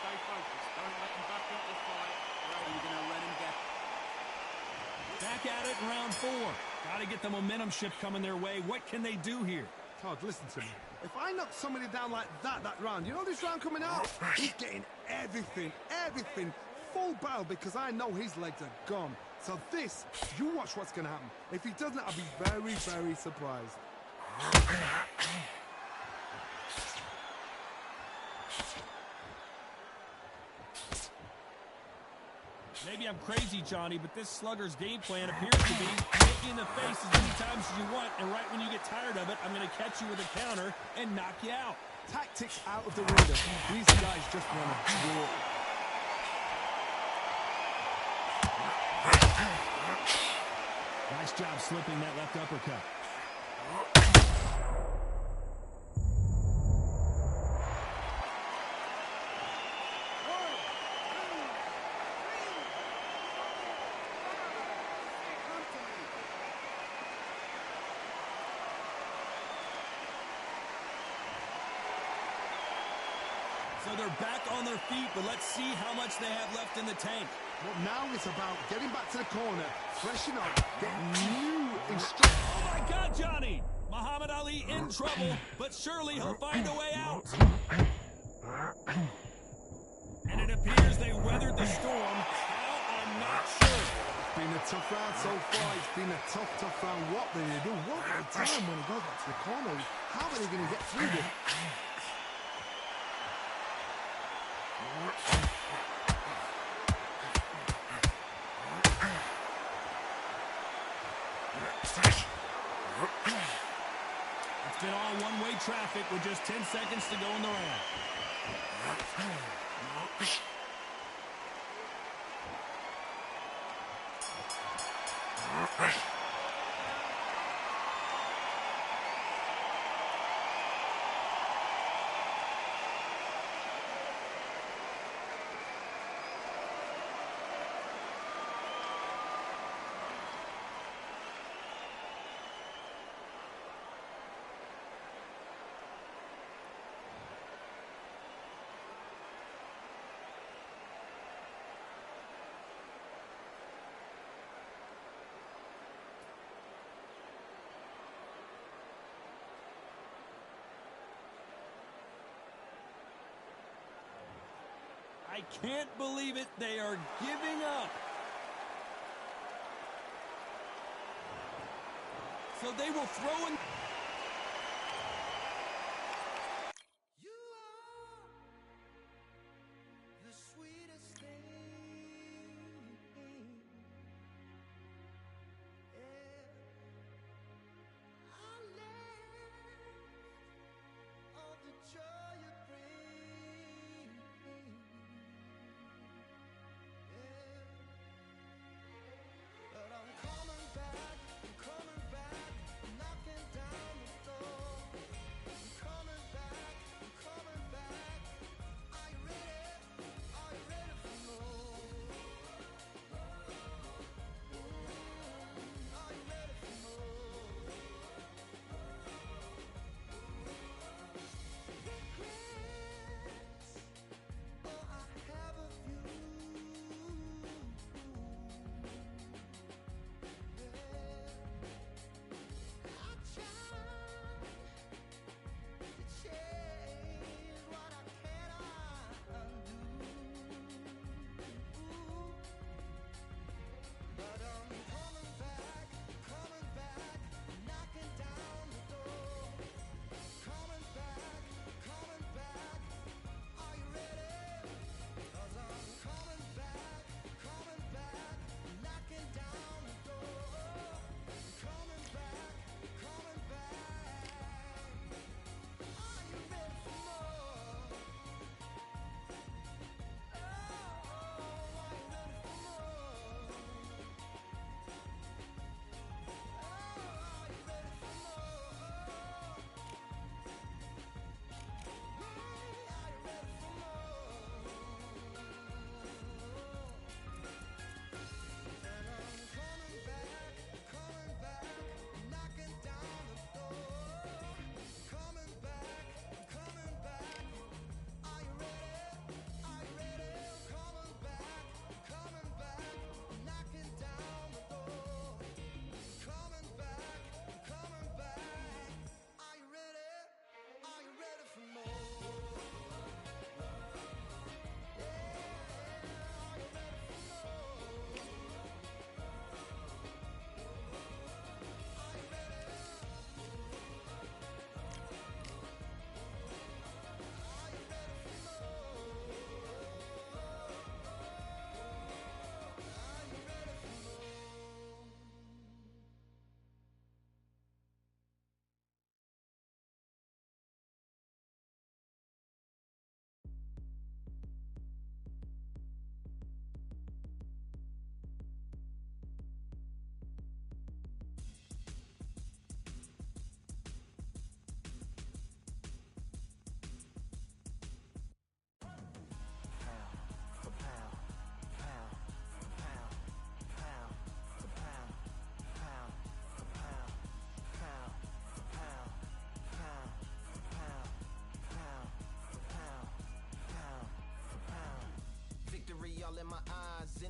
Stay focused. Don't let him back into the fight. You're going to let him get... Back at it in round 4. Got to get the momentum shift coming their way. What can they do here? Todd, listen to me. If I knock somebody down like that round, you know this round coming out? He's getting everything, full barrel, because I know his legs are gone. So this, you watch what's going to happen. If he doesn't, I'll be very, very surprised. Maybe I'm crazy, Johnny, but this slugger's game plan appears to be hit you in the face as many times as you want, and right when you get tired of it, I'm going to catch you with a counter and knock you out. Tactics out of the window. These guys just want to draw. Nice job slipping that left uppercut. So they're back on their feet, but let's see how much they have left in the tank. Well, now it's about getting back to the corner, freshen up, getting new instructions. Oh, my God, Johnny! Muhammad Ali in trouble, but surely he'll find a way out. And it appears they weathered the storm. How, I'm not sure. It's been a tough round so far. It's been a tough round. What will they do? What a time when he goes back to the corner. How are they going to get through this? It's been all one-way traffic with just 10 seconds to go in the round. I can't believe it. They are giving up. So they will throw in. You are the sweetest thing. I live all the joy you bring. But I'm coming back, knocking down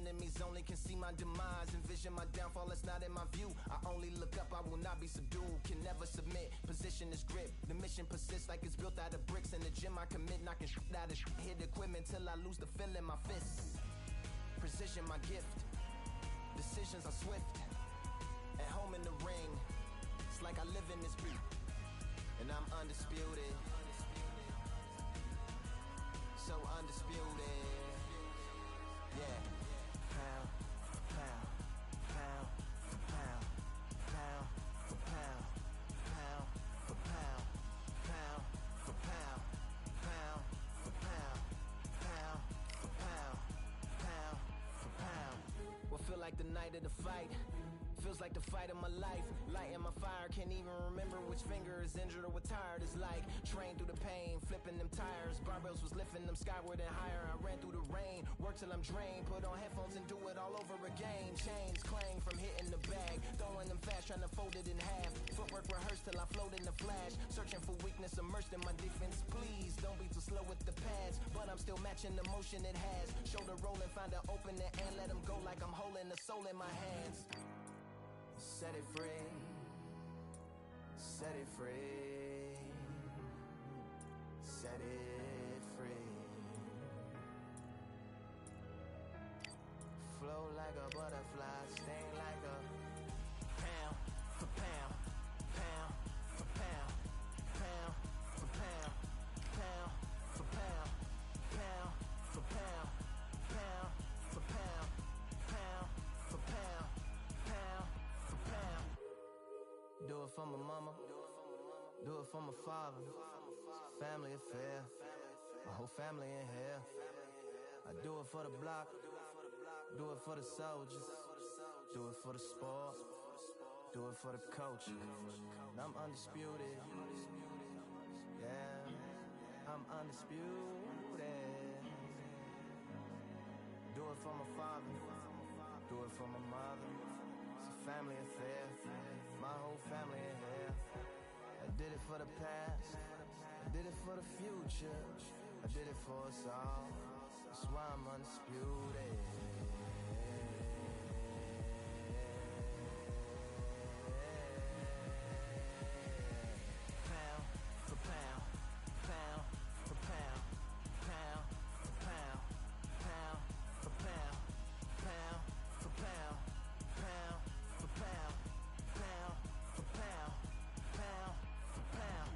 enemies only can see my demise. Envision my downfall, it's not in my view. I only look up, I will not be subdued. Can never submit, position is grip. The mission persists like it's built out of bricks. In the gym I commit, knocking shit out of shit. Hit equipment till I lose the feel in my fists. Precision my gift, decisions are swift. At home in the ring, it's like I live in this beat. And I'm undisputed, so undisputed. Yeah. Pound for pound, pound for pound, pound for pound, pound for pound, pound for pound, pound for pound, pound for pound, pound for pound. What feel like the night of the fight? Feels like the fight of my life. Lighting my fire, can't even remember which finger is injured or what tired is like. Train through the pain, flipping them tires. Barbells was lifting them skyward and higher. I ran through the rain, worked till I'm drained. Put on headphones and do it all over again. Chains clang from hitting the bag. Throwing them fast, trying to fold it in half. Footwork rehearsed till I float in the flash. Searching for weakness, immersed in my defense. Please, don't be too slow with the pads. But I'm still matching the motion it has. Shoulder rolling, find an opening and let them go like I'm holding the soul in my hands. Set it free, set it free, set it free. Flow like a butterfly, sting like a pound for pound, pound for pound, pound for pound, pound for pound, pound for pound, pound for pound, pound for pound, pound. Do it for my mama, do it for my father. Family affair, my whole family in here. I do it for the block, do it for the soldiers, do it for the sport, do it for the culture. I'm undisputed, yeah, I'm undisputed. Do it for my father, do it for my mother. It's a family affair, my whole family in here. I did it for the past, I did it for the future, I did it for us all. That's why I'm undisputed. Pound for pound, pound for pound, pound for pound, pound for pound, pound for pound, pound for pound, pound for pound, pound for pound.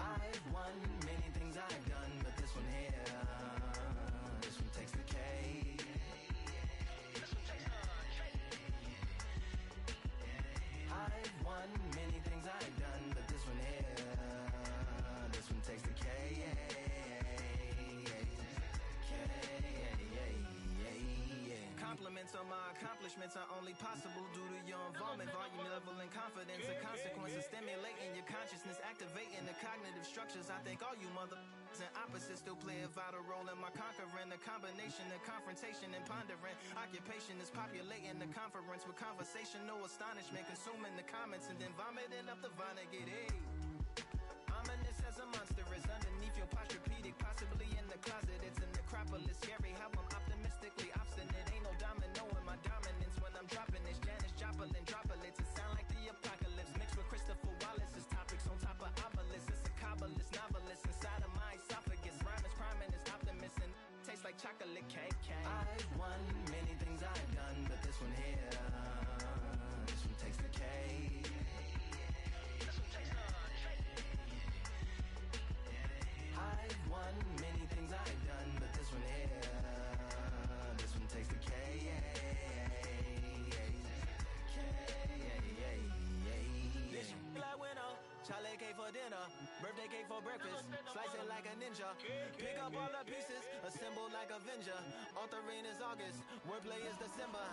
I've won many things I've done, but this one here, this one takes the cake. I've won many things I've done, but this one here, this one takes the cake. Compliments on my accomplishments are only possible due to your involvement, volume, level, and confidence. The consequences stimulating your consciousness, activating the cognitive structures. I think all you mother and opposites still play a vital role in my conquering. The combination of confrontation and pondering. Occupation is populating the conference with conversational astonishment, consuming the comments and then vomiting up the Vonnegut. Hey, ominous as a monster is underneath your posturepedic, possibly in the closet. It's an necropolis, scary how I'm optimistically obstinate. Ain't no domino in my dominance when I'm dropping this. Janis Joplin droplets, it sound like the apocalypse mixed with Christopher Wallace's topics on top of obelisks. It's a kabbalist novelist inside of my esophagus. Rhyme is priming, is optimist and tastes like chocolate cake. I've won many things I've done, but this one here, this one takes the cake. I've won many things I've done, but this one here, this one takes the cake. This like winner, chocolate cake for dinner, birthday cake for breakfast, slice it like a ninja, pick up all the pieces, assemble like Avenger. Authoring is August, wordplay is December.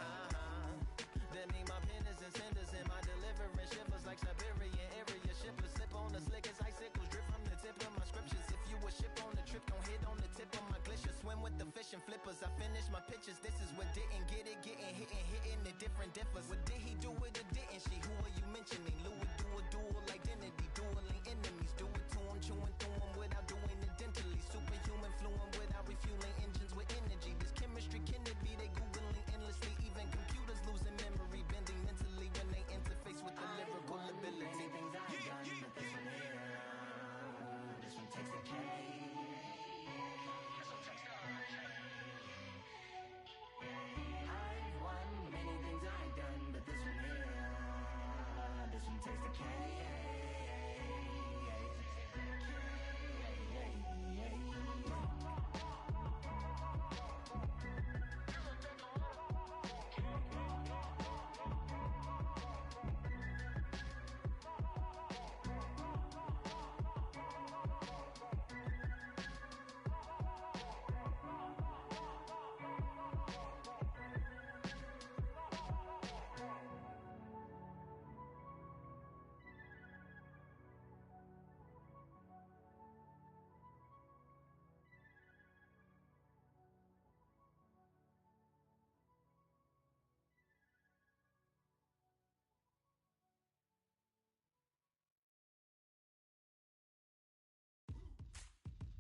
That mean my pen is in cinders and my delivering shivers like Siberian area shippers. Slip on the slickest icicles, drip from the sip of my scriptures. If you a ship on the trip, don't hit on the tip of my glacier. Swim with the fish and flippers. I finish my pictures. This is what didn't get it, getting hitting the different differs. What did he do it or didn't she? Who are you mentioning? Lou would do a dual identity, dueling enemies. Do it to him, chewing through him without doing it dentally. Superhuman fluent without refueling engines with energy. This chemistry can it be? They googling endlessly. Even computers losing memory, bending mentally when they interface with the lyrical ability. Things I've done, but this one here, this one takes the cake. I've won many things I've done, but this one here, this one takes the cake.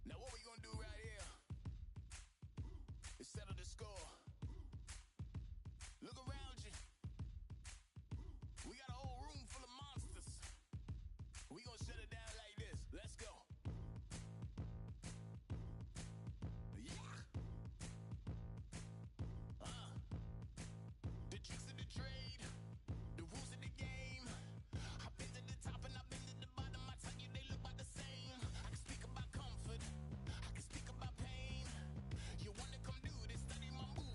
Now what we gonna do right here is settle the score. Look around you. We got a whole room full of monsters. We gonna shut it down like this. Let's go. Yeah. The tricks of the trade, the rules of the game. I've been to the top and I've been to the bottom. I tell you they look about the same. I can speak about comfort, I can speak about pain. You wanna come do this, study my moves.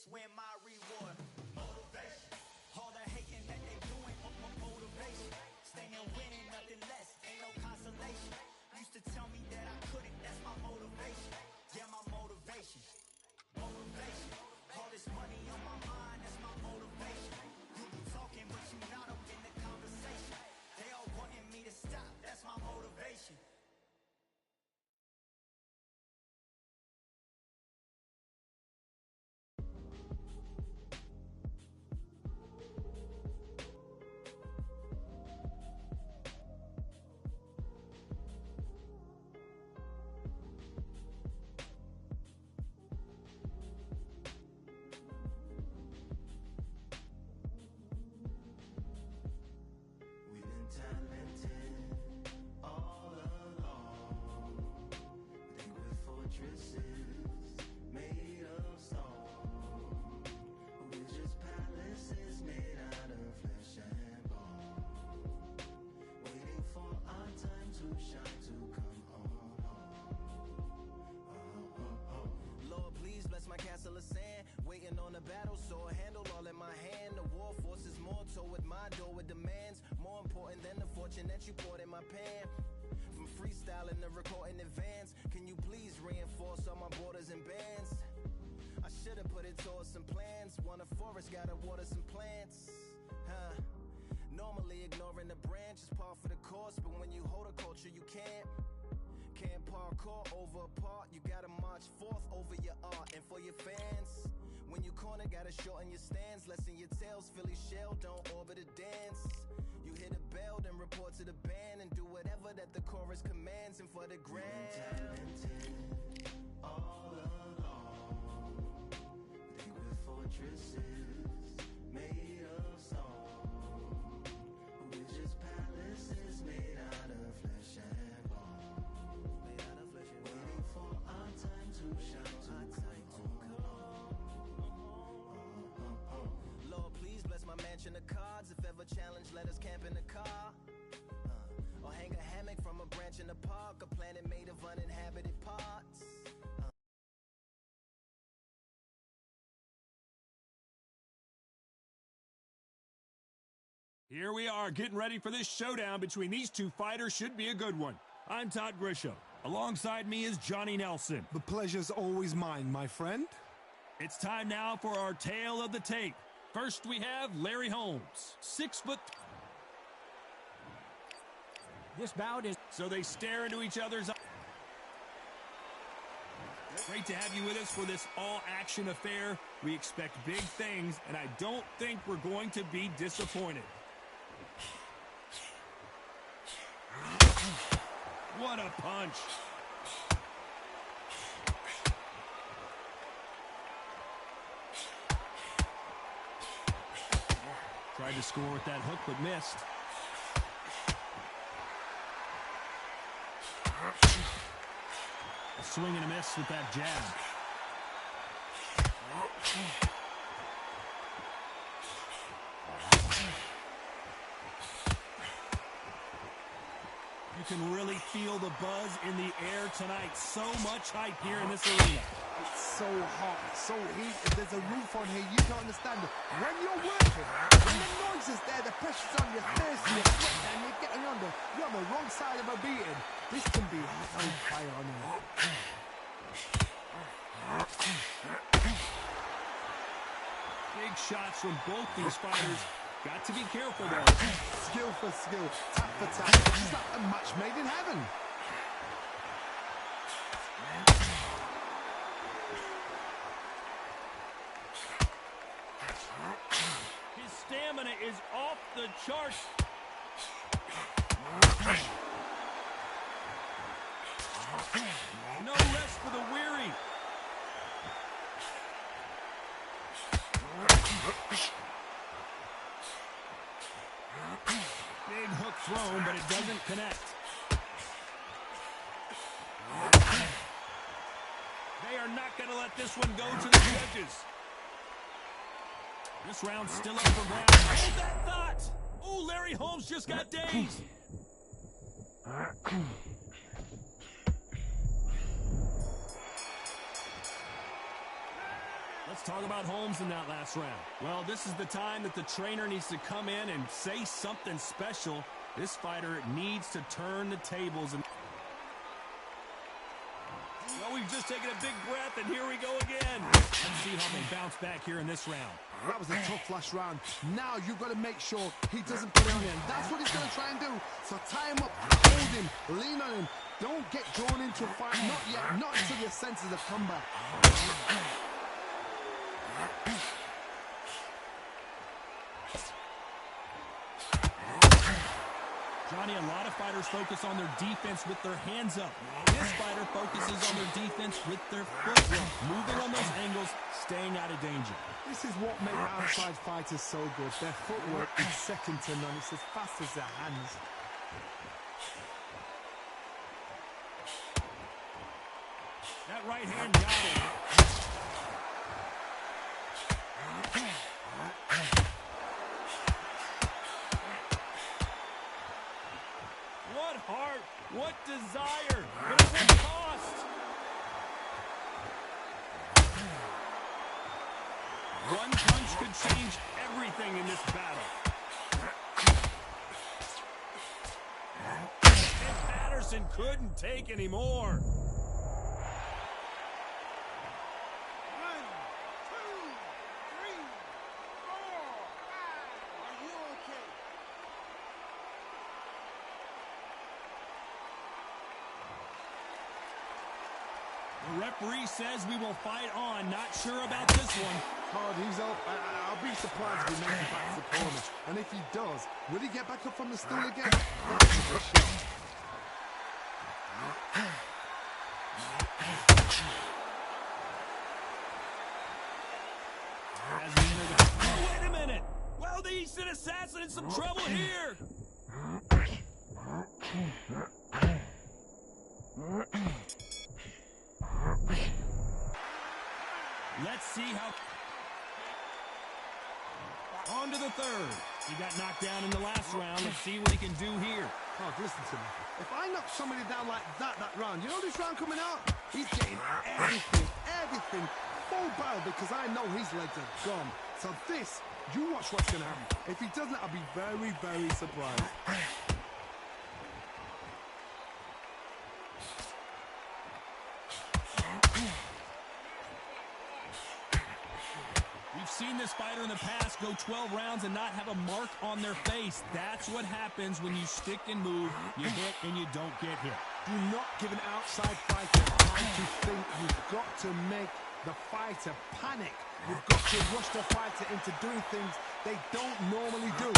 just win my reward. Motivation. All the hating that they doing, motivation. Staying winning, nothing less, ain't no consolation. Used to tell me that I couldn't, that's my motivation. Yeah, my motivation. Motivation. All this money on my mind, that's my motivation. You be talking, but you not up in the conversation. They all wanting me to stop, that's my motivation. We've been talented all along. Think we're fortresses made of stone. We're just palaces made out of flesh and bone. Waiting for our time to shine, to come on home. Lord, please bless my castle of sand. Waiting on a battle sword, handle all in my hand. The war force is more toward my door with demands. More important than the fortune that you poured in my pan. From freestyling to recording advance, can you please reinforce all my borders and bands? I should've put it towards some plans. Want a forest, gotta water some plants. Normally ignoring the branch is par for the course, but when you hold a culture, you can't parkour over a part. You gotta march forth over your art and for your fans. When you corner, gotta shorten your stance. Lessen your tails, Philly shell, don't orbit a dance. You hit a bell, then report to the band and do whatever that the chorus commands. And for the grand, Talented all along. Think we're fortresses made of stone. We're just palaces made out of flesh and bone. Waiting for our time to shine, to come home. Lord, please bless my mansion of cards. If ever challenged, let us camp in the car. Or hang a hammock from a branch in the park. A planet made of uninhabited parts. Here we are, getting ready for this showdown between these two fighters. Should be a good one. I'm Todd Grisham. Alongside me is Johnny Nelson. The pleasure's always mine, my friend. It's time now for our tale of the tape. First, we have Larry Holmes, 6 foot. This bout is So they stare into each other's eyes. Great to have you with us for this all-action affair. We expect big things, and I don't think we're going to be disappointed. What a punch. Tried to score with that hook, but missed. A swing and a miss with that jab. You can really feel the buzz in the air tonight. So much hype here in this arena. It's so hot, so heated. There's a roof on here. You don't understand it. When you're working, when the noise is there, the pressure's on, you're thirsty, you're sweating, and you're getting under. You're on the wrong side of a beating. This can be on fire on here. Big shots from both these fighters. Got to be careful, though. Skill for skill, tap for tap. It's like a match made in heaven. His stamina is off the charts. No rest for the weary. Big hook thrown, but it doesn't connect. They are not going to let this one go to the judges. This round's still up for grabs. Hold that thought! Oh, Larry Holmes just got dazed. Let's talk about Holmes in that last round. Well, this is the time that the trainer needs to come in and say something special. This fighter needs to turn the tables. Well, we've just taken a big breath, and here we go again. Let's see how they bounce back here in this round. That was a tough last round. Now you've got to make sure he doesn't put it on you. And that's what he's going to try and do. So tie him up, hold him, lean on him. Don't get drawn into a fight. Not yet. Not until your senses have come back. Johnny, a lot of fighters focus on their defense with their hands up. This fighter focuses on their defense with their footwork, moving on those angles, staying out of danger. This is what makes outside fighters so good. Their footwork is second to none. It's as fast as their hands. That right hand got him. What heart, what desire, but it will cost. One punch could change everything in this battle. And Patterson couldn't take any more. 1, 2, 3, 4, 5. Are you okay? The referee says we will fight on. Not sure about this one. Hard, he's up. I'll be surprised if he makes it back to the corner. And if he does, will he get back up from the stool again? That's a good shot. As we enter the... Oh, wait a minute! Well, the Eastern Assassin in some trouble here! Let's see how... On to the third. He got knocked down in the last round. Let's see what he can do here. Oh, listen to me. If I knock somebody down like that round, you know this round coming out? He's getting everything full barrel because I know his legs are gone. So this, you watch what's going to happen. If he doesn't, I'll be very, very surprised. We've seen this fighter in the past go 12 rounds and not have a mark on their face. That's what happens when you stick and move, you hit and you don't get hit. Do not give an outside fighter time to think. You've got to make the fighter panic. You've got to rush the fighter into doing things they don't normally do.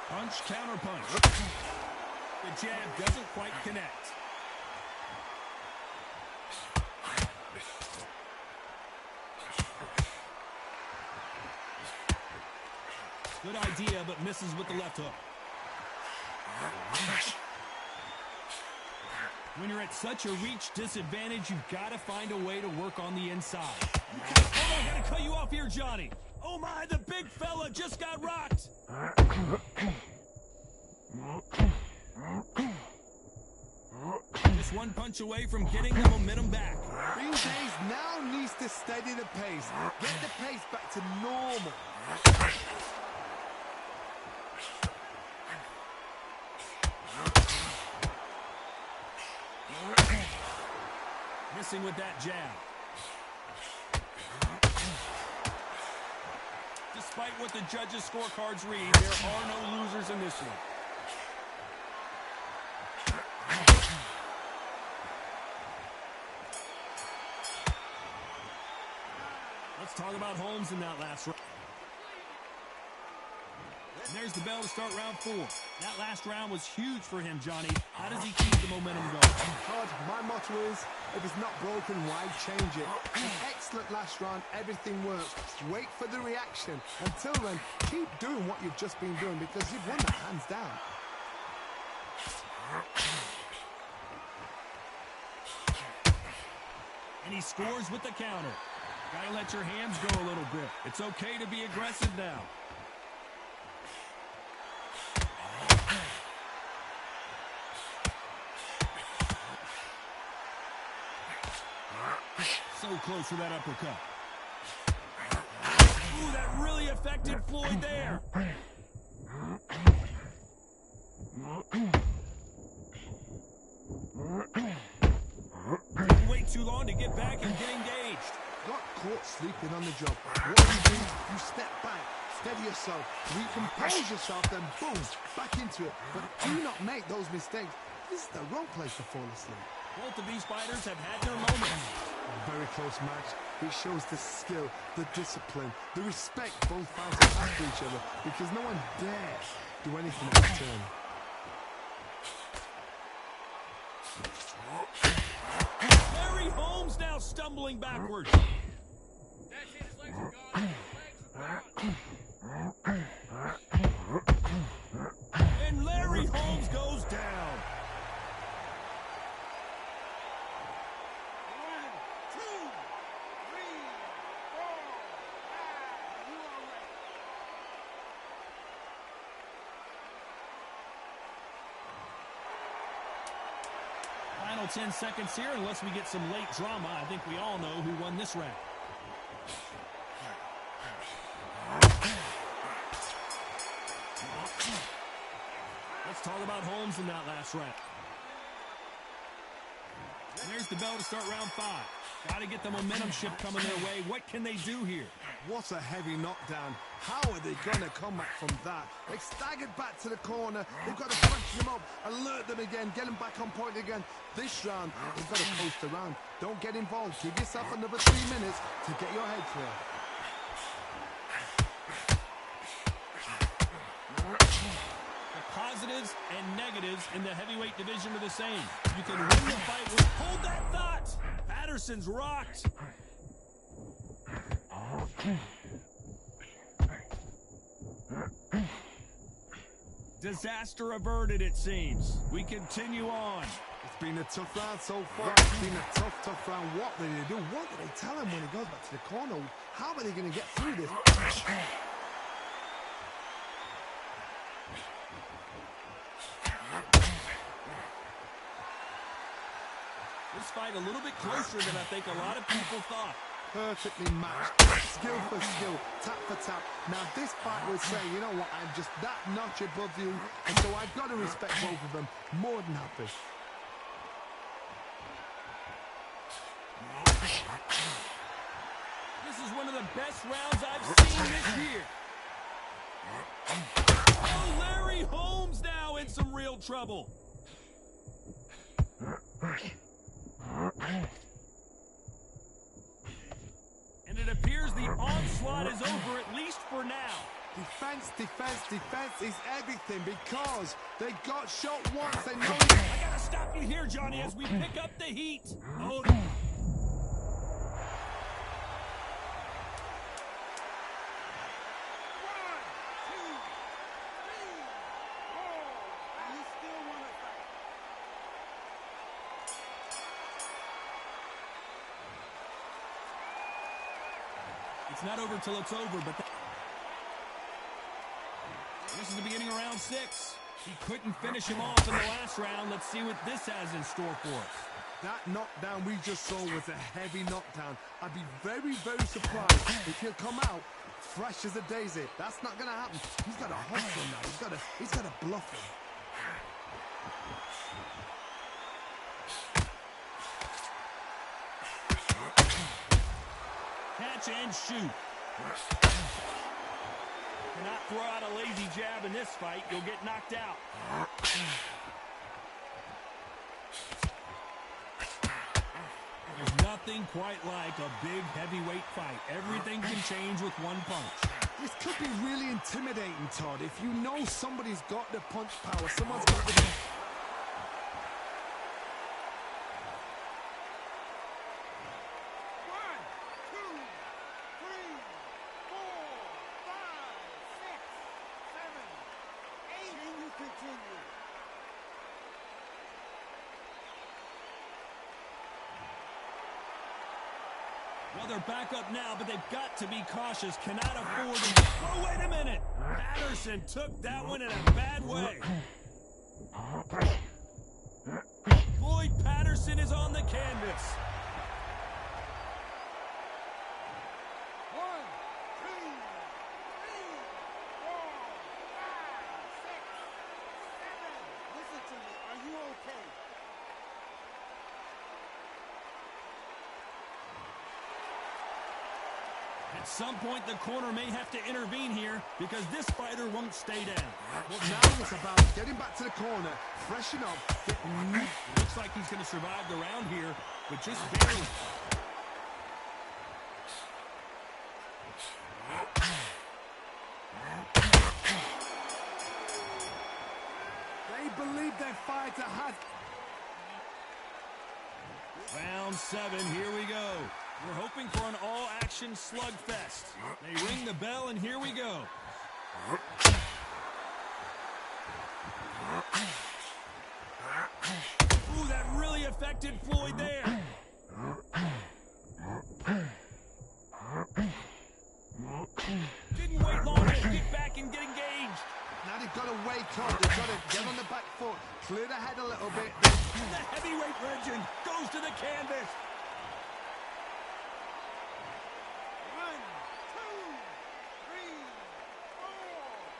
Punch, counter punch. The jab doesn't quite connect. Good idea, but misses with the left hook. When you're at such a reach disadvantage, you've got to find a way to work on the inside. Oh, I gotta cut you off here, Johnny. Oh my, the big fella just got rocked. Just one punch away from getting the momentum back. Beans now needs to steady the pace. Get the pace back to normal. Missing with that jab. Despite what the judges' scorecards read, there are no losers in this one. Let's talk about Holmes in that last round. And there's the bell to start round 4. That last round was huge for him, Johnny. How does he keep the momentum going? Todd, my motto is, if it's not broken, why change it? An excellent last round, everything works. Wait for the reaction. Until then, keep doing what you've just been doing because you've won that hands down. And he scores with the counter. Gotta let your hands go a little bit. It's okay to be aggressive now. So close for that uppercut. Ooh, that really affected Floyd there. Didn't wait too long to get back and get engaged. Got caught sleeping on the job. What do? You step back, steady yourself, recompose yourself, then boom, back into it. But do not make those mistakes. This is the wrong place to fall asleep. Both of these fighters have had their moments. A very close match. It shows the skill, the discipline, the respect both fighters have for each other, because no one dares do anything in return. Larry Holmes now stumbling backwards. That's it, his legs are gone. His legs are gone. And Larry Holmes goes down. 1, 2, 3, 4, 5. You all right? Final 10 seconds here, unless we get some late drama. I think we all know who won this round. Let's talk about Holmes in that last round. There's the bell to start round 5. Got to get the momentum shift coming their way. What can they do here? What a heavy knockdown. How are they going to come back from that? They staggered back to the corner. They've got to freshen them up, alert them again, get them back on point again. This round, they've got to post around. Don't get involved. Give yourself another 3 minutes to get your head clear. The positives and negatives in the heavyweight division are the same. You can win the fight with... Hold that thought! Patterson's rocked. Disaster averted, it seems. We continue on. It's been a tough round so far. It's been a tough round. What do they do? What do they tell him when he goes back to the corner? How are they going to get through this? This fight a little bit closer than I think a lot of people thought. Perfectly matched, skill for skill, tap for tap. Now this fight would say, you know what, I'm just that notch above you, and so I've got to respect both of them. More than happy. This is one of the best rounds I've seen this year. Oh, Larry Holmes now in some real trouble. And it appears the onslaught is over, at least for now. Defense, defense, defense is everything, because they got shot once, they know I gotta stop you here, Johnny, as we pick up the heat. Oh, it's not over till it's over, but this is the beginning of round 6. He couldn't finish him off in the last round. Let's see what this has in store for us. that knockdown we just saw was a heavy knockdown. I'd be very, very surprised if he'll come out fresh as a daisy. That's not going to happen. He's got to hustle him now. He's got to bluff him. Catch and shoot. Cannot throw out a lazy jab in this fight. You'll get knocked out. There's nothing quite like a big heavyweight fight. Everything can change with one punch. This could be really intimidating, Todd. If you know somebody's got the punch power, someone's got the... Well, they're back up now, but they've got to be cautious. Cannot afford to... Oh, wait a minute! Patterson took that one in a bad way. Floyd Patterson is on the canvas. At some point, the corner may have to intervene here because this fighter won't stay down. Well, now it's about getting back to the corner, freshen up. Looks like he's going to survive the round here, but just barely. They believe their fighter has... Round 7, here we go. We're hoping for an all-action slugfest. They ring the bell, and here we go. Ooh, that really affected Floyd there. Didn't wait long to get back and get engaged. Now they've got to wake up. They've got to get on the back foot, clear the head a little bit. The heavyweight legend goes to the canvas. 1, 2, 3, 4,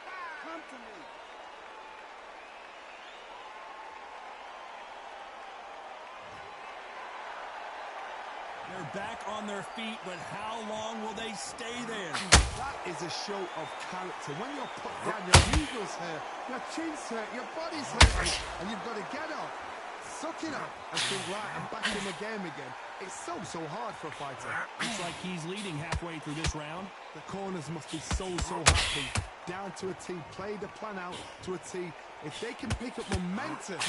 5. Come to me. They're back on their feet, but how long will they stay there? That is a show of character. When you're put down, your ego's hurt, your chin's hurt, your body's hurt, and you've got to get up, suck it up, and think, right, I'm back in the game again. It's so hard for a fighter. Looks like he's leading halfway through this round. The corners must be so happy. Down to a T, play the plan out to a T. If they can pick up momentum,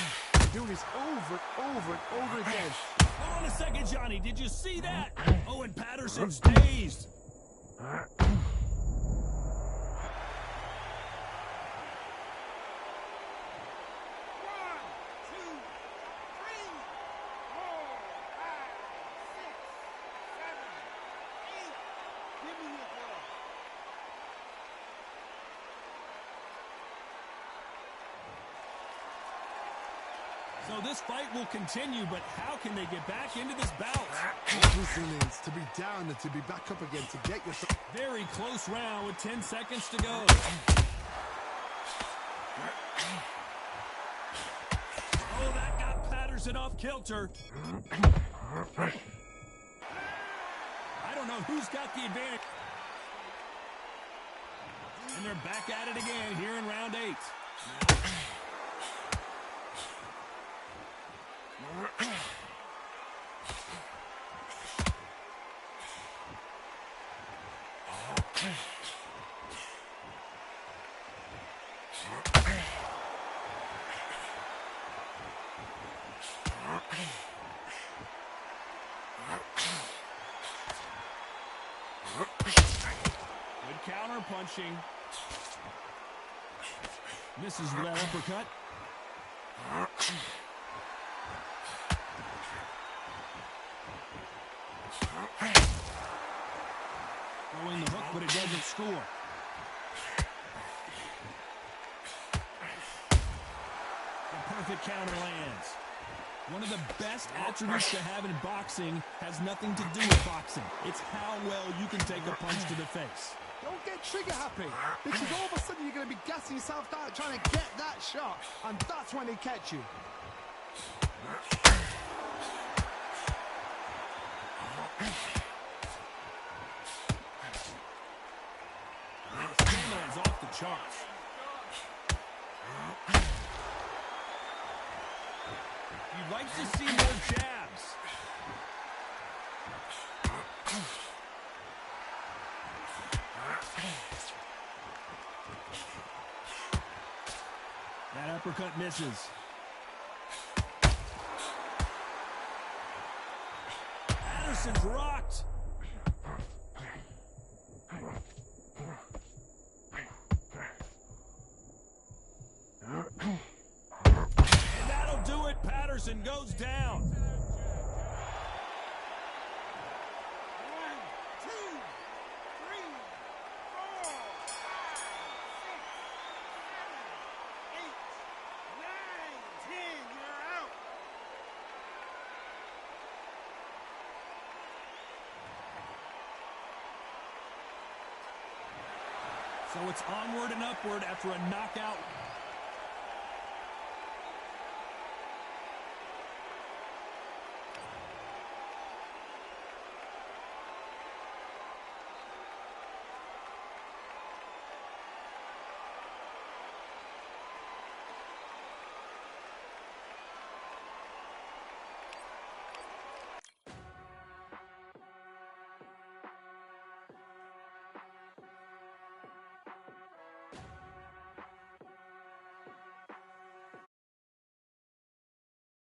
do this over and over again. Hold on a second, Johnny. Did you see that? Oh, and Patterson's dazed. 1, 2, 3, 4, 5, 6, 7, 8. Give me your glove. So this fight will continue, but how can they get back into this bout? Resilience, to be down and to be back up again, to get your... Very close round with 10 seconds to go. Oh, that got Patterson off kilter. I don't know who's got the advantage. And they're back at it again here in round 8. Good counter punching. Misses with that uppercut. Throwing the hook, but it doesn't score. The perfect counter lands. One of the best attributes to have in boxing has nothing to do with boxing. It's how well you can take a punch to the face. Don't get trigger happy, because all of a sudden you're going to be gassing yourself out trying to get that shot, and that's when they catch you. Stamina is off the charts. You'd like to see more jabs. That uppercut misses. Patterson's rocked. And that'll do it. Patterson goes down. 1, 2, 3, 4, 5, 6, 7, 8, 9, 10. You're out. So it's onward and upward after a knockout.